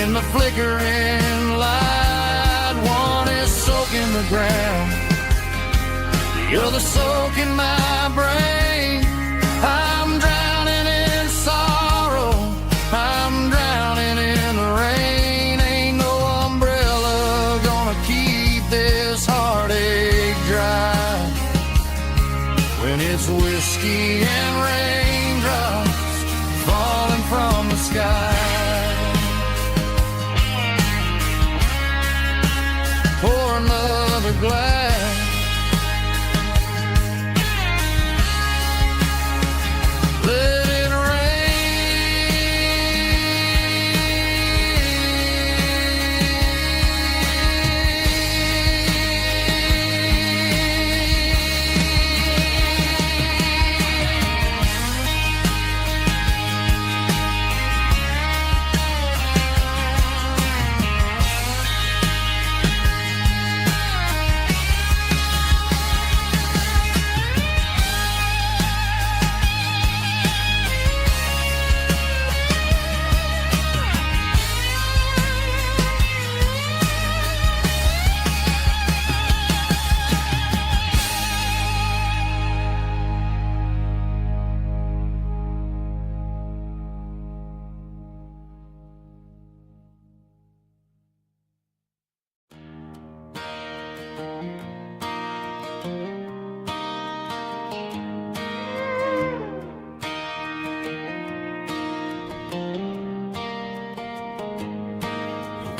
in the flickering light. One is soaking the ground, the other soaking my brain. I'm drowning in sorrow, I'm drowning in the rain. Ain't no umbrella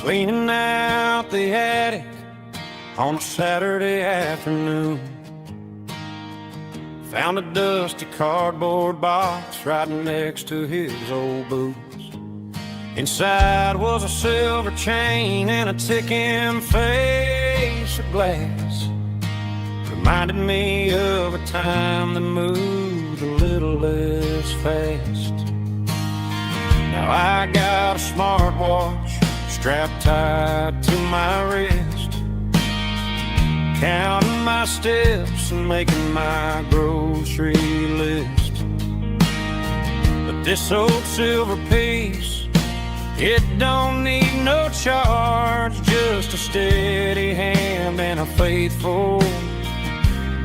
cleaning out the attic on a Saturday afternoon. Found a dusty cardboard box right next to his old boots. Inside was a silver chain and a ticking face of glass. Reminded me of a time that moved a little less fast. Now I got a smartwatch strapped tight to my wrist, counting my steps and making my grocery list. But this old silver piece, it don't need no charge, just a steady hand and a faithful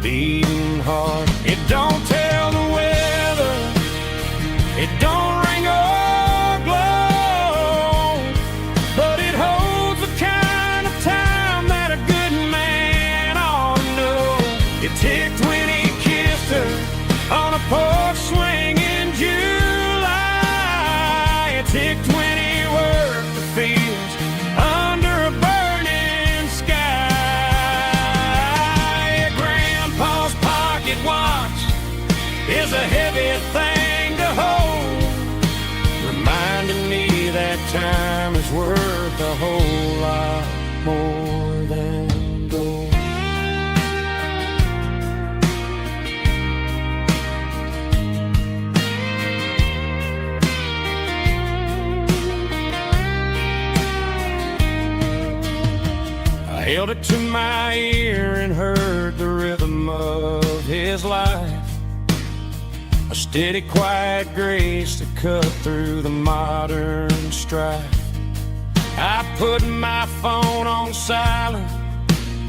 beating heart. It don't tell the weather, it don't ring or glow, but it holds the kind of time that a good man ought to know. It ticked when he kissed her on a porch swing in July. It ticked when he worked the fields under a burning sky. Grandpa's pocket watch is a heavy thing to hold, reminding me that time is worth a whole lot more than gold. I held it to my ear and heard the rhythm of his life, a steady, quiet grace that cut through the modern strife. I put my phone on silent,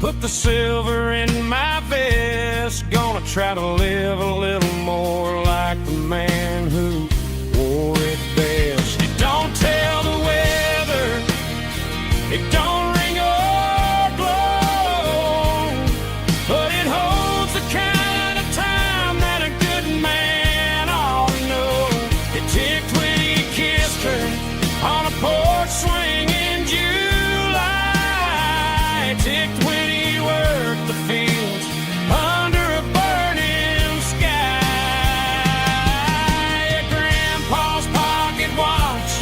put the silver in my vest, gonna try to live a little more like the man who wore it best. It don't tell the weather, it don't ring or glow, but it holds the kind of time that a good man ought to know. It ticked when he kissed her on a porch swing in July. It ticked when he worked the fields under a burning sky. Grandpa's pocket watch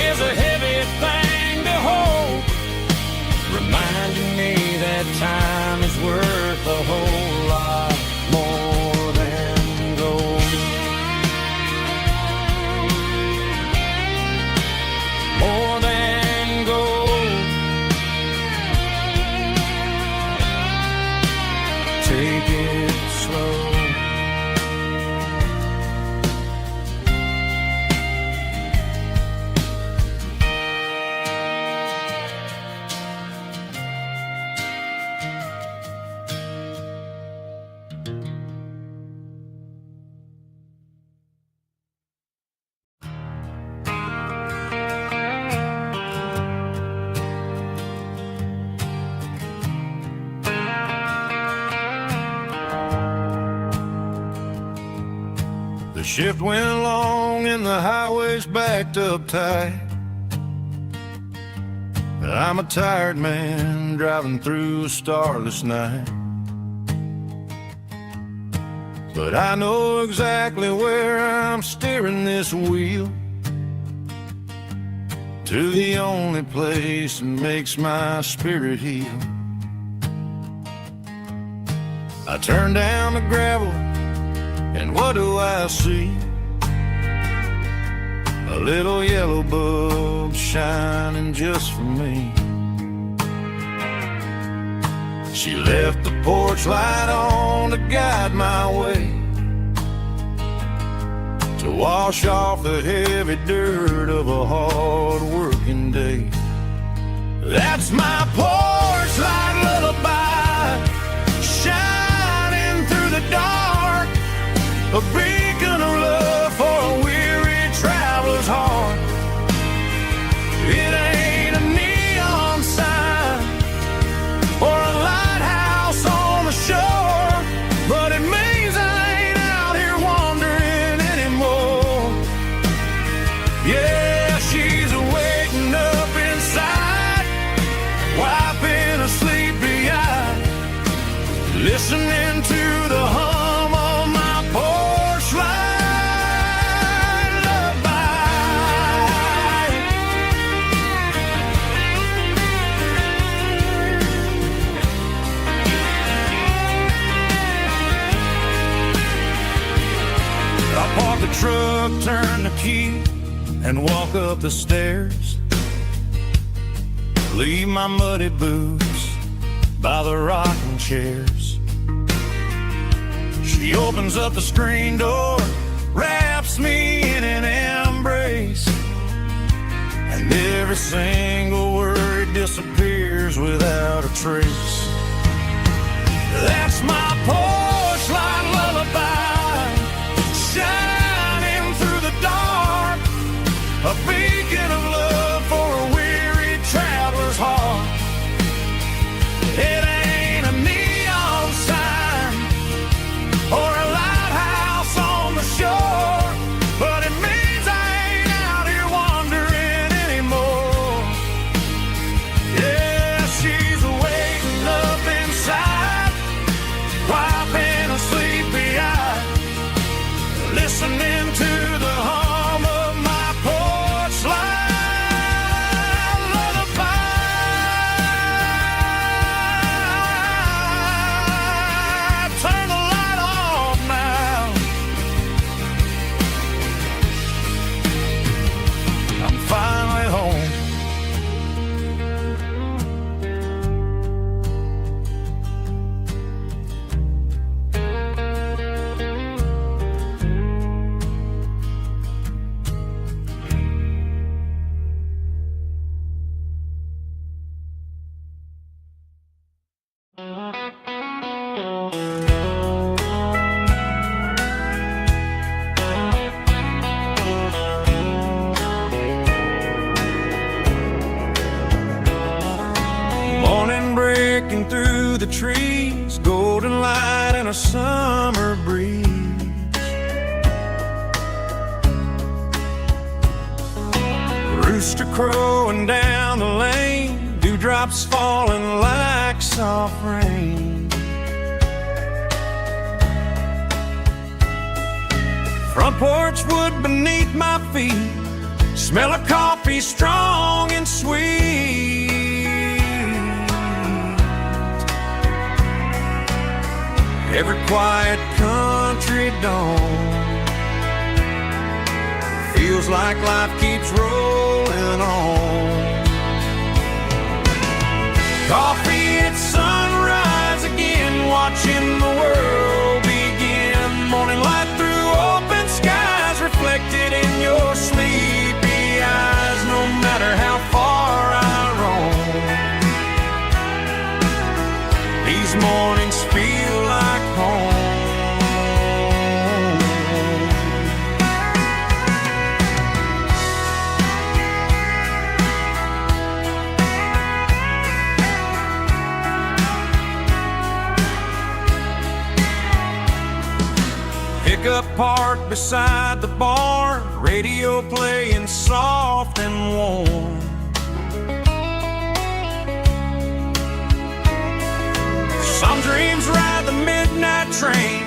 is a heavy thing to hold, reminding me that time is worth a whole lot more than gold. More than gold. Take it slow. The shift went long and the highway's backed up tight. I'm a tired man driving through a starless night, but I know exactly where I'm steering this wheel, to the only place that makes my spirit heal. I turn down the gravel, and what do I see? A little yellow bulb shining just for me. She left the porch light on to guide my way, to wash off the heavy dirt of a hard-working day. That's my porch light lullaby, shining through the dark, a beacon of love for a weary traveler's heart. It ain't a neon sign or a lighthouse on the shore, but it means I ain't out here wandering anymore. Yeah, she's waiting up inside turn the key and walk up the stairs. Leave my muddy boots by the rocking chairs. She opens up the screen door, wraps me in an embrace, and every single word disappears without a trace. That's my porch light lullaby, shining through the dark, a beacon of love for a weary traveler's heart. It ain't a neon sign or a lighthouse on the shore, but it means I ain't out here wandering anymore. Yeah, she's waiting up inside, wiping a sleepy eye, listening to the hum of my porch light lullaby. Turn the light off now. I'm finally home. Morning breaking through the trees, golden light and a summer breeze. Rooster crowing down the lane, dewdrops falling like soft rain. Front porch wood beneath my feet, smell of coffee strong and sweet. Every quiet country dawn feels like life keeps rolling on. Coffee at sunrise again, watching the world begin. Morning light through open skies, reflected in your sleepy eyes. No matter how far I roam, these mornings feel like home. Pickup parked beside the barn, radio playing soft and warm. Some dreams ride the midnight train,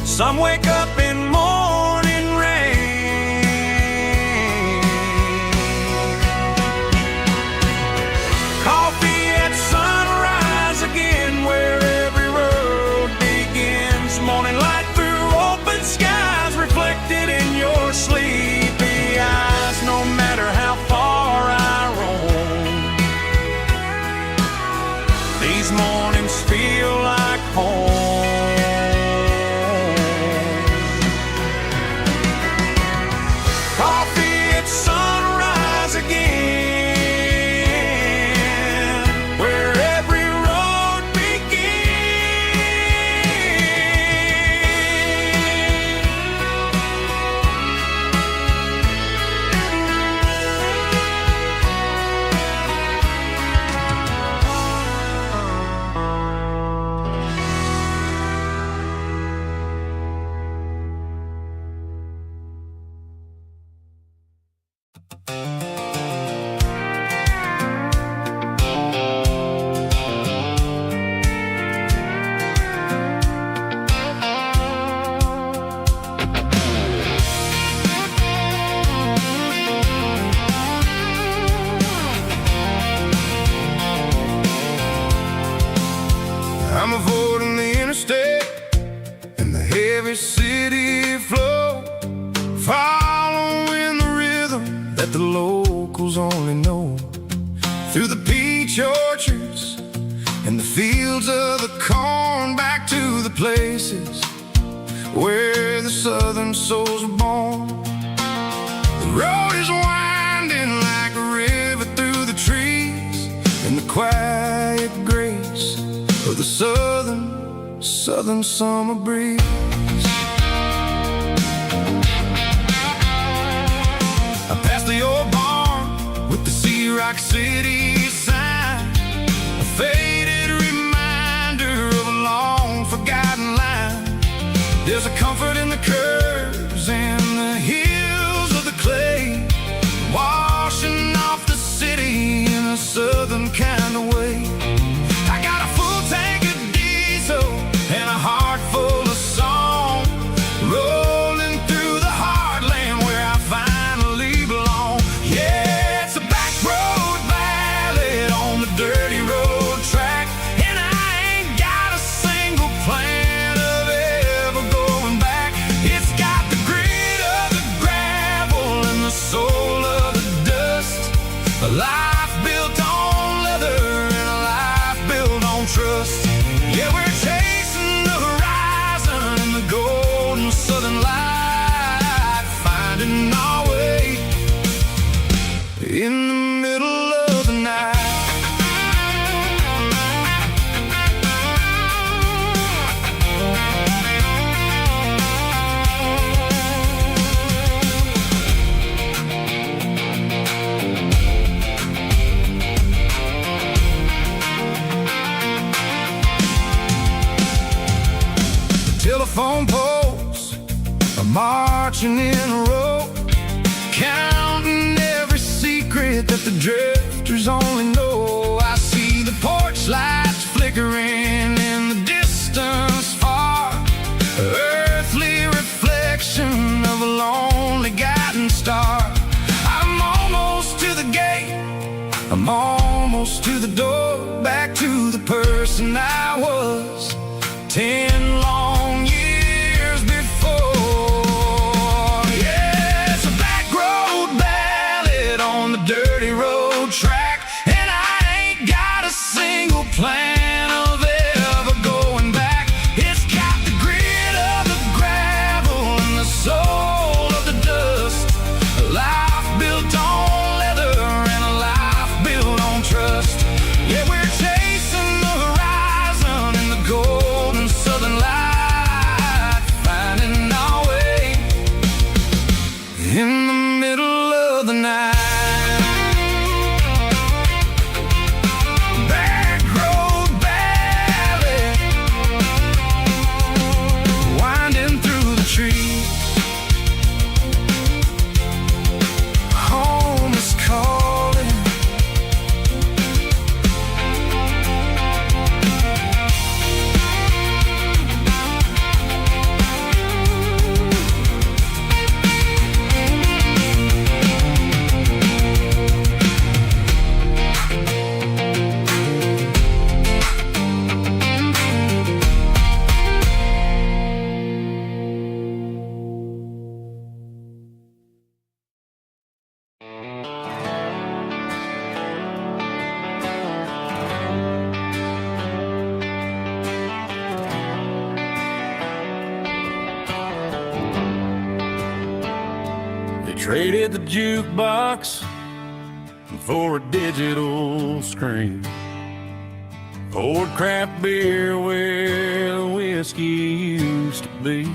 some wake up in morning rain. Coffee at sunrise again, where every road begins. Morning light through open skies, reflected in your sleepy eyes. No matter how far I roam, these mornings feel like home. the locals only know. Through the peach orchards and the fields of the corn, back to the places where the southern souls were born. The road is winding like a river through the trees, in the quiet grace of the southern summer breeze. I passed the old barn with the Sea Rock City sign, a faded reminder of a long forgotten line. There's a comfort in the curves and the hills of the clay, washing off the city in a southern kind of way. I got a full tank of diesel and a heart full of song, rolling through the heartland where I finally belong. Yeah, it's a back road ballad on the dirty road track, and I ain't got a single plan of ever going back. It's got the grit of the gravel and the soul of the dust, a life built on leather and a life built on trust. Yeah, we're chasing the horizon in the golden southern light, finding our way in the middle of the night. Telephone poles are marching in a row, counting every secret that the drifters only know. I see the porch lights flickering in the distance far, earthly reflection of a lonely guiding star. I'm almost to the gate, I'm almost to the door, back to the person I was 10 long years before. Yeah, it's a back road ballad on the dirty road track, and I ain't got a single plan of ever going back. It's got the grit of the gravel and the soul of the dust, a life built on leather and a life built on trust. Yeah, we're chasing the horizon in the golden southern light, finding our way in the middle of the night. Back road ballad, winding through the trees. Home is calling. They traded the jukebox for a digital screen, poured craft beer where the whiskey used to be.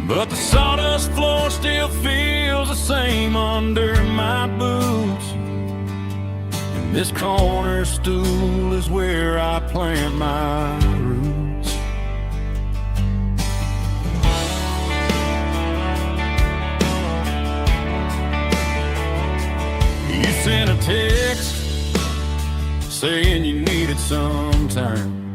But the sawdust floor still feels the same under my boots, and this corner stool is where I plant my roots. You sent a text saying you needed some time,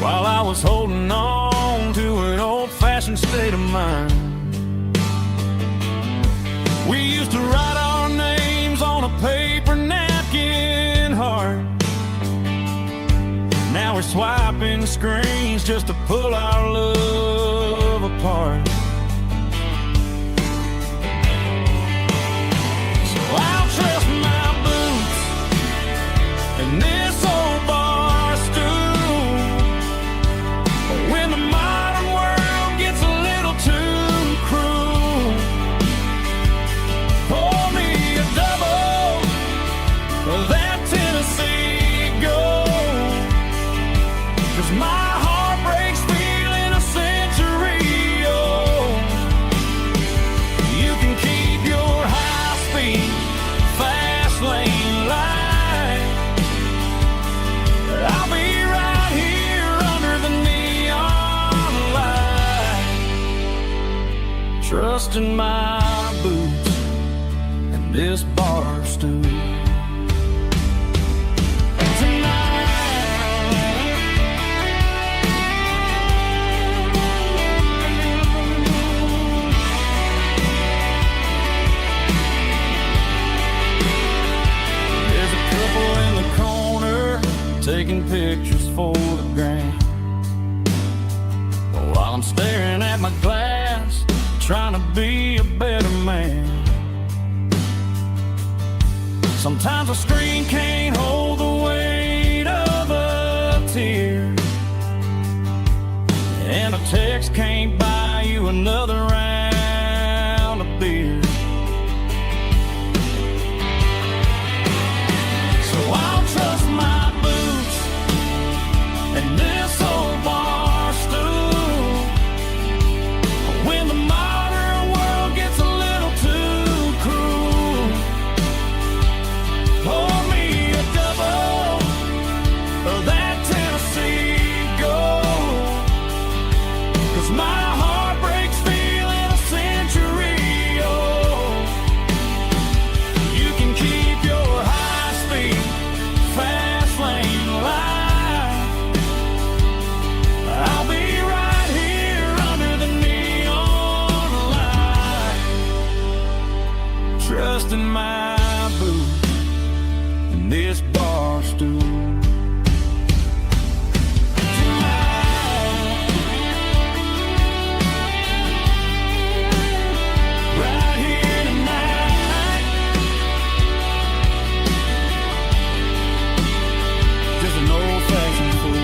while I was holding on to an old-fashioned state of mind. We used to write our names on a paper napkin heart. Now we're swiping screens just to pull our love apart. trusting my boots and this bar stool. Taking pictures for the gram, while I'm staring at my glass, trying to be a better man. Sometimes a screen can't hold the weight of a tear, and a text can't buy you another round of beer. So I'll trust my and this old bar stool when the modern world gets a little too cruel. Pour me a double of that Tennessee Gold, 'cause my heart breaks feeling a century old. You can keep your high-speed fast lane life. I'll be right here under the neon light, trusting my boots and this bar stool. Right here tonight, just an old-fashioned fool.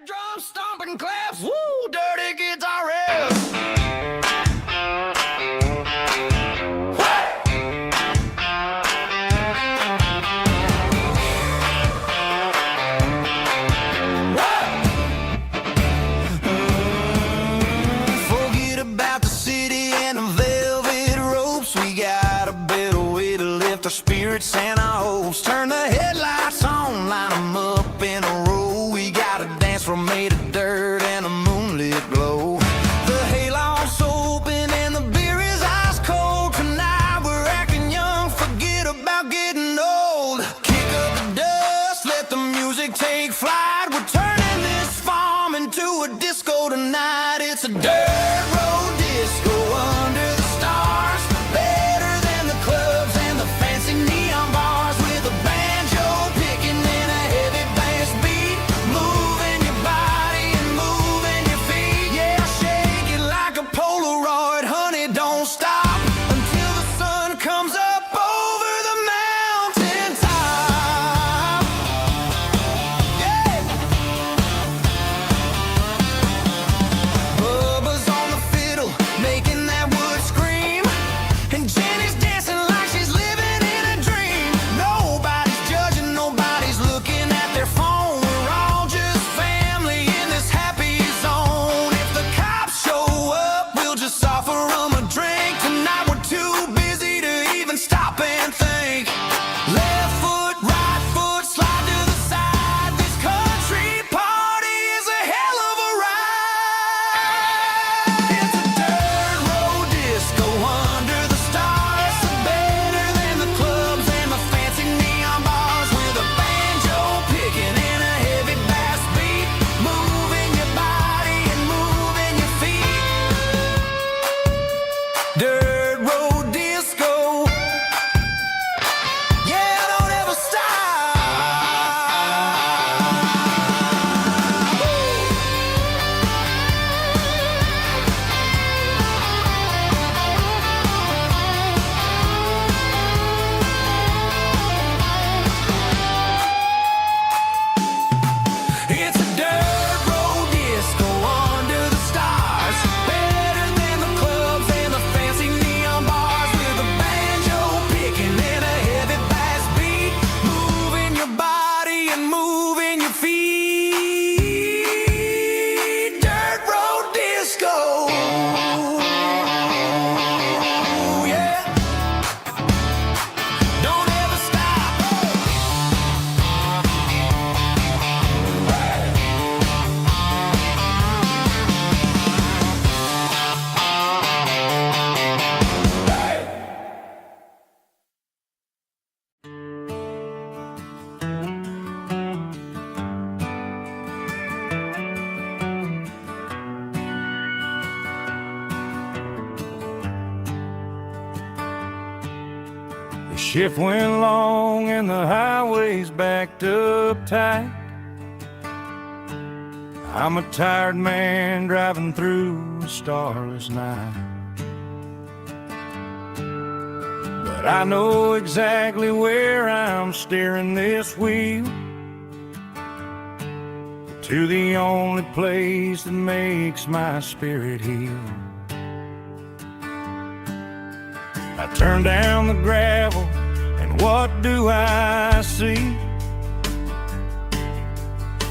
Drum stomping claps, woo, dirty guitar riffs. Forget about the city and the velvet ropes. We got a better way to lift our spirits and our hopes. Turn the headlights on, line them up in a row. We got a dance floor made of dirt and a moonlit glow. The hayloft's open and the beer is ice cold. Tonight we're acting young, forget about getting old. Kick up the dust, let the music take flight. We're turning this farm into a disco tonight. It's a dirt road disco under the stars. Better than the clubs and the fancy neon bars, with a banjo picking in a heavy bass beat. Moving your body and moving your feet. Yeah, shake it like a Polaroid, honey, don't stop until the sun comes up over the mountain top. Yeah. Bubba's on the Shift went long and the highway's backed up tight. I'm a tired man driving through a starless night. But I know exactly where I'm steering this wheel, to the only place that makes my spirit heal. I turn down the gravel, and what do I see?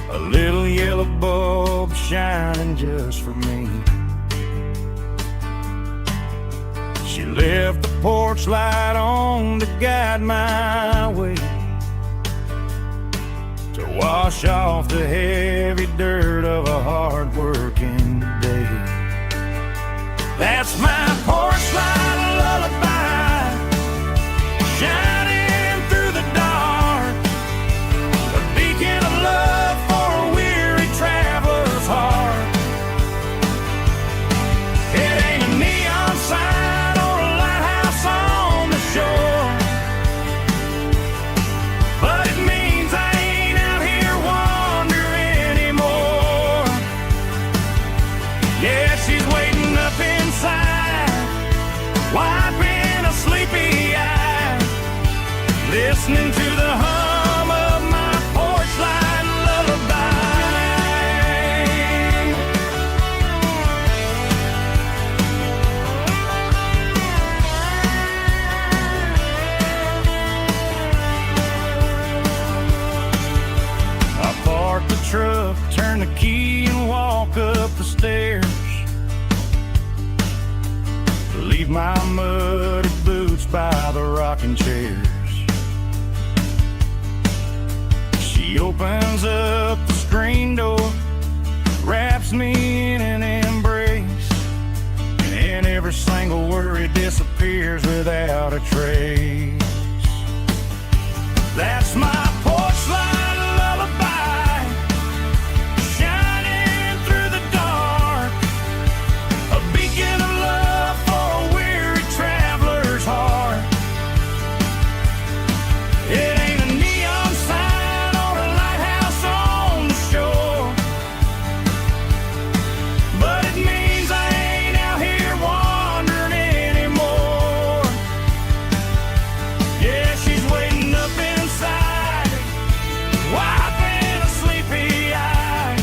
A little yellow bulb shining just for me. She left the porch light on to guide my way, to wash off the heavy dirt of a hard-working day. That's my porch light lullaby, shining through the dark, a beacon of love for a weary traveler's heart. It ain't a neon sign or a lighthouse on the shore, but it means I ain't out here wandering anymore. Yeah, she's waiting up inside, wiping a sleepy eye, listening to the hum of my porch light lullaby. I park the truck, turn the key and walk up the stairs, leave my muddy boots by the rocking chairs. She opens up the screen door, wraps me in an embrace, and every single worry disappears without a trace. That's my porch light lullaby, shining through the dark, a beacon of love for a weary traveler's heart. It ain't a neon sign or a lighthouse on the shore, but it means I ain't out here wandering anymore. Yeah, she's waiting up inside, wiping a sleepy eye,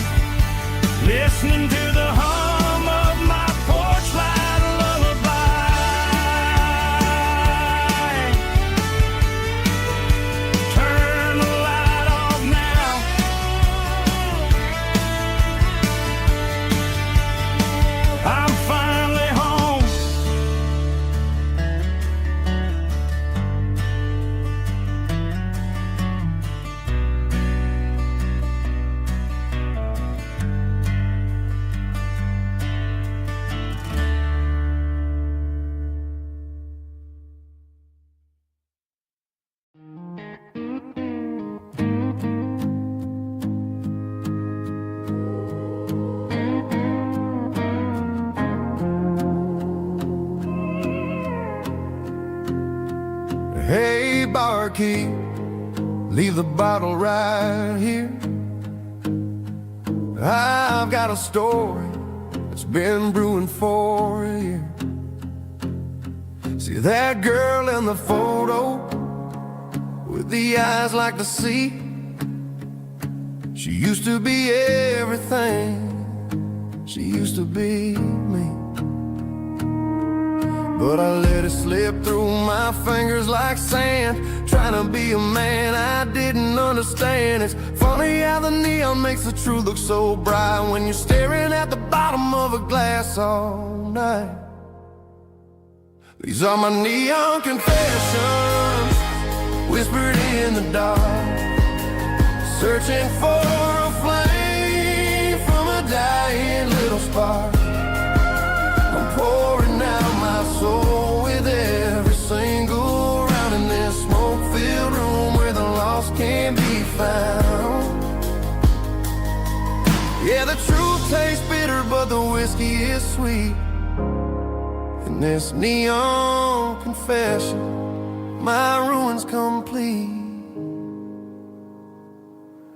listening to the hum of my porch light lullaby. Turn the light off now, I'm finally home. Hey, barkeep, leave the bottle right here. I've got a story that's been brewing for a year. See that girl in the photo with the eyes like the sea? She used to be everything, she used to be me. But I let it slip through my fingers like sand, trying to be a man I didn't understand. It's funny how the neon makes the truth look so bright when you're staring at the bottom of a glass all night. These are my neon confessions, whispered in the dark, searching for a flame from a dying little spark. I'm pouring out my soul with every single round in this smoke-filled room where the lost can't be found. Yeah, the truth tastes bitter, but the whiskey is sweet. And this neon confession my ruin's complete.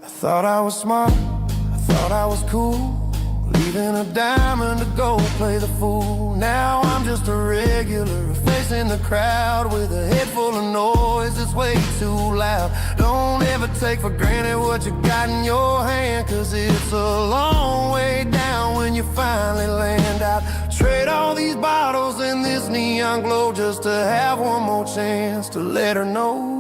I thought I was smart, I thought I was cool, leaving a diamond to go play the fool. Now I'm just a regular, facing the crowd with a head full of noise that's way too loud. Don't ever take for granted what you got in your hand, 'cause it's a long way down when you finally land out. Trade all these bottles and this neon glow just to have one more chance to let her know.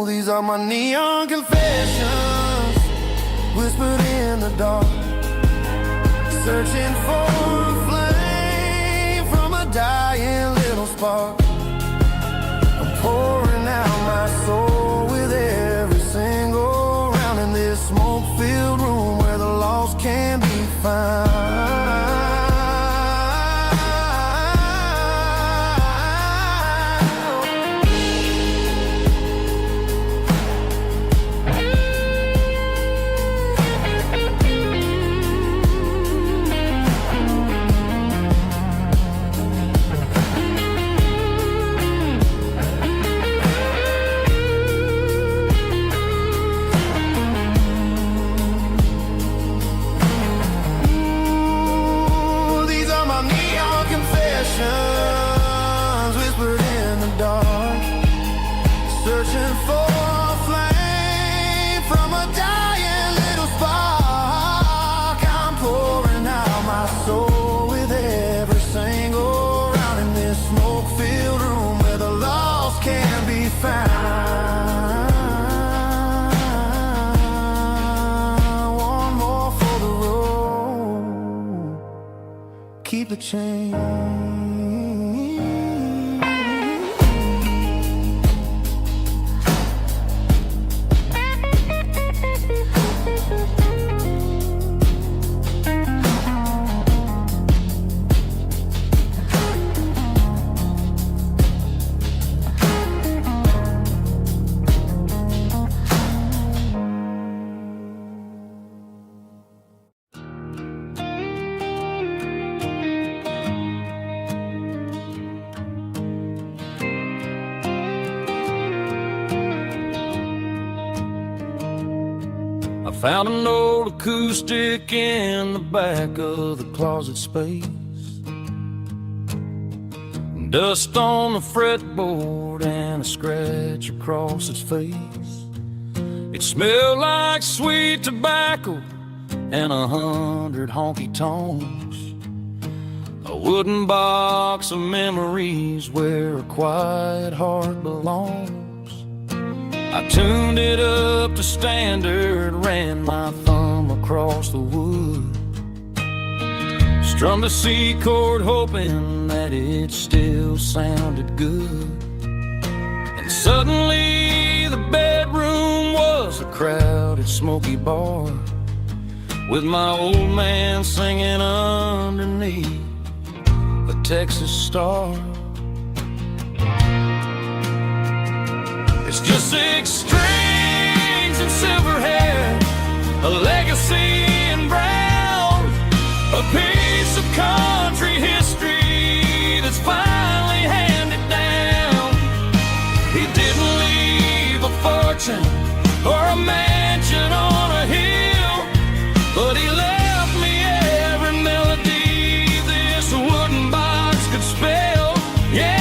These are my neon confessions, whispered in the dark, searching for a flame from a dying little spark. I'm pouring out my soul with every single round in this smoke-filled room where the lost can be found. Whispered in the dark, searching for a flame from a dying little spark. I'm pouring out my soul with every single round in this smoke-filled room where the lost can be found. One more for the road, keep the change. Found an old acoustic in the back of the closet space. Dust on the fretboard and a scratch across its face. It smelled like sweet tobacco and 100 honky-tonks. A wooden box of memories where a quiet heart belongs. I tuned it up to standard, ran my thumb across the wood, strummed a C chord hoping that it still sounded good. And suddenly the bedroom was a crowded smoky bar, with my old man singing underneath a Texas star. It's just 6 strings and silver hair, a legacy in brown, a piece of country history that's finally handed down. He didn't leave a fortune or a mansion on a hill, but he left me every melody this wooden box could spell. Yeah.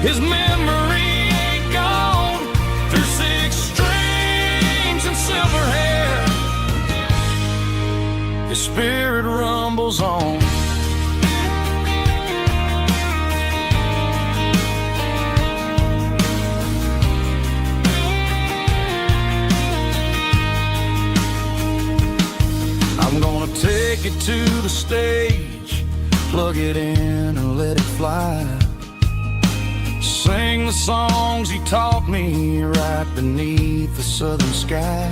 His memory ain't gone through 6 strings and silver hair. His spirit rumbles on. I'm gonna take it to the stage, plug it in and let it fly. Sing the songs he taught me right beneath the southern sky.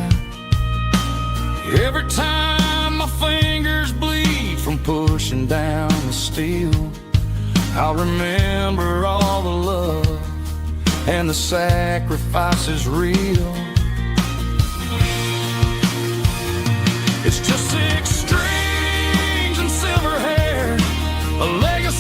Every time my fingers bleed from pushing down the steel, I'll remember all the love and the sacrifices real. It's just 6 strings and silver hair, a legacy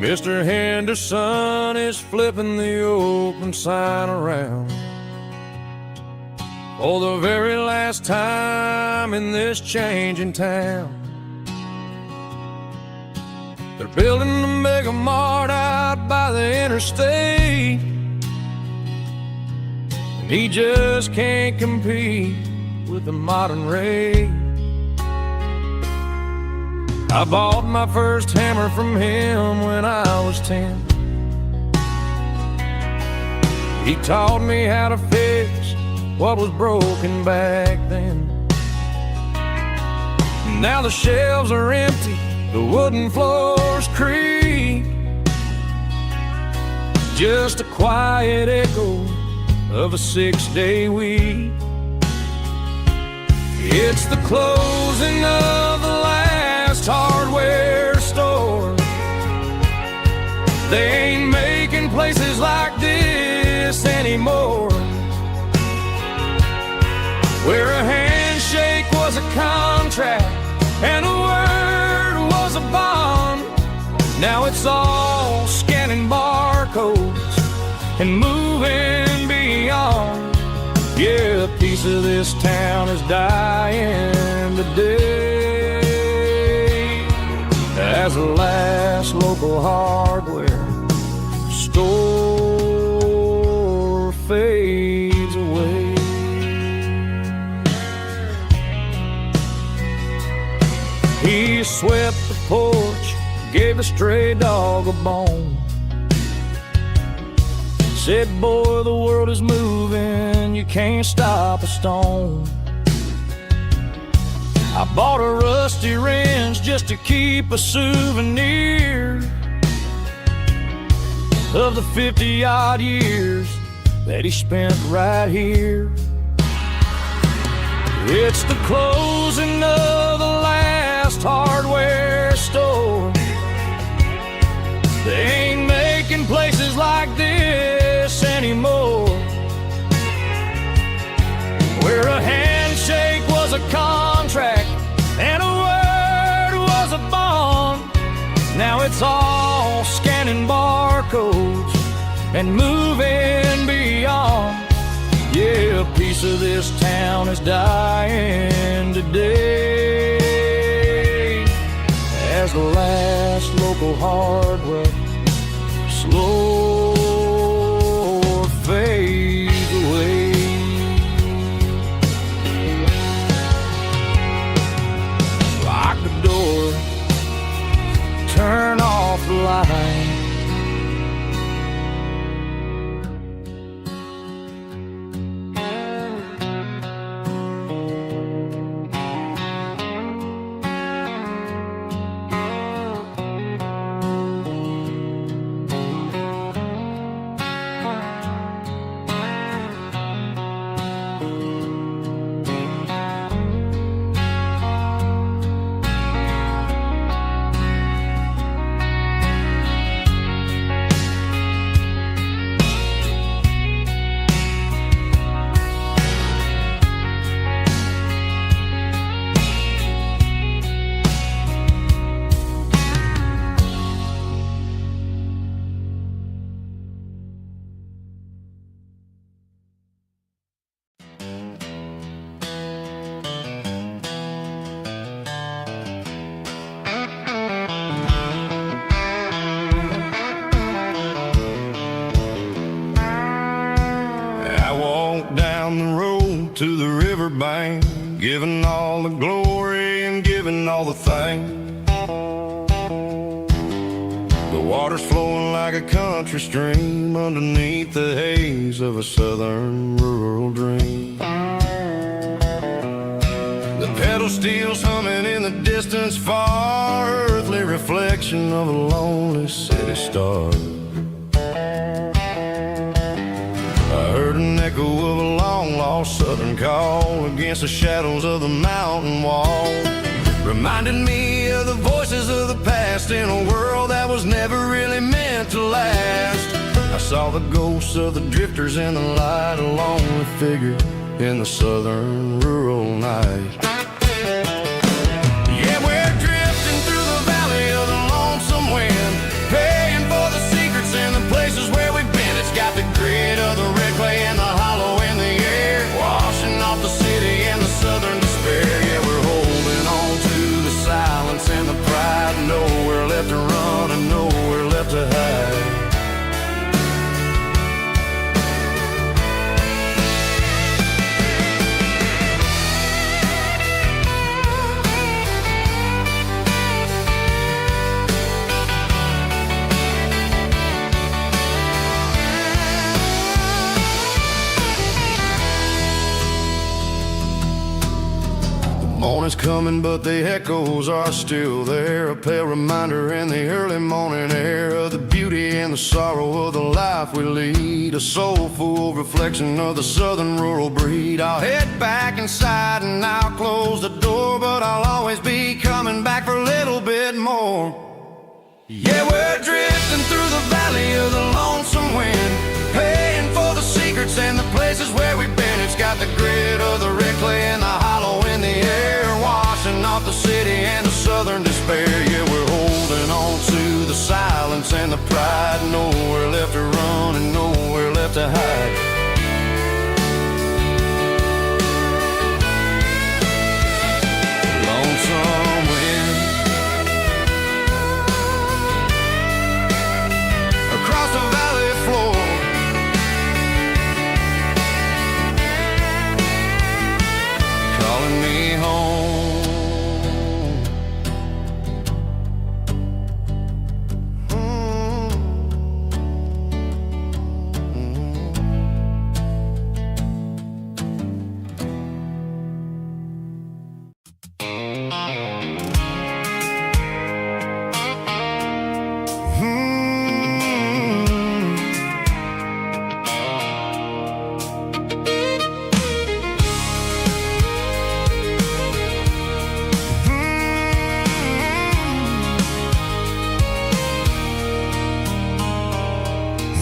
Mr. Henderson is flipping the open sign around for the very last time in this changing town. They're building a mega mart out by the interstate, and he just can't compete with the modern rate. I bought my first hammer from him when I was 10. He taught me how to fix what was broken back then. Now the shelves are empty, the wooden floors creak, just a quiet echo of a 6-day week. It's the closing of the last hardware store. They ain't making places like this anymore, where a handshake was a contract and a word was a bond. Now it's all scanning barcodes and moving beyond. Yeah, a piece of this town is dying today as the last local hardware store fades away. He swept the porch, gave the stray dog a bone, said, boy, the world is moving, you can't stop a stone. I bought a rusty wrench just to keep a souvenir of the 50-odd years that he spent right here. It's the closing of the last hardware store. They ain't making places like this anymore, where a handshake was a contract and a word was a bond. Now it's all scanning barcodes and moving beyond. Yeah, a piece of this town is dying today as the last local hardware slow fades away. Lock the door, turn off the light. To the riverbank, giving all the glory and giving all the thanks. The water's flowing like a country stream underneath the haze of a southern rural dream. The pedal steel's humming in the distance far, earthly reflection of a lonely city star. I heard an echo of a long-lost southern call against the shadows of the mountain wall, reminded me of the voices of the past in a world that was never really meant to last. I saw the ghosts of the drifters in the light, a lonely figure in the southern rural night. Yeah, we're drifting through the valley of the lonesome wind, paying morning's coming, but the echoes are still there. A pale reminder in the early morning air of the beauty and the sorrow of the life we lead. A soulful reflection of the southern rural breed. I'll head back inside and I'll close the door, but I'll always be coming back for a little bit more. Yeah, we're drifting through the valley of the lonesome wind, paying for the secrets and the places where we've been. It's got the grit of the red clay and the hollow in the air, washing off the city and the southern despair. Yeah, we're holding on to the silence and the pride. Nowhere left to run and nowhere left to hide. Lonesome wind across the valley floor, calling me home.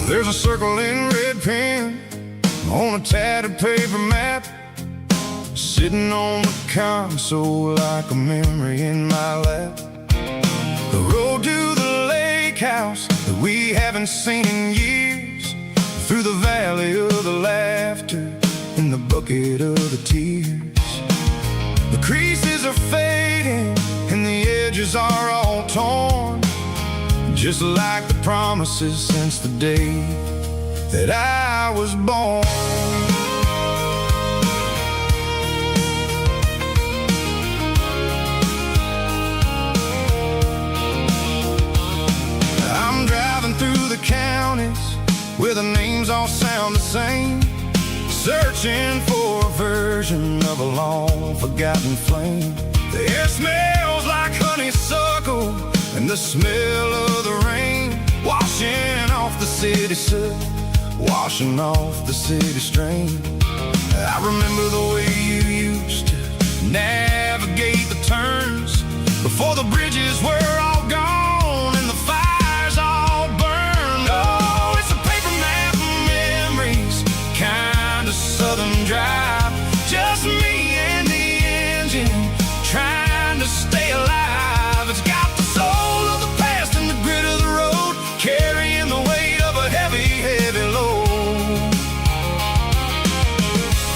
There's a circle in red pen on a tattered paper map, sitting on the console like a memory in my lap. The road to the lake house that we haven't seen in years, through the valley of the laughter in the bucket of the tears. The creases are fading and the edges are all torn, just like the promises since the day that I was born. I'm driving through the counties where the names all sound the same, searching for a version of a long forgotten flame. The air smells like honeysuckle and the smell of the rain, washing off the city soot, washing off the city strain. I remember the way you used to navigate the turns before the bridges were all gone and the fires all burned. Oh, it's a paper map of memories, kind of southern drive, just me and the engine trying to stay alive. It's got the soul of the past and the grit of the road, carrying the weight of a heavy, heavy load.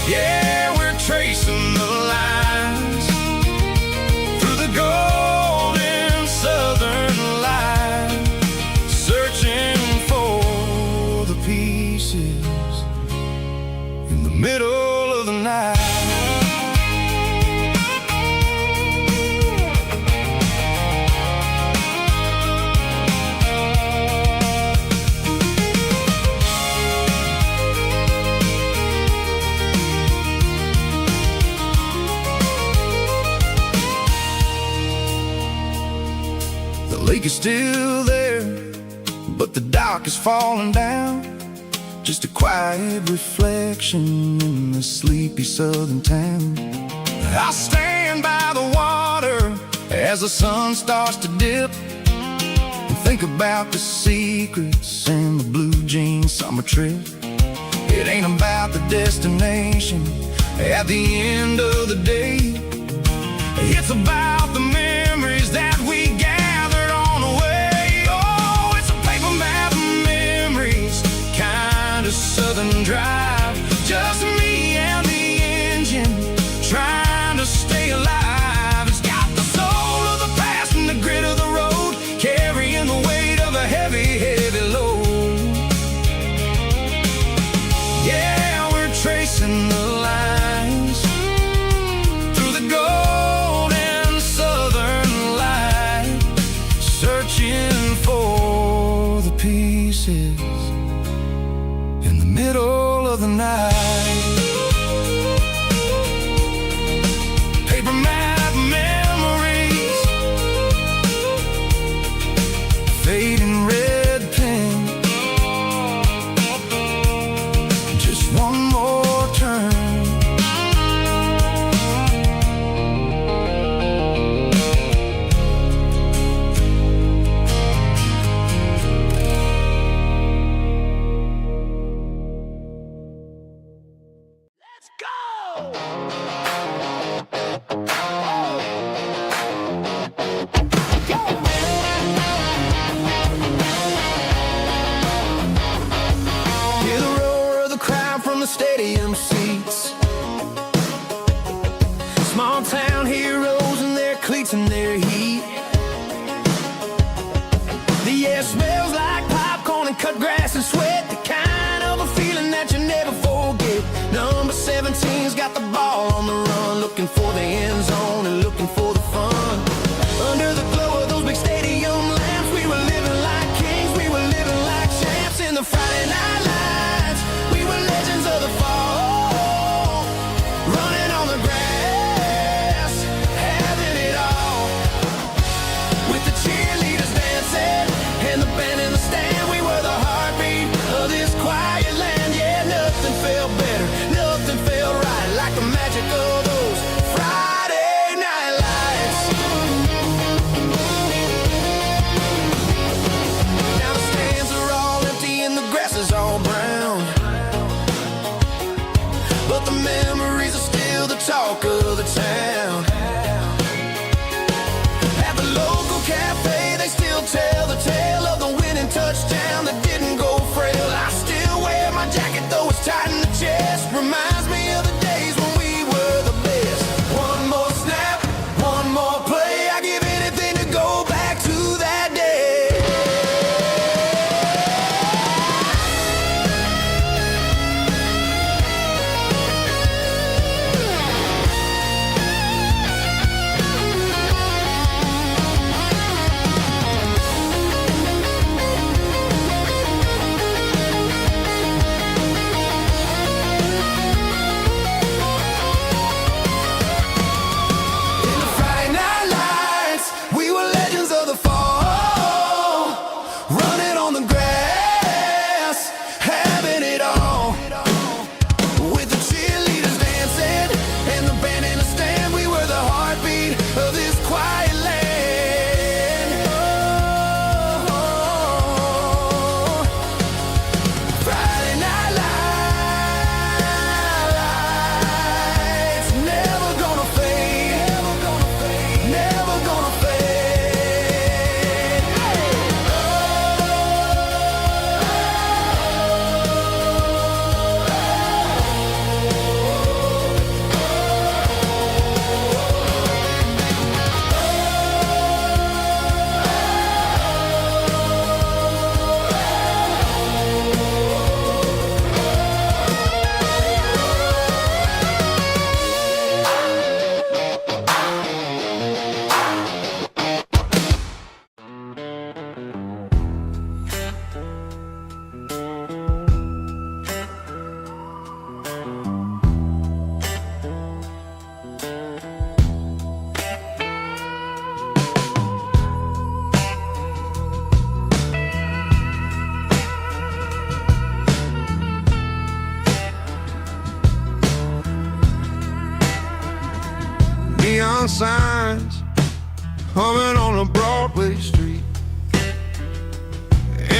Yeah, we're tracing the lines through the golden southern light, searching for the pieces in the middle of the night. The lake is still there, but the dock is falling down, just a quiet reflection in the sleepy southern town. I'll stand by the water as the sun starts to dip and think about the secrets and the blue jean summer trip. It ain't about the destination at the end of the day, it's about the memories that we gathered on the way. Oh, it's a paper map of memories, kind of southern drive, just me and the engine trying to stay alive. It's got the soul of the past and the grit of the road, carrying the weight of a heavy, heavy load. Yeah, we're tracing the lines through the golden southern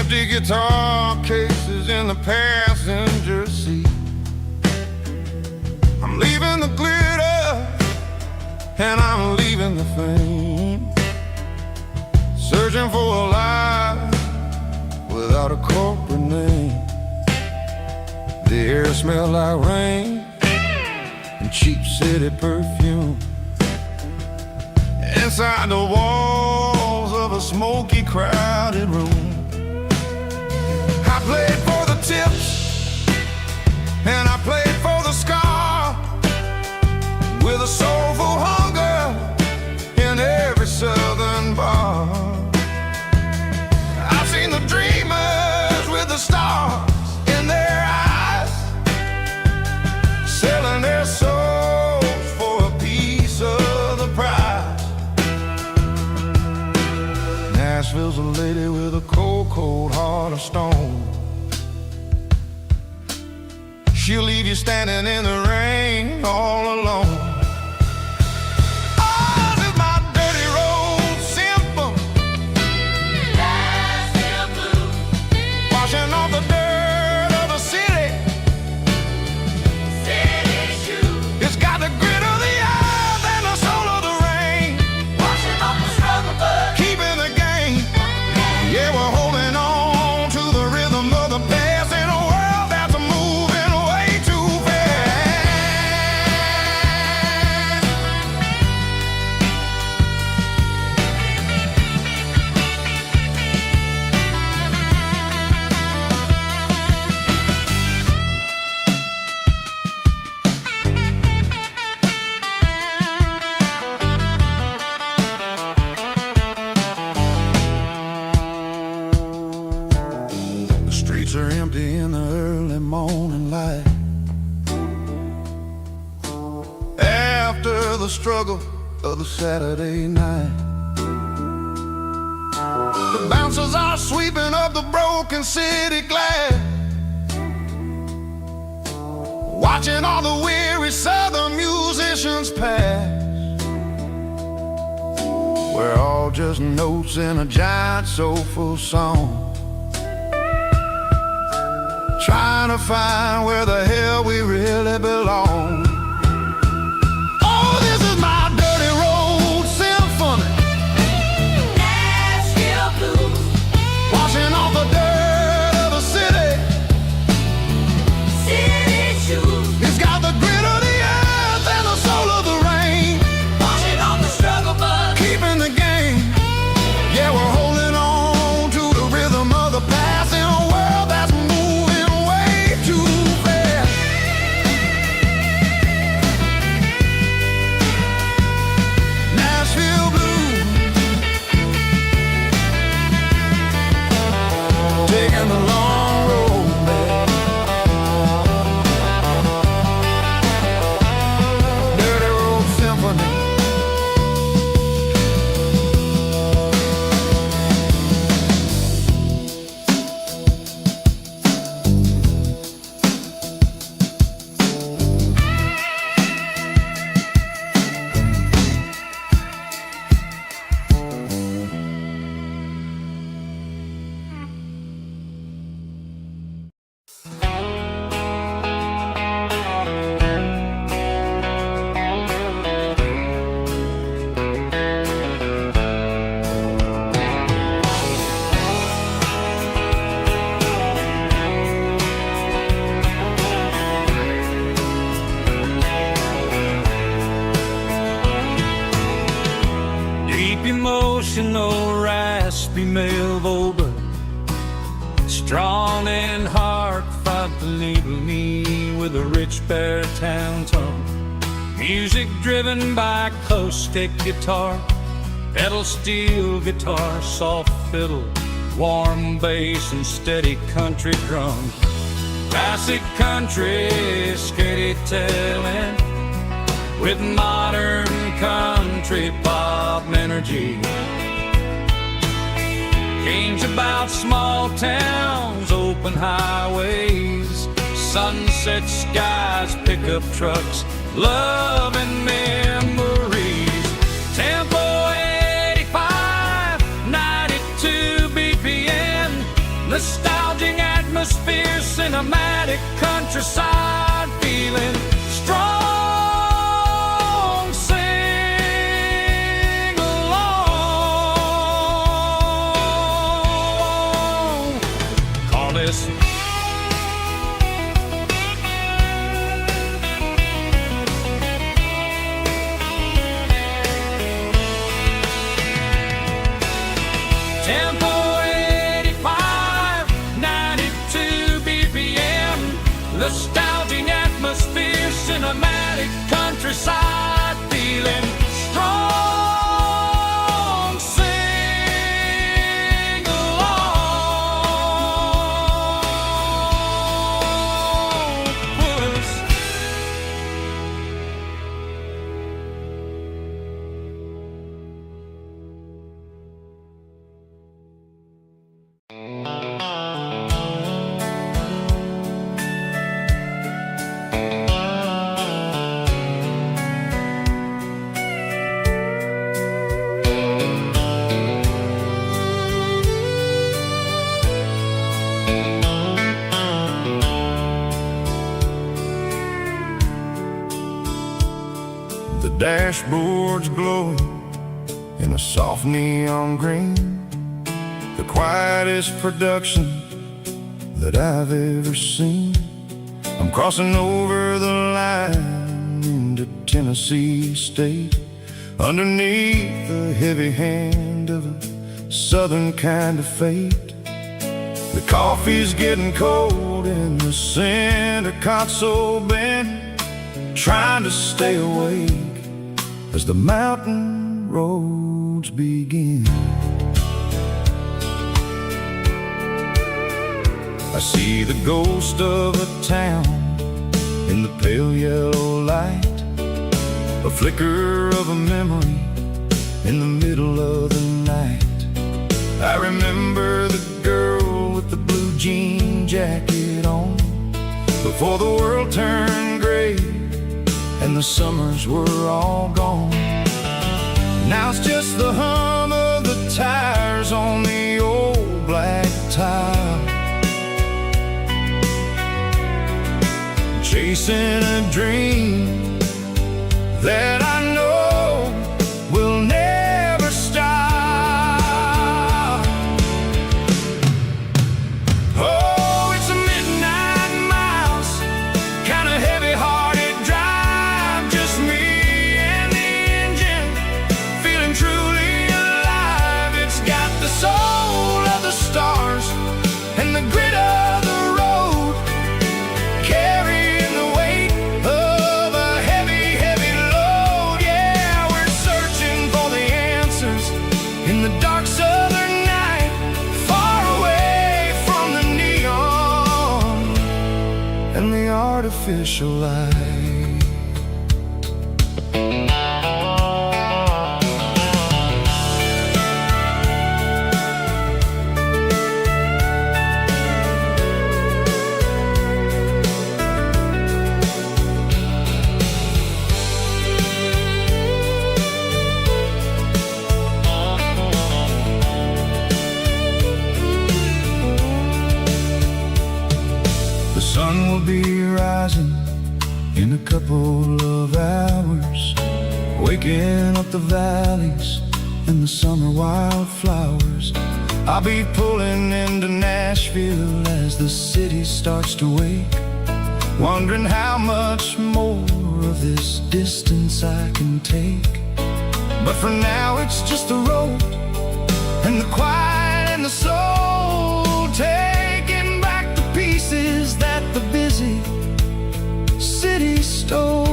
Empty guitar cases in the passenger seat. I'm leaving the glitter and I'm leaving the fame, searching for a life without a corporate name. The air smelled like rain and cheap city perfume. Inside the walls of a smoky, crowded room, I played for the tips and I played for the scar, with a soulful hunger in every southern bar. I've seen the dreamers with the stars in their eyes, selling their souls for a piece of the prize. Nashville's a lady with a cold, cold heart of stone. She'll leave you standing in the rain all alone. Ours is my dirty road symphony, Nashville blues, washing off the dirt of the city, city shoes. It's got the grit of the earth and the soul of the rain, washing off the struggle but keeping the game. Yeah, we're holding on to the rhythm of the past in a world that's moving way too fast. The streets are empty in the early morning light, after the struggle of the Saturday night. The bouncers are sweeping up the broken city glass, watching all the weary southern musicians pass. We're all just notes in a giant soulful song, trying to find where the hell we really belong. Oh, this is my dirty road symphony, Nashville blues, washing off the dirt of the city, city shoes. It's got the grit of the earth and the soul of the rain, washing off the struggle but keeping the game. Yeah, we're holding on to the rhythm of the past in a world that's moving way too fast. Nashville blues, taking the long road back. Dirty road symphony. Deep emotional, raspy male vulva, strong and heart fight to label me with a rich baritone tone. Music driven by acoustic guitar, pedal steel guitar, soft fiddle, warm bass and steady country drums. Classic country storytelling with modern country pop energy. Games about small towns, open highways, sunset skies, pickup trucks, love and memories. Tempo 85, 92 BPM, nostalgic atmosphere, cinematic countryside feeling strong. Sing along. Call this tempo 85, 92 BPM, nostalgic atmosphere, cinematic countryside feeling strong. Sing along. Puss. The dashboard's glowing in a soft neon green, the quietest production that I've ever seen. I'm crossing over the line into Tennessee State, underneath the heavy hand of a southern kind of fate. The coffee's getting cold in the center console bin, trying to stay awake as the mountain roads begin. I see the ghost of a town in the pale yellow light, a flicker of a memory in the middle of the night. I remember the girl with the blue jean jacket on, before the world turned gray and the summers were all gone. Now it's just the hum of the tires on the old black tile, chasing a dream that I know will never stop. Oh, it's a midnight mouse, kind of heavy-hearted drive, just me and the engine, feeling truly alive. It's got the soul of the stars and the grit of the road, carrying the weight of a heavy, heavy load. Yeah, we're searching for the answers in the dark southern night, far away from the neon and the artificial light. The sun will be rising in a couple of hours, waking up the valleys and the summer wildflowers. I'll be pulling into Nashville as the city starts to wake, wondering how much more of this distance I can take. But for now it's just the road and the quiet and the soul, taking back the pieces that the busy city stole.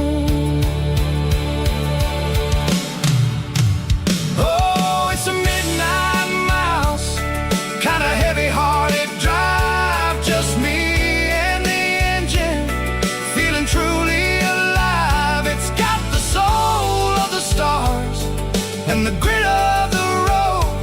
Oh, it's a midnight mouse, kinda heavy-hearted drive, just me and the engine, feeling truly alive. It's got the soul of the stars and the grit of the road,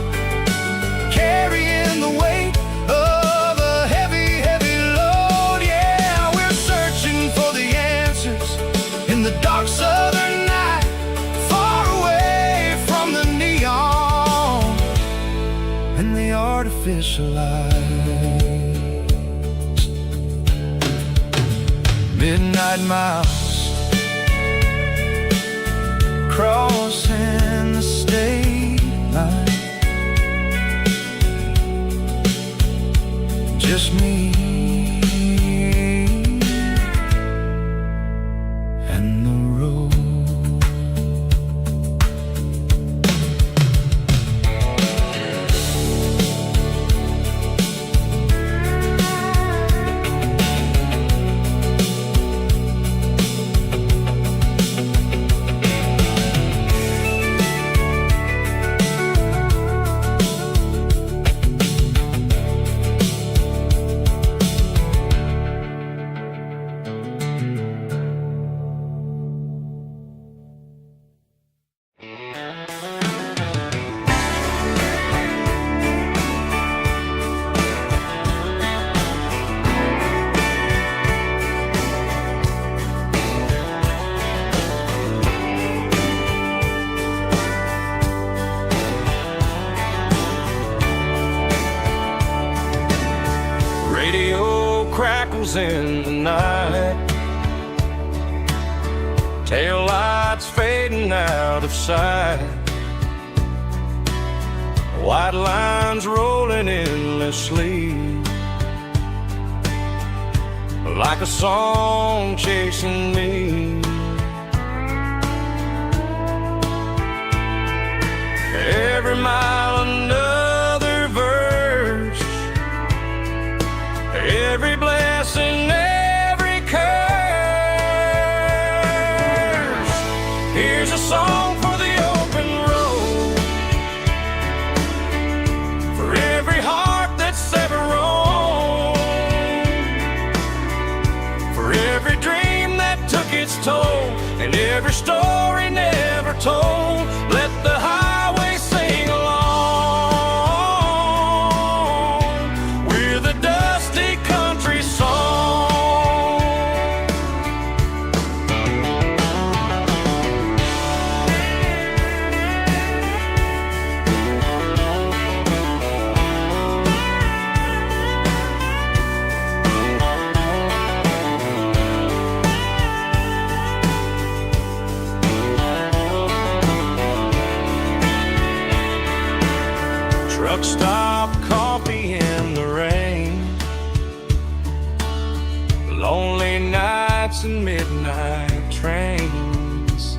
and the artificial lights. Midnight miles crossing the state line. Just me and the road. Crackles in the night, tail lights fading out of sight, white lines rolling endlessly, like a song chasing me. Every mile another verse, every blessing, every curse. Here's a song for the open road, for every heart that's ever roamed, for every dream that took its toll, and every story never told. Let the highway sing along with a dusty country song. Truck stop, coffee in the rain, lonely nights and midnight trains.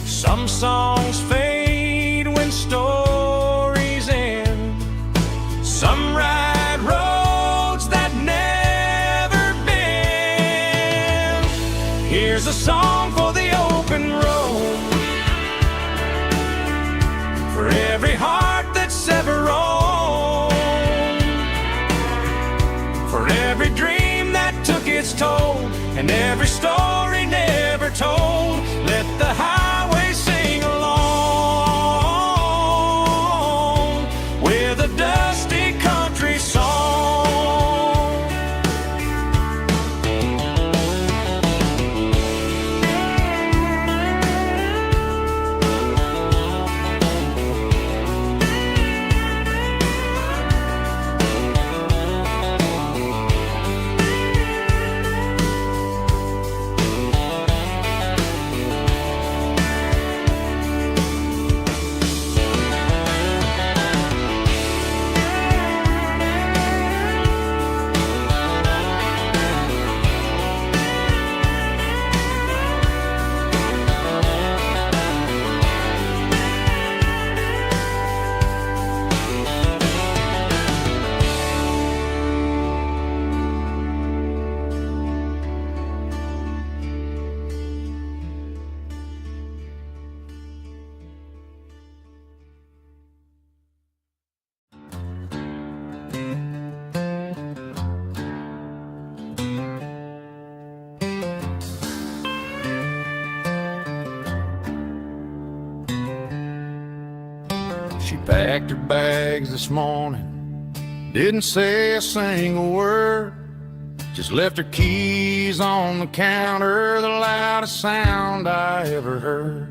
Some songs fade when stories end, some ride roads that never bend. Here's a song for the open road, for every heart that's ever roamed, for every dream that took its toll, and every story never told. Let the highway sing along with a dusty country song. She packed her bags this morning, didn't say a single word, just left her keys on the counter, the loudest sound I ever heard.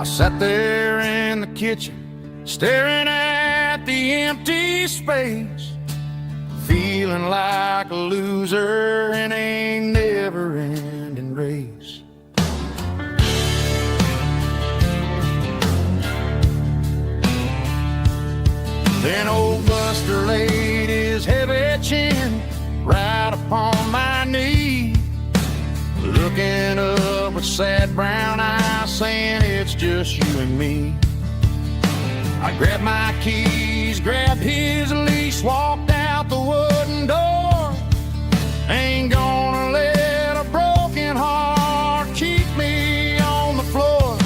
I sat there in the kitchen, staring at the empty space, feeling like a loser in a never-ending race. Then old Buster laid his heavy chin right upon my knee, looking up with sad brown eyes, saying it's just you and me. I grabbed my keys, grabbed his leash, walked out the wooden door. Ain't gonna let a broken heart keep me on the floor.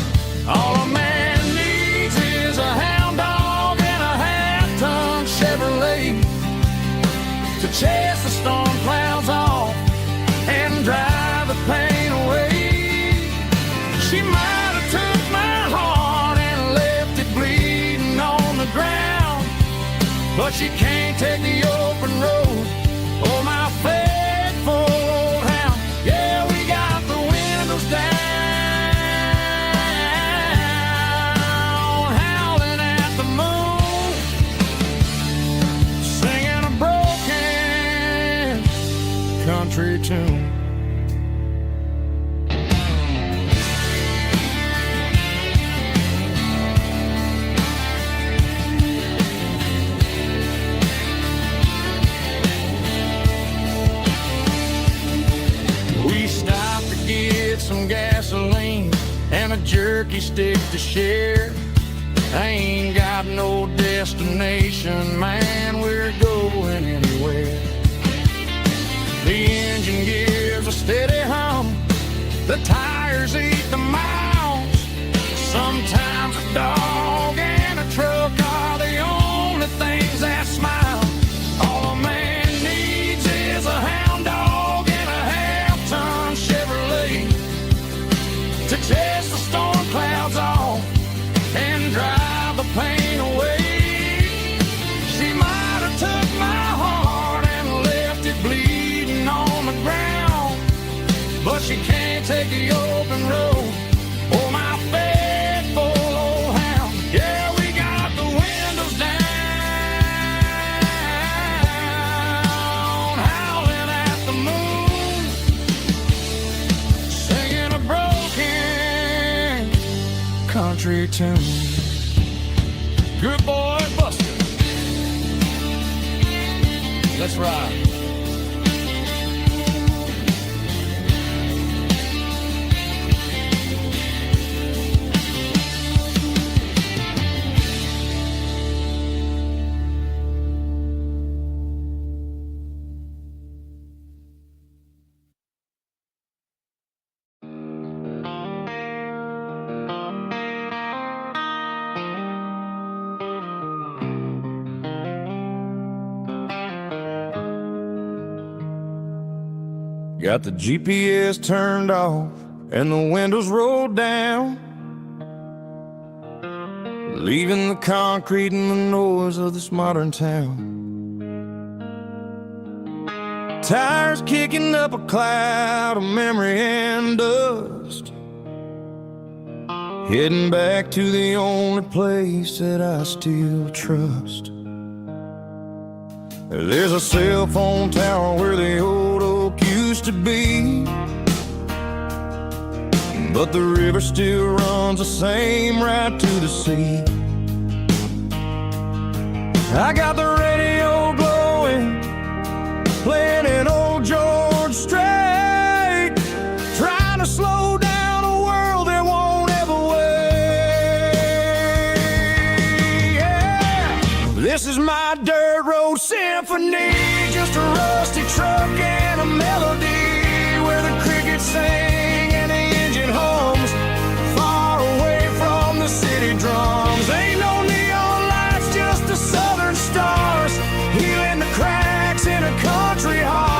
All a man needs is a hound dog and a half-ton Chevrolet to chase the storm clouds off and drive the pain away. She might have took my heart and left it bleeding on the ground, but she can't take the open road or my faithful old hound. Yeah, we got the windows down, howling at the moon, singing a broken country tune. Some gasoline and a jerky stick to share. I ain't got no destination, man, we're going anywhere. The engine gives a steady hum, the tires eat the miles. Sometimes a dog and a truck are the only things that smile. All a man needs is a hound dog and a half-ton Chevrolet to chase the storm clouds off and drive the pain away. She might have took my heart and left it bleeding on the ground, but she can't take the open road or my faithful old hound. Yeah, we got the windows down, howling at the moon, singing a broken country tune. Good boy, Buster. Let's ride. Got the GPS turned off and the windows rolled down, leaving the concrete and the noise of this modern town. Tires kicking up a cloud of memory and dust, heading back to the only place that I still trust. There's a cell phone tower where the old oak used to be, but the river still runs the same right to the sea. I got the radio glowing, playing an old George Strait, trying to slow down a world that won't ever wait. Yeah, this is my dirt road symphony, just a rusty truck and a melody where the crickets sing and the engine hums, far away from the city drums. Ain't no neon lights, just the southern stars, healing the cracks in a country heart.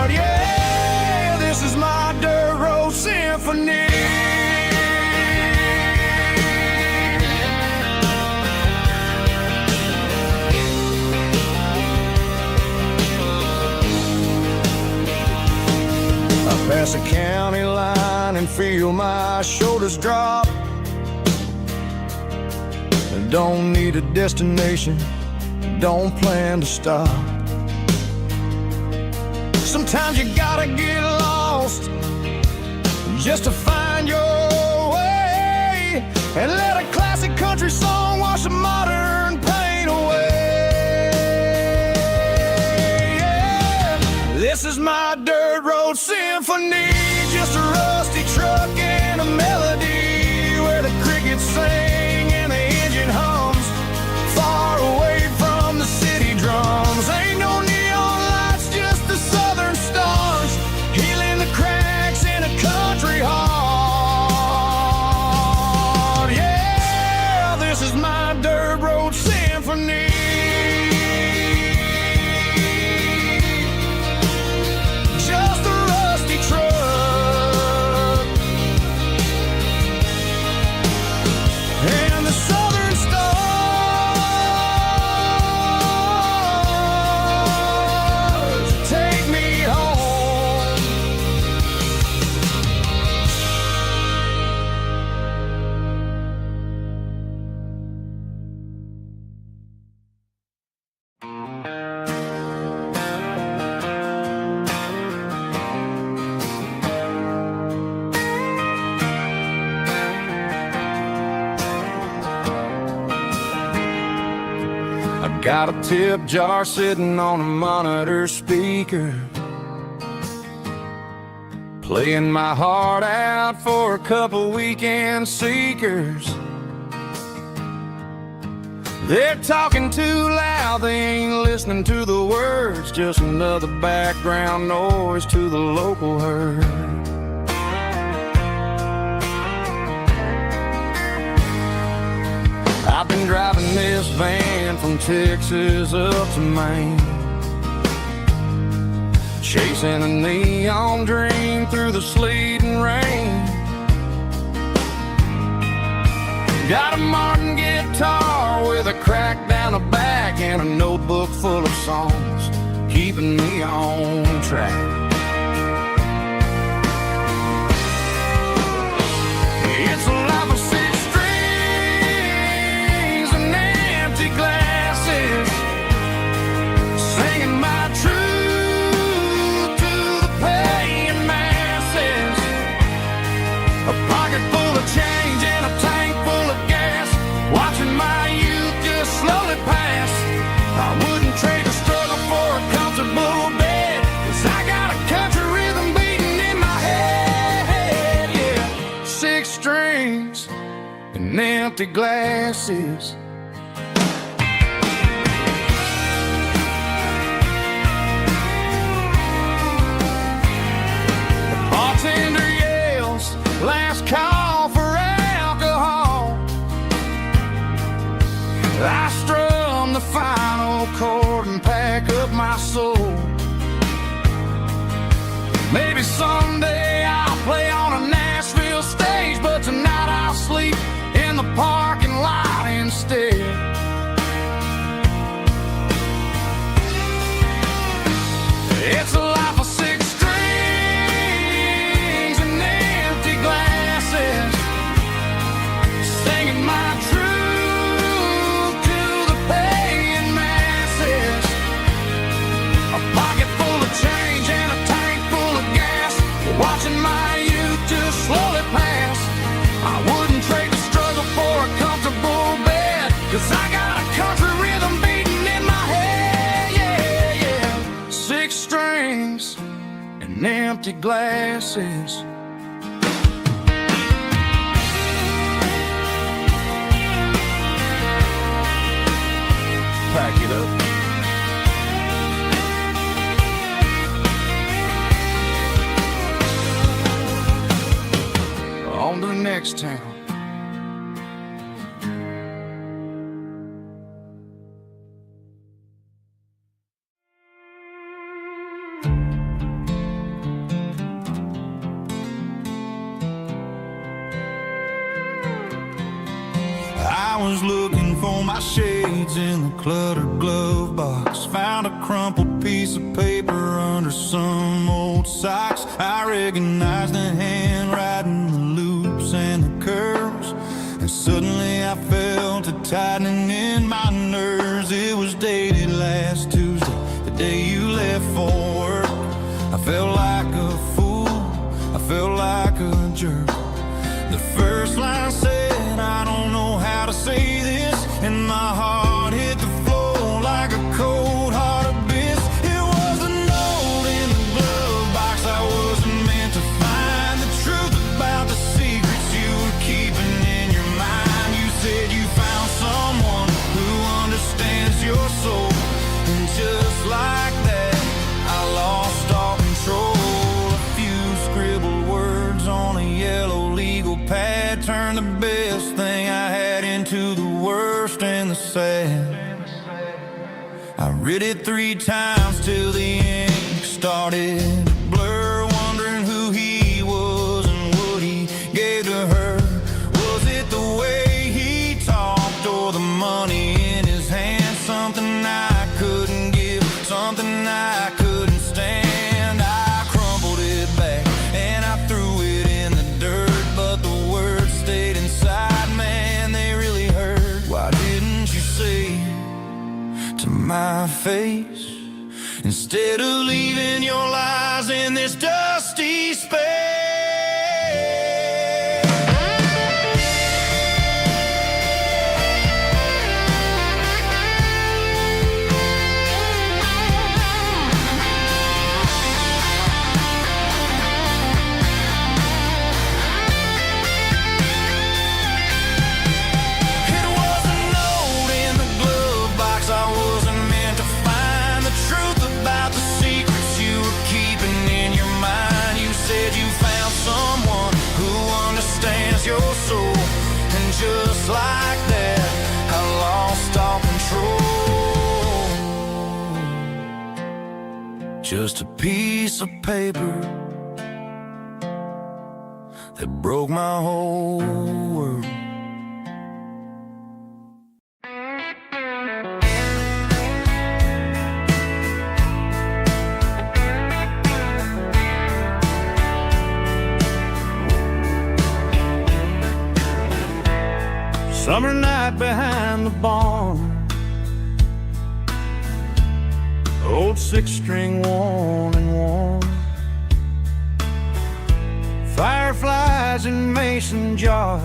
Yeah, this is my dirt road symphony. can feel my shoulders drop. Don't need a destination, don't plan to stop. Sometimes you gotta get lost just to find your way, and let a classic country song wash a modern pain away. Yeah. This is my dirt road symphony, just a rusty truck and a melody where the crickets sing and the engine hums, far away from the city drums. Ain't no neon lights, just the southern stars, healing the cracks in a country heart. Yeah, this is my dirt road symphony. Just a rusty truck and the southern stars take me home. I got a tip jar sitting on a monitor speaker, playing my heart out for a couple weekend seekers. They're talking too loud, they ain't listening to the words, just another background noise to the local herd. I've been driving this van from Texas up to Maine, chasing a neon dream through the sleet and rain. Got a Martin guitar with a crack down the back and a notebook full of songs, keeping me on track. It's a life of six strings and empty glasses, singing my truth to the paying masses. A pocket full of change and a tank full of gas, watching my youth just slowly pass. I wouldn't trade the struggle for a comfortable bed, 'cause I got a country rhythm beating in my head. Yeah, six strings and empty glasses. The bartender yells, last call for alcohol. I strum the final chord and pack up my soul. Maybe someday I'll play on a Nashville stage, but tonight I'll sleep in the parking lot instead. It's a life of six strings and empty glasses, singing my truth to the paying masses. A pocket full of change and a tank full of gas, watching my youth just slowly pass. I wouldn't trade the struggle for a comfortable bed, 'cause I got a country rhythm beating in my head. Yeah, yeah. Six strings and empty glasses. Pack it up. On to the next town. I was looking for my shades in the cluttered glove box, found a crumpled piece of paper under some old socks. I recognized the handwriting And suddenly I felt a tightening in my nerves. It was dated last Tuesday, the day you left for work. I felt like a fool, I felt like a jerk. The first line said, I don't know how to say this, and my heart hit the floor like a cold heart abyss. It was a note in the glove box I wasn't meant to find. The truth about the secrets you were keeping in your mind. You said you found someone who understands your soul, and just like that I lost all control. A few scribbled words on a yellow legal pad turned the best thing I had into the worst and the sad. I read it 3 times till the ink started to blur, wondering who he was and what he gave to her. Was it the way he talked or the money in his hand? Something I couldn't give, something I couldn't stand. I crumpled it back and I threw it in the dirt, but the words stayed inside, man, they really hurt. Why didn't you say to my face, instead of leaving your lies in this dusty space? Your soul, and just like that I lost all control. Just a piece of paper that broke my whole world. Summer night behind the barn, old 6-string worn and worn, fireflies in mason jars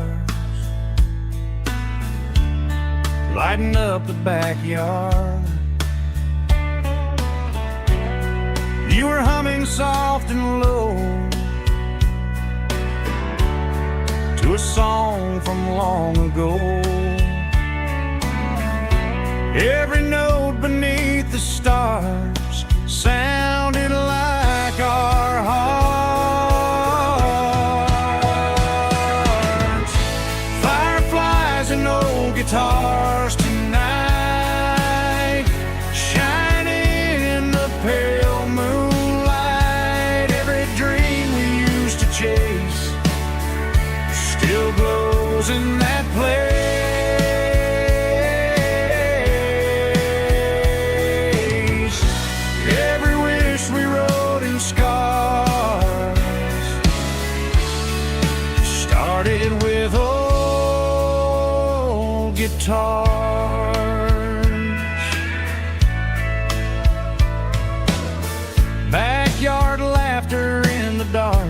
lighting up the backyard. You were humming soft and low to a song from long ago. Every note beneath the stars sounded like our hearts. Fireflies and old guitars tonight, shining in the pale moonlight. Every dream we used to chase still glows in that place. Every wish we wrote in scars started with old guitars. Backyard laughter in the dark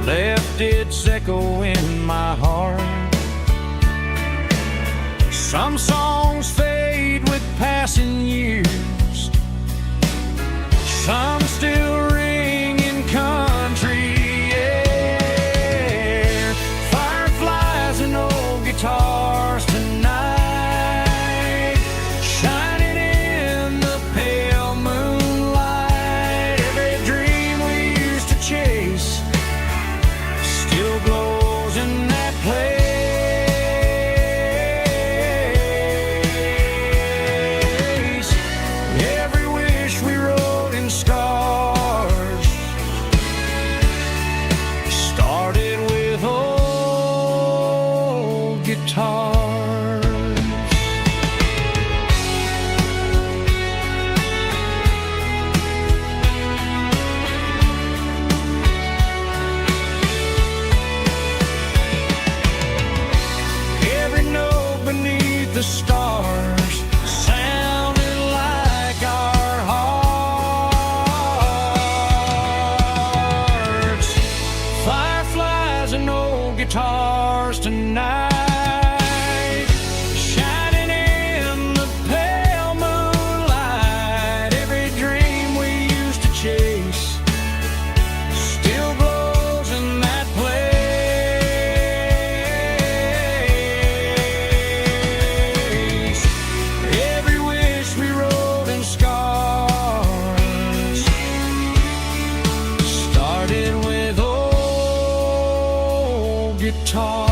left its echo in my heart. Some songs fade with passing years, some still ring in country air. Fireflies and old guitars tonight, shining in the pale moonlight. Every dream we used to chase still glows in that place. Every wish we wrote in scars started with old guitars. the stars sounded like our hearts. Fireflies and old guitars tonight, shining in the pale moonlight. Every dream we used to chase still glows in that place. Every wish we wrote in scars started with old guitars.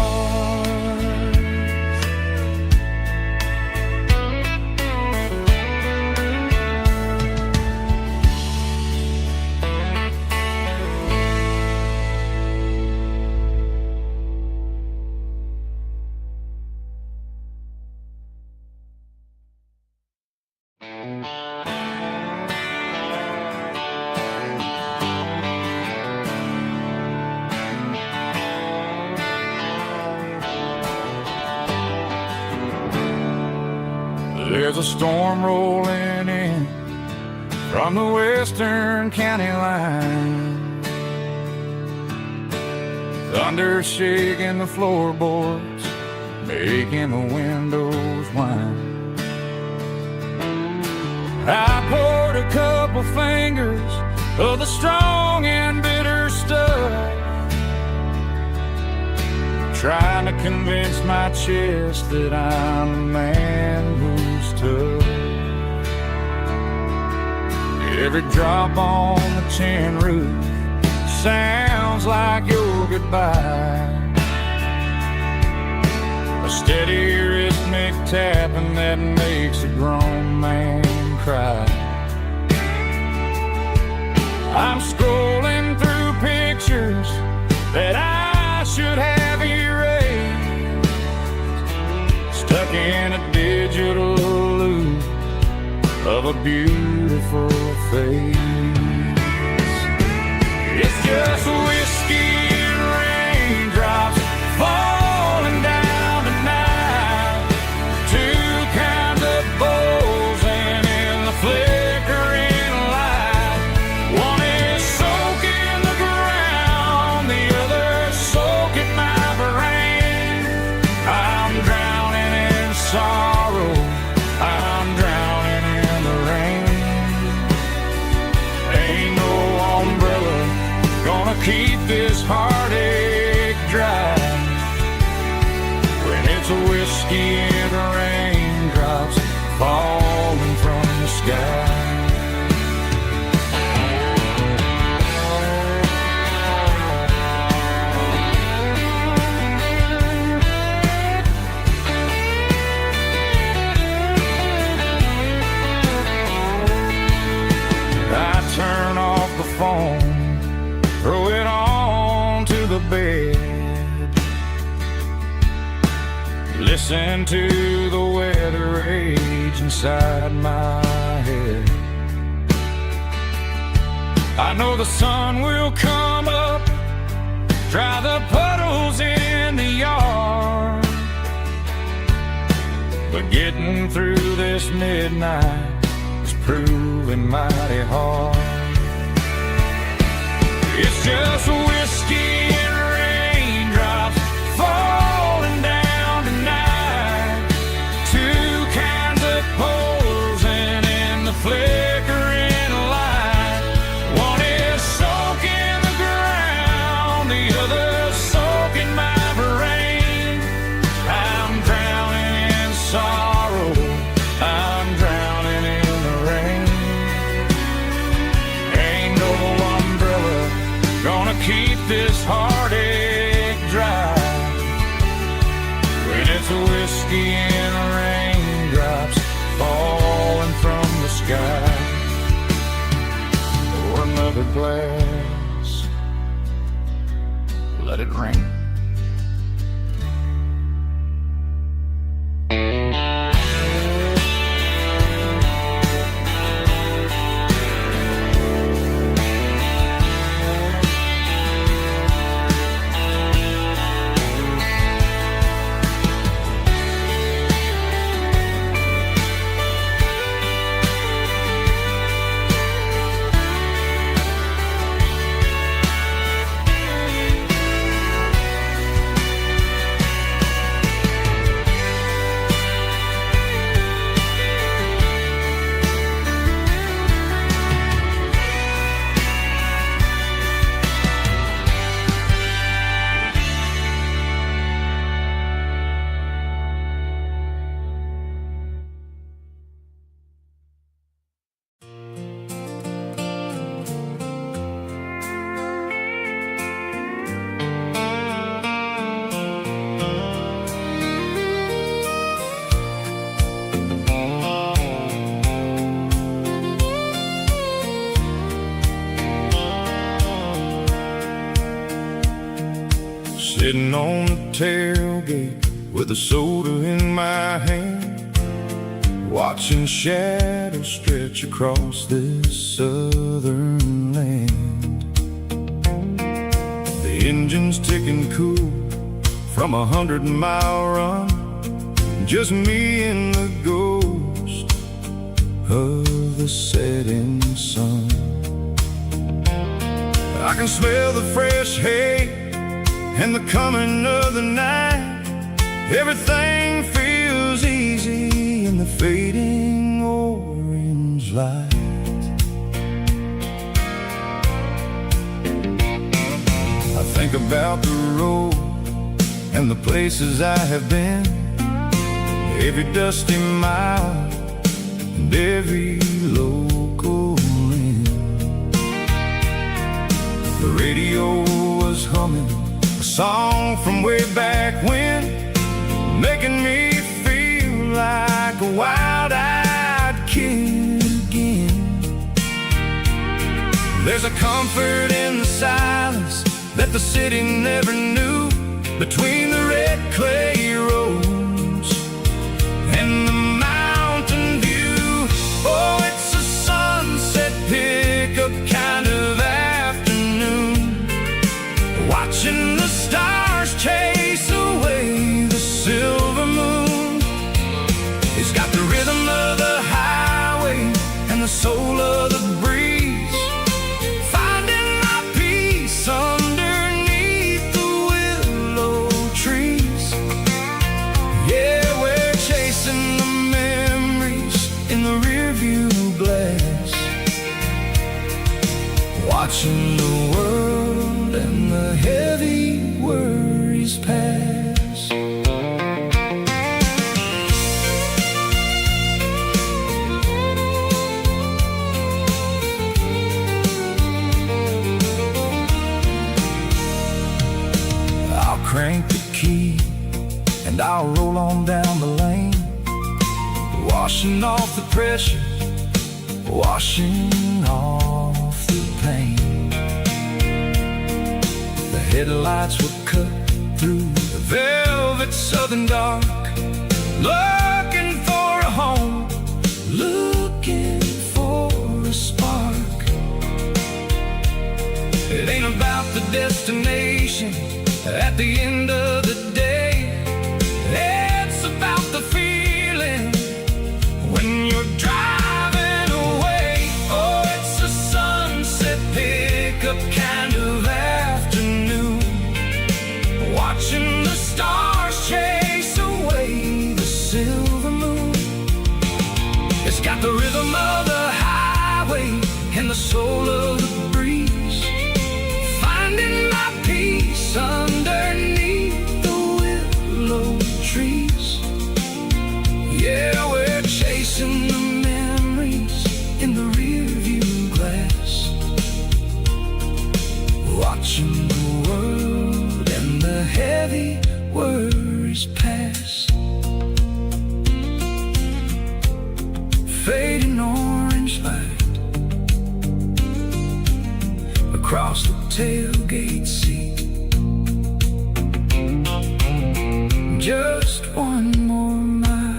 There's a storm rolling in from the western county line. Thunder shaking the floorboards, making the windows whine. I poured a couple fingers of the strong and bitter stuff, trying to convince my chest that I'm a man who's tough. Every drop on the tin roof sounds like your goodbye, a steady rhythmic tapping that makes a grown man cry. I'm scrolling through pictures that I should have erased, stuck in a digital loop of a beautiful face. It's just whiskey and raindrops falling down tonight, two kinds of bowls and in the flickering light. One is soaking the ground, the other soaking my brain. I'm drowning in sorrow, I'm drowning in the rain. Ain't no umbrella gonna keep this heartache dry when it's a whiskey and raindrops falling from the sky. I turn off the phone, throw it on to the bed, listen to the weather rage inside my head. I know the sun will come up, dry the puddles in the yard, but getting through this midnight is proving mighty hard. It's just whiskey and raindrops falling down tonight, two kinds of poles and in the flickering light. One is soaking the ground, the other soaking my brain. I'm drowning in sorrow, I'm drowning in the rain. Ain't no umbrella gonna keep this heartache dry when it's a whiskey and raindrops falling from the sky. Pour another glass, let it rain. Sitting on the tailgate with a soda in my hand, watching shadows stretch across this southern land. The engine's ticking cool from 100-mile run, just me and the ghost of the setting sun. I can smell the fresh hay and the coming of the night. Everything feels easy in the fading orange light. I think about the road and the places I have been, every dusty mile and every local inn. The radio was humming a song from way back when, making me feel like a wild-eyed kid again. There's a comfort in the silence that the city never knew, between the red clay roads and the mountain view. Oh, it's a sunset pickup kind of afternoon, watching the stars chase away the silver moon. It's got the rhythm of the highway and the soul of the breeze, finding my peace underneath the willow trees. Yeah, we're chasing the memories in the rearview glass, watching the world and the heavy worries pass. I'll crank the key and I'll roll on down the lane, washing off the pressure, washing off the pain. The headlights will cut through the velvet southern dark, looking for a home, looking for a spark. It ain't about the destination at the end of the day, it's about the feeling when you're driving away. Oh, it's a sunset pickup kind of afternoon, watching the stars chase away the silver moon. It's got the rhythm of the highway and the soul of the breeze, finding my peace underneath the willow trees. Yeah, we're chasing the memories in the rearview glass, watching the world and the heavy worries pass. Fading orange light across the tailgate seat. Just one more mile.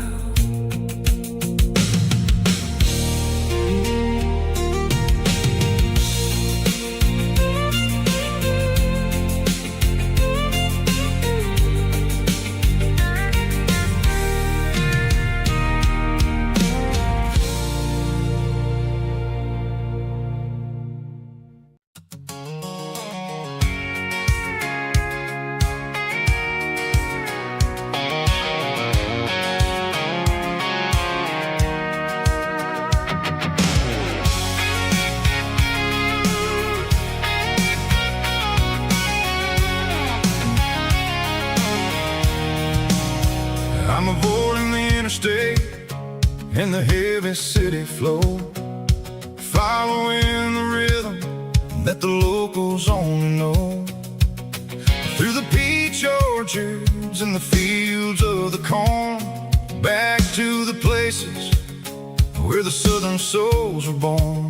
I'm avoiding the interstate and the heavy city flow, following the rhythm that the locals only know. Through the peach orchards and the fields of the corn, back to the places where the southern souls were born.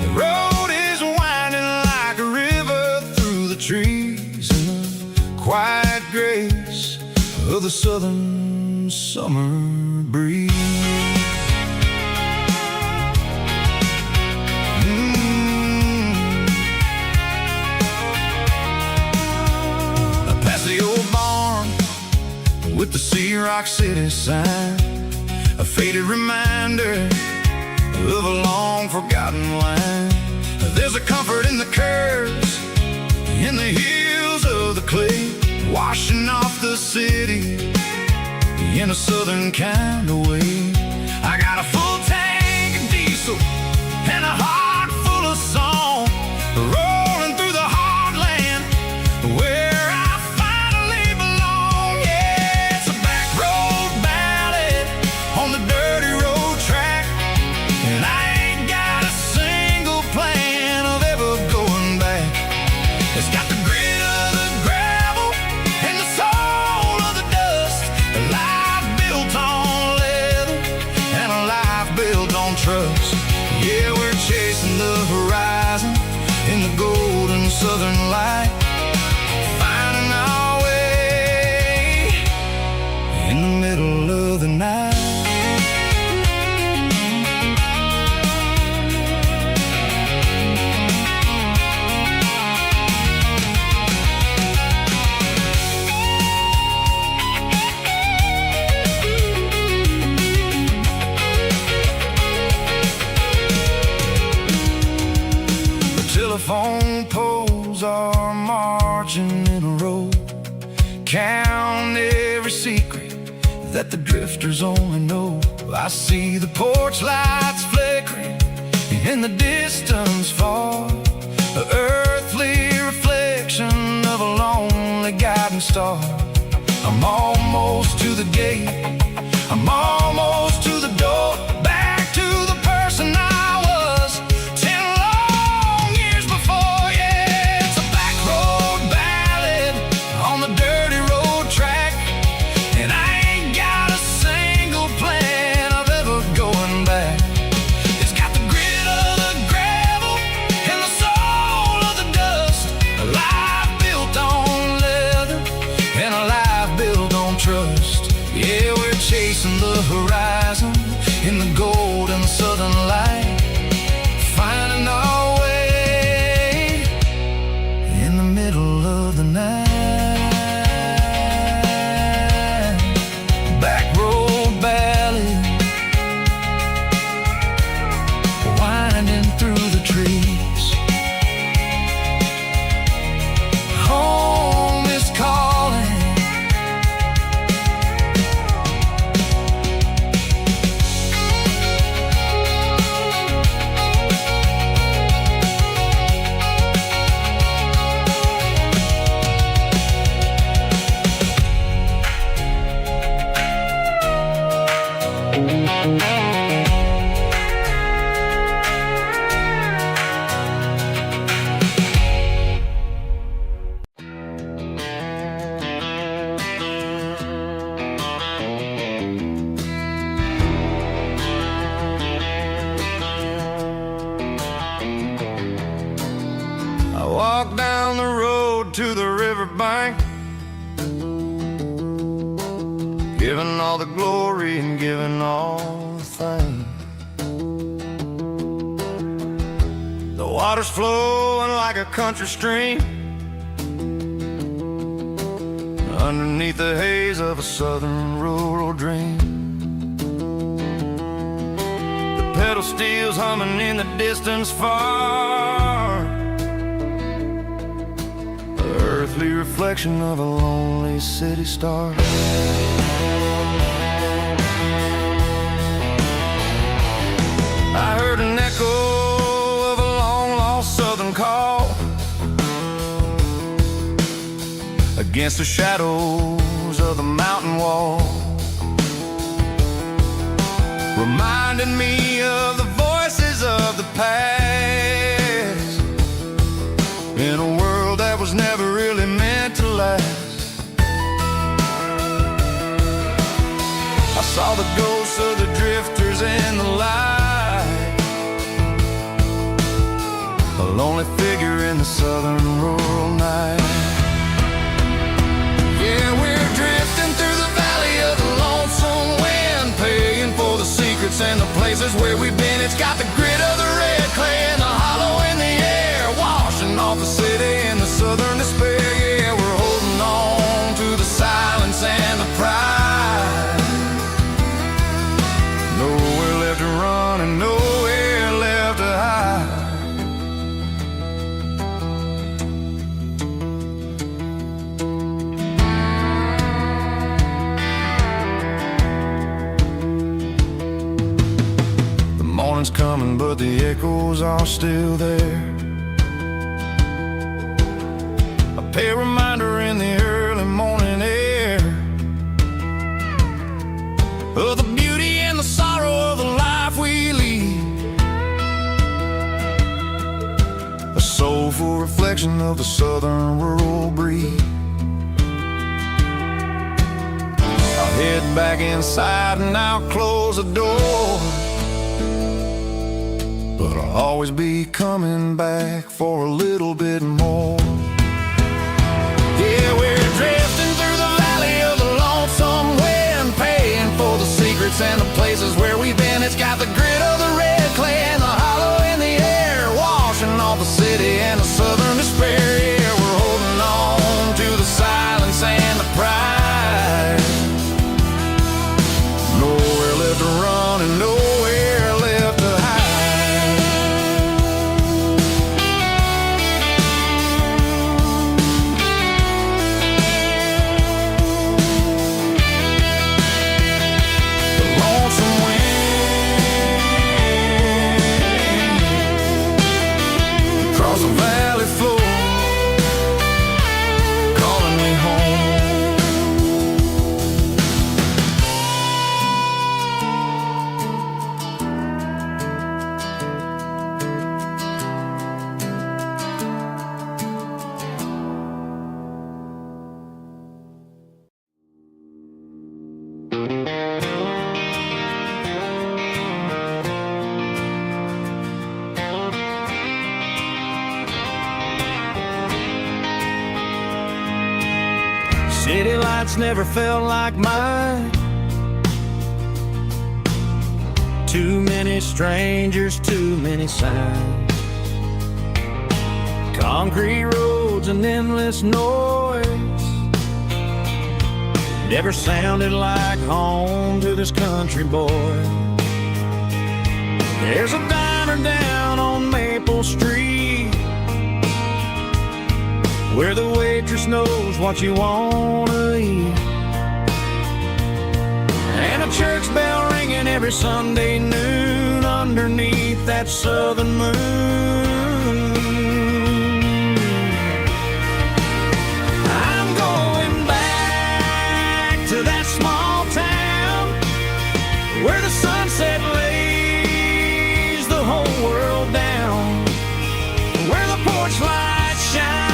The road is winding like a river through the trees and the quiet grace of the southern summer breeze. Past the old barn with the Sea Rock City sign, a faded reminder of a long forgotten line. There's a comfort in the curves, in the hills of the clay, washing off the city in a southern kind of way. I got a full tank of diesel and a heart full of song, rolling through the heartland where I finally belong. Yeah, it's a back road ballad on the dirty road track, and I ain't got a single plan of ever going back. It's got the grit of the gravel and the soul of the dust, a life built on leather and a life built on trust. Yeah, we're chasing the horizon in the golden southern light, finding our way in the middle of the night. Telephone poles are marching in a row, count every secret that the drifters only know. I see the porch lights flickering in the distance far, an earthly reflection of a lonely guiding star. I'm almost to the gate, I'm almost to the door, back to the person I was 10 long years before. Yeah, it's a back road ballad on the dirty road track, and I ain't got a single plan of ever going back. It's got the grit of the gravel and the soul of the dust, a life built on leather and a life built on trust. Yeah, we're chasing the horizon in the golden southern light, finding our way in the middle of the night. Back road ballad, winding through the trees. Home is calling. I walk down the road to the riverbank, giving all the glory and giving all the thanks. The water's flowing like a country stream underneath the haze of a southern rural dream. The pedal steel's humming in the distance far, the earthly reflection of a lonely city star. I heard an echo of a long-lost southern call against the shadows of the mountain wall, reminding me of the voices of the past in a world that was never really meant to last. I saw the ghosts of the drifters in the light, a lonely figure in the southern rural night. places where we've been. It's got the grit of the red clay and the hollow in the air, washing off the city and the southern despair. Yeah, we're holding on to the silence and the pride. Nowhere left to run and nowhere left to hide. Morning's coming, but the echoes are still there. A pale reminder in the early morning air of the beauty and the sorrow of the life we lead. A soulful reflection of the southern rural breed. I'll head back inside and I'll close the door, but I'll always be coming back for a little bit more. Yeah, we're drifting through the valley of the lonesome wind, paying for the secrets and the places where we've been. It's got the grit of the red clay and the hollow in the air, washing off the city and the southern despair. Yeah, we're holding on to the silence and the pride. Nowhere left to run and nowhere left to hide. The valley floor, calling me home. City lights never felt like mine. Too many strangers, too many signs. Concrete roads and endless noise never sounded like home to this country boy. There's a diner down on Maple Street where the waitress knows what you wanna eat, and a church bell ringing every Sunday noon underneath that southern moon. I'm going back to that small town where the sunset lays the whole world down, where the porch lights shine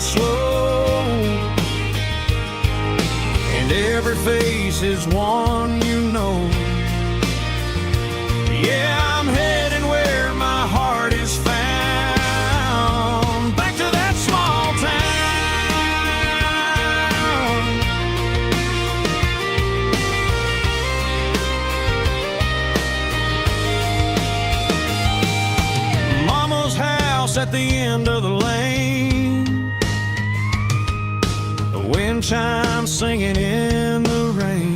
slow, and every face is one you know. Yeah, I'm heading where my heart is found, back to that small town. Mama's house at the end of the lane, wind chimes singing in the rain.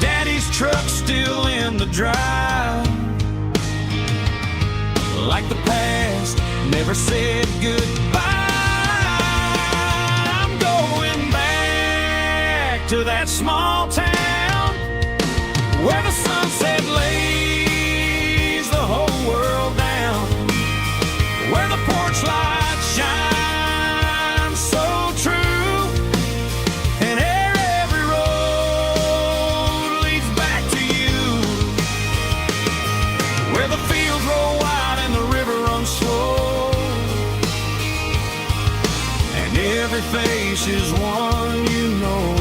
Daddy's truck still in the drive, like the past never said goodbye. I'm going back to that small town where the sunset lays the whole world down, where the porch lights shine face is one you know.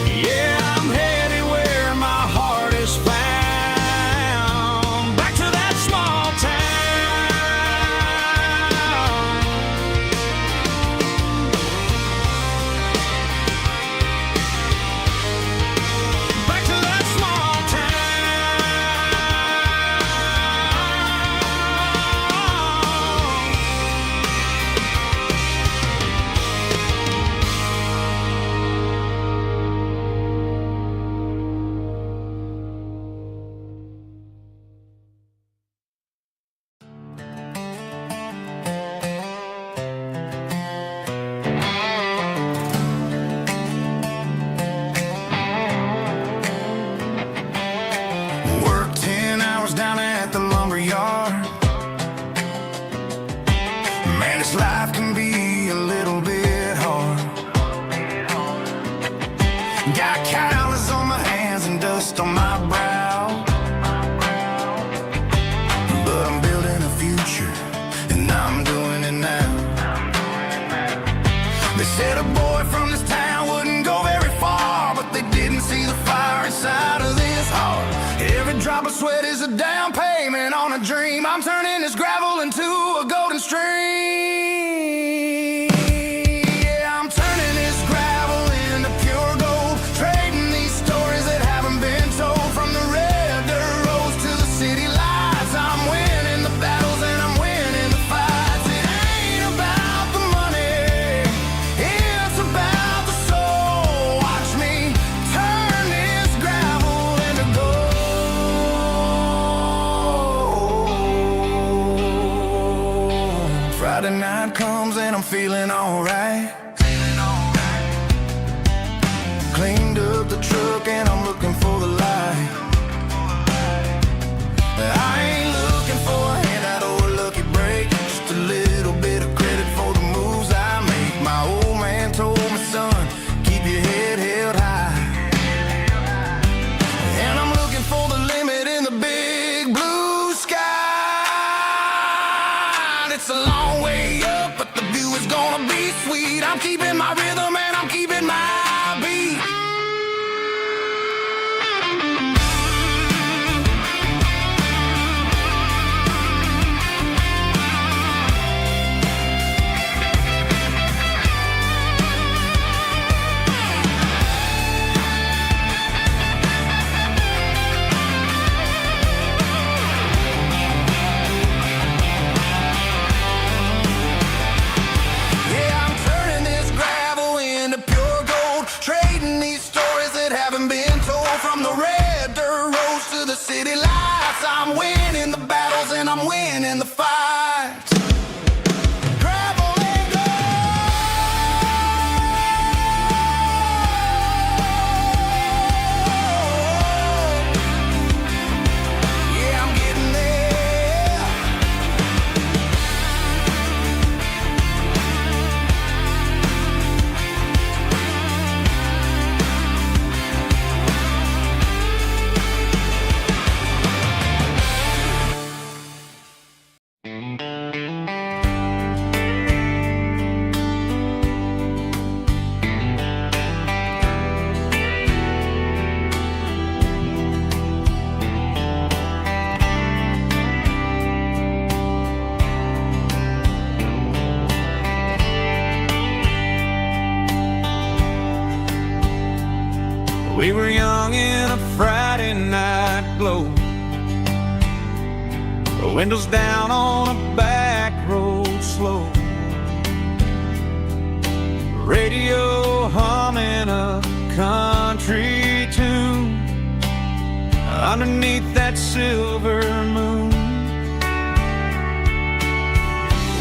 Yeah, I'm headed where my heart is found. Got calluses on my hands and dust on my brow, but I'm building a future, and I'm doing it now. They said a boy from this town wouldn't go very far, but they didn't see the fire inside of this heart. Every drop of sweat is a down payment on a dream. I'm turning this gravel into a golden stream. Yeah, I'm turning this gravel into pure gold, trading these stories that haven't been told. From the red dirt roads to the city lights, I'm winning the battles and I'm winning the fights. It ain't about the money, it's about the soul. Watch me turn this gravel into gold. Friday night comes and I'm feeling alright. Cleaned up the truck and I'm looking for the light. I ain't looking for a handout or a lucky break, just a little bit of credit for the moves I make. My old man told me, son, keep your head held high. And I'm looking for the limit in the big blue sky. It's a long way up, but the view is gonna be sweet. I'm keeping my rhythm and I'm keeping my beat. Yeah, I'm turning this gravel into pure gold, trading these stories that haven't been told. From the red dirt roads to the city lights, I'm winning the battles and I'm winning the fights. Gravel and gold. Yeah, I'm getting there. We were young in a Friday night glow, the windows down on a back road slow, radio humming a country tune underneath that silver moon.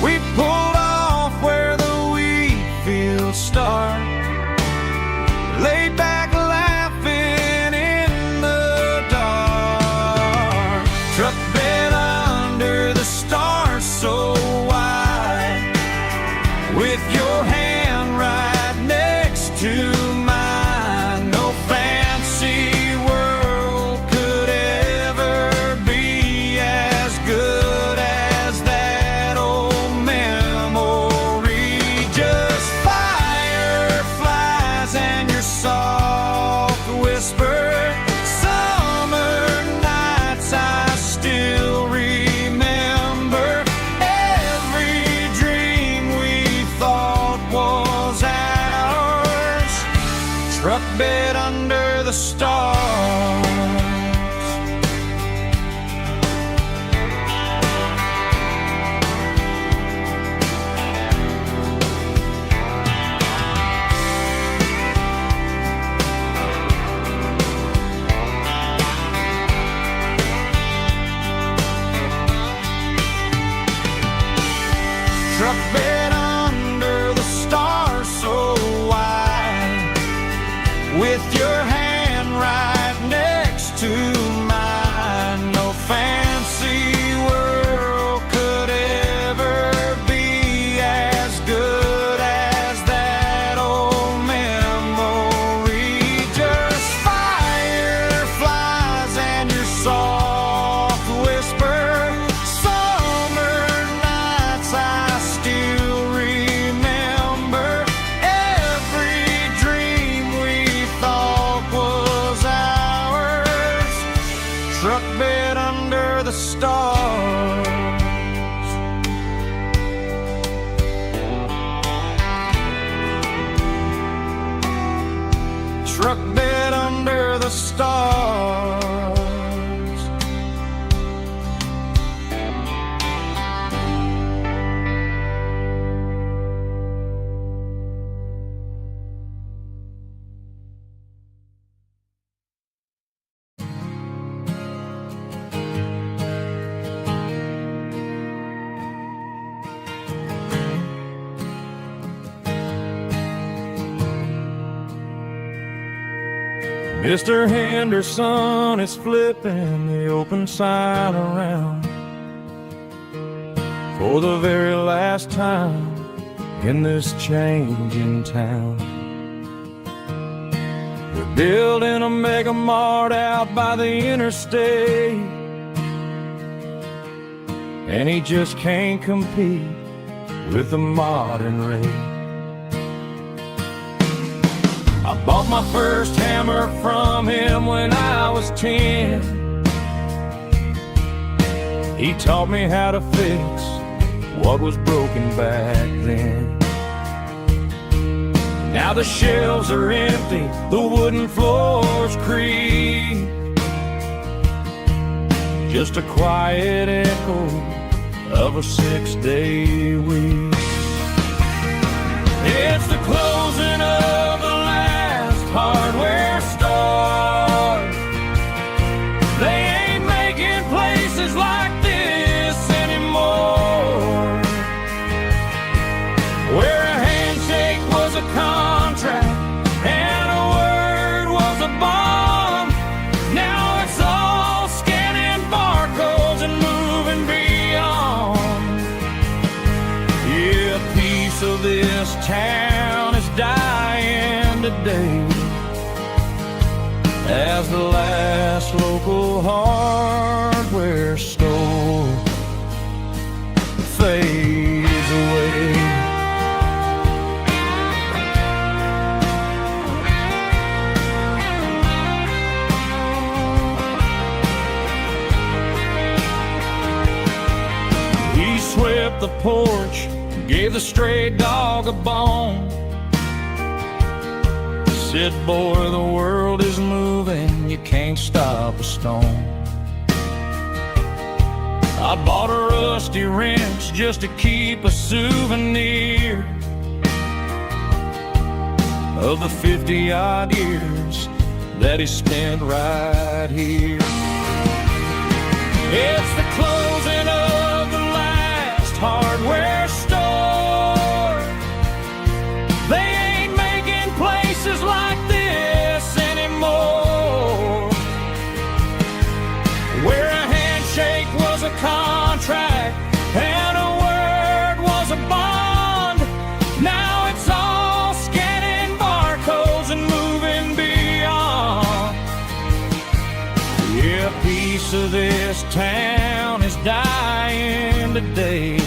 We pulled off where the wheat fields start, laid back laughing in the dark. Truck bed under the stars so wide, with your hand right next to mine. No fancy world could ever be as good as that old memory. Just fireflies and your soft whisper. Summer nights I still remember. Every dream we thought was ours. Truck bed under the stars. Truck bed under the stars so wide, with your hand right next truck bed under the stars. Mr. Henderson is flipping the open sign around for the very last time in this changing town. They're building a mega mart out by the interstate, and he just can't compete with the modern rate. I bought my first hammer from him when I was 10. He taught me how to fix what was broken back then. Now the shelves are empty, the wooden floors creak, just a quiet echo of a 6-day week. It's the closing of the last hardware store. They ain't making places like this anymore, where a handshake was a contract and a word was a bond. Now it's all scanning barcodes and moving beyond. Yeah, a piece of this town is dying today as the last local hardware store fades away. He swept the porch, gave the stray dog a bone, said, boy, the world is moving, you can't stop a stone. I bought a rusty wrench just to keep a souvenir of the 50-odd years that he spent right here. It's the closing of the last hardware store. They ain't making places like this anymore, where a handshake was a contract and a word was a bond. Now it's all scanning barcodes and moving beyond. Yeah, a piece of this town is dying today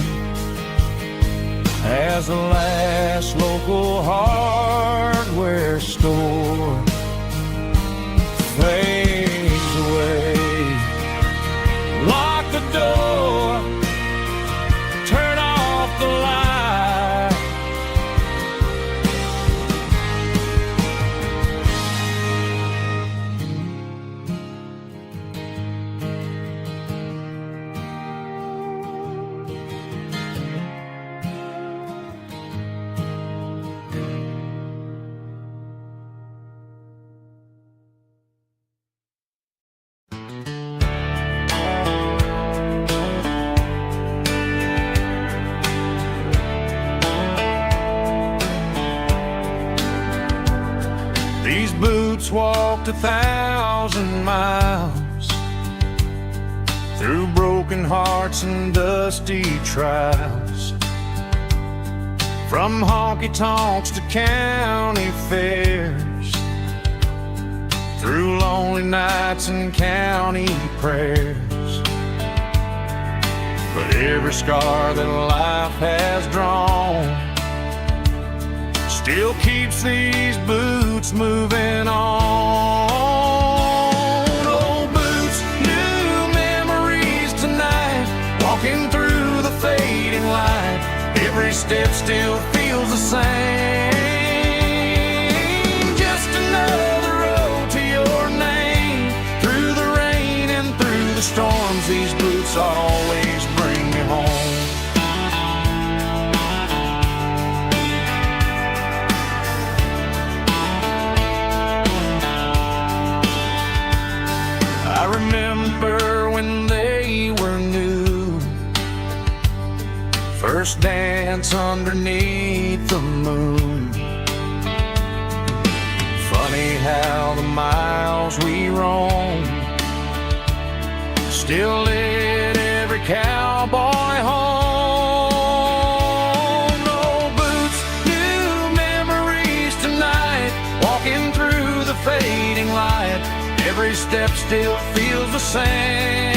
as the last local hardware store fades away. Lock the door, turn off the light. These boots walked 1,000 miles through broken hearts and dusty trials, from honky-tonks to county fairs, through lonely nights and county prayers. But every scar that life has drawn still keeps these boots moving on. Old boots, new memories tonight, walking through the fading light. Every step still feels the same, just another nights underneath the moon. Funny how the miles we roam still lit every cowboy home. No boots, new memories tonight, walking through the fading light. Every step still feels the same.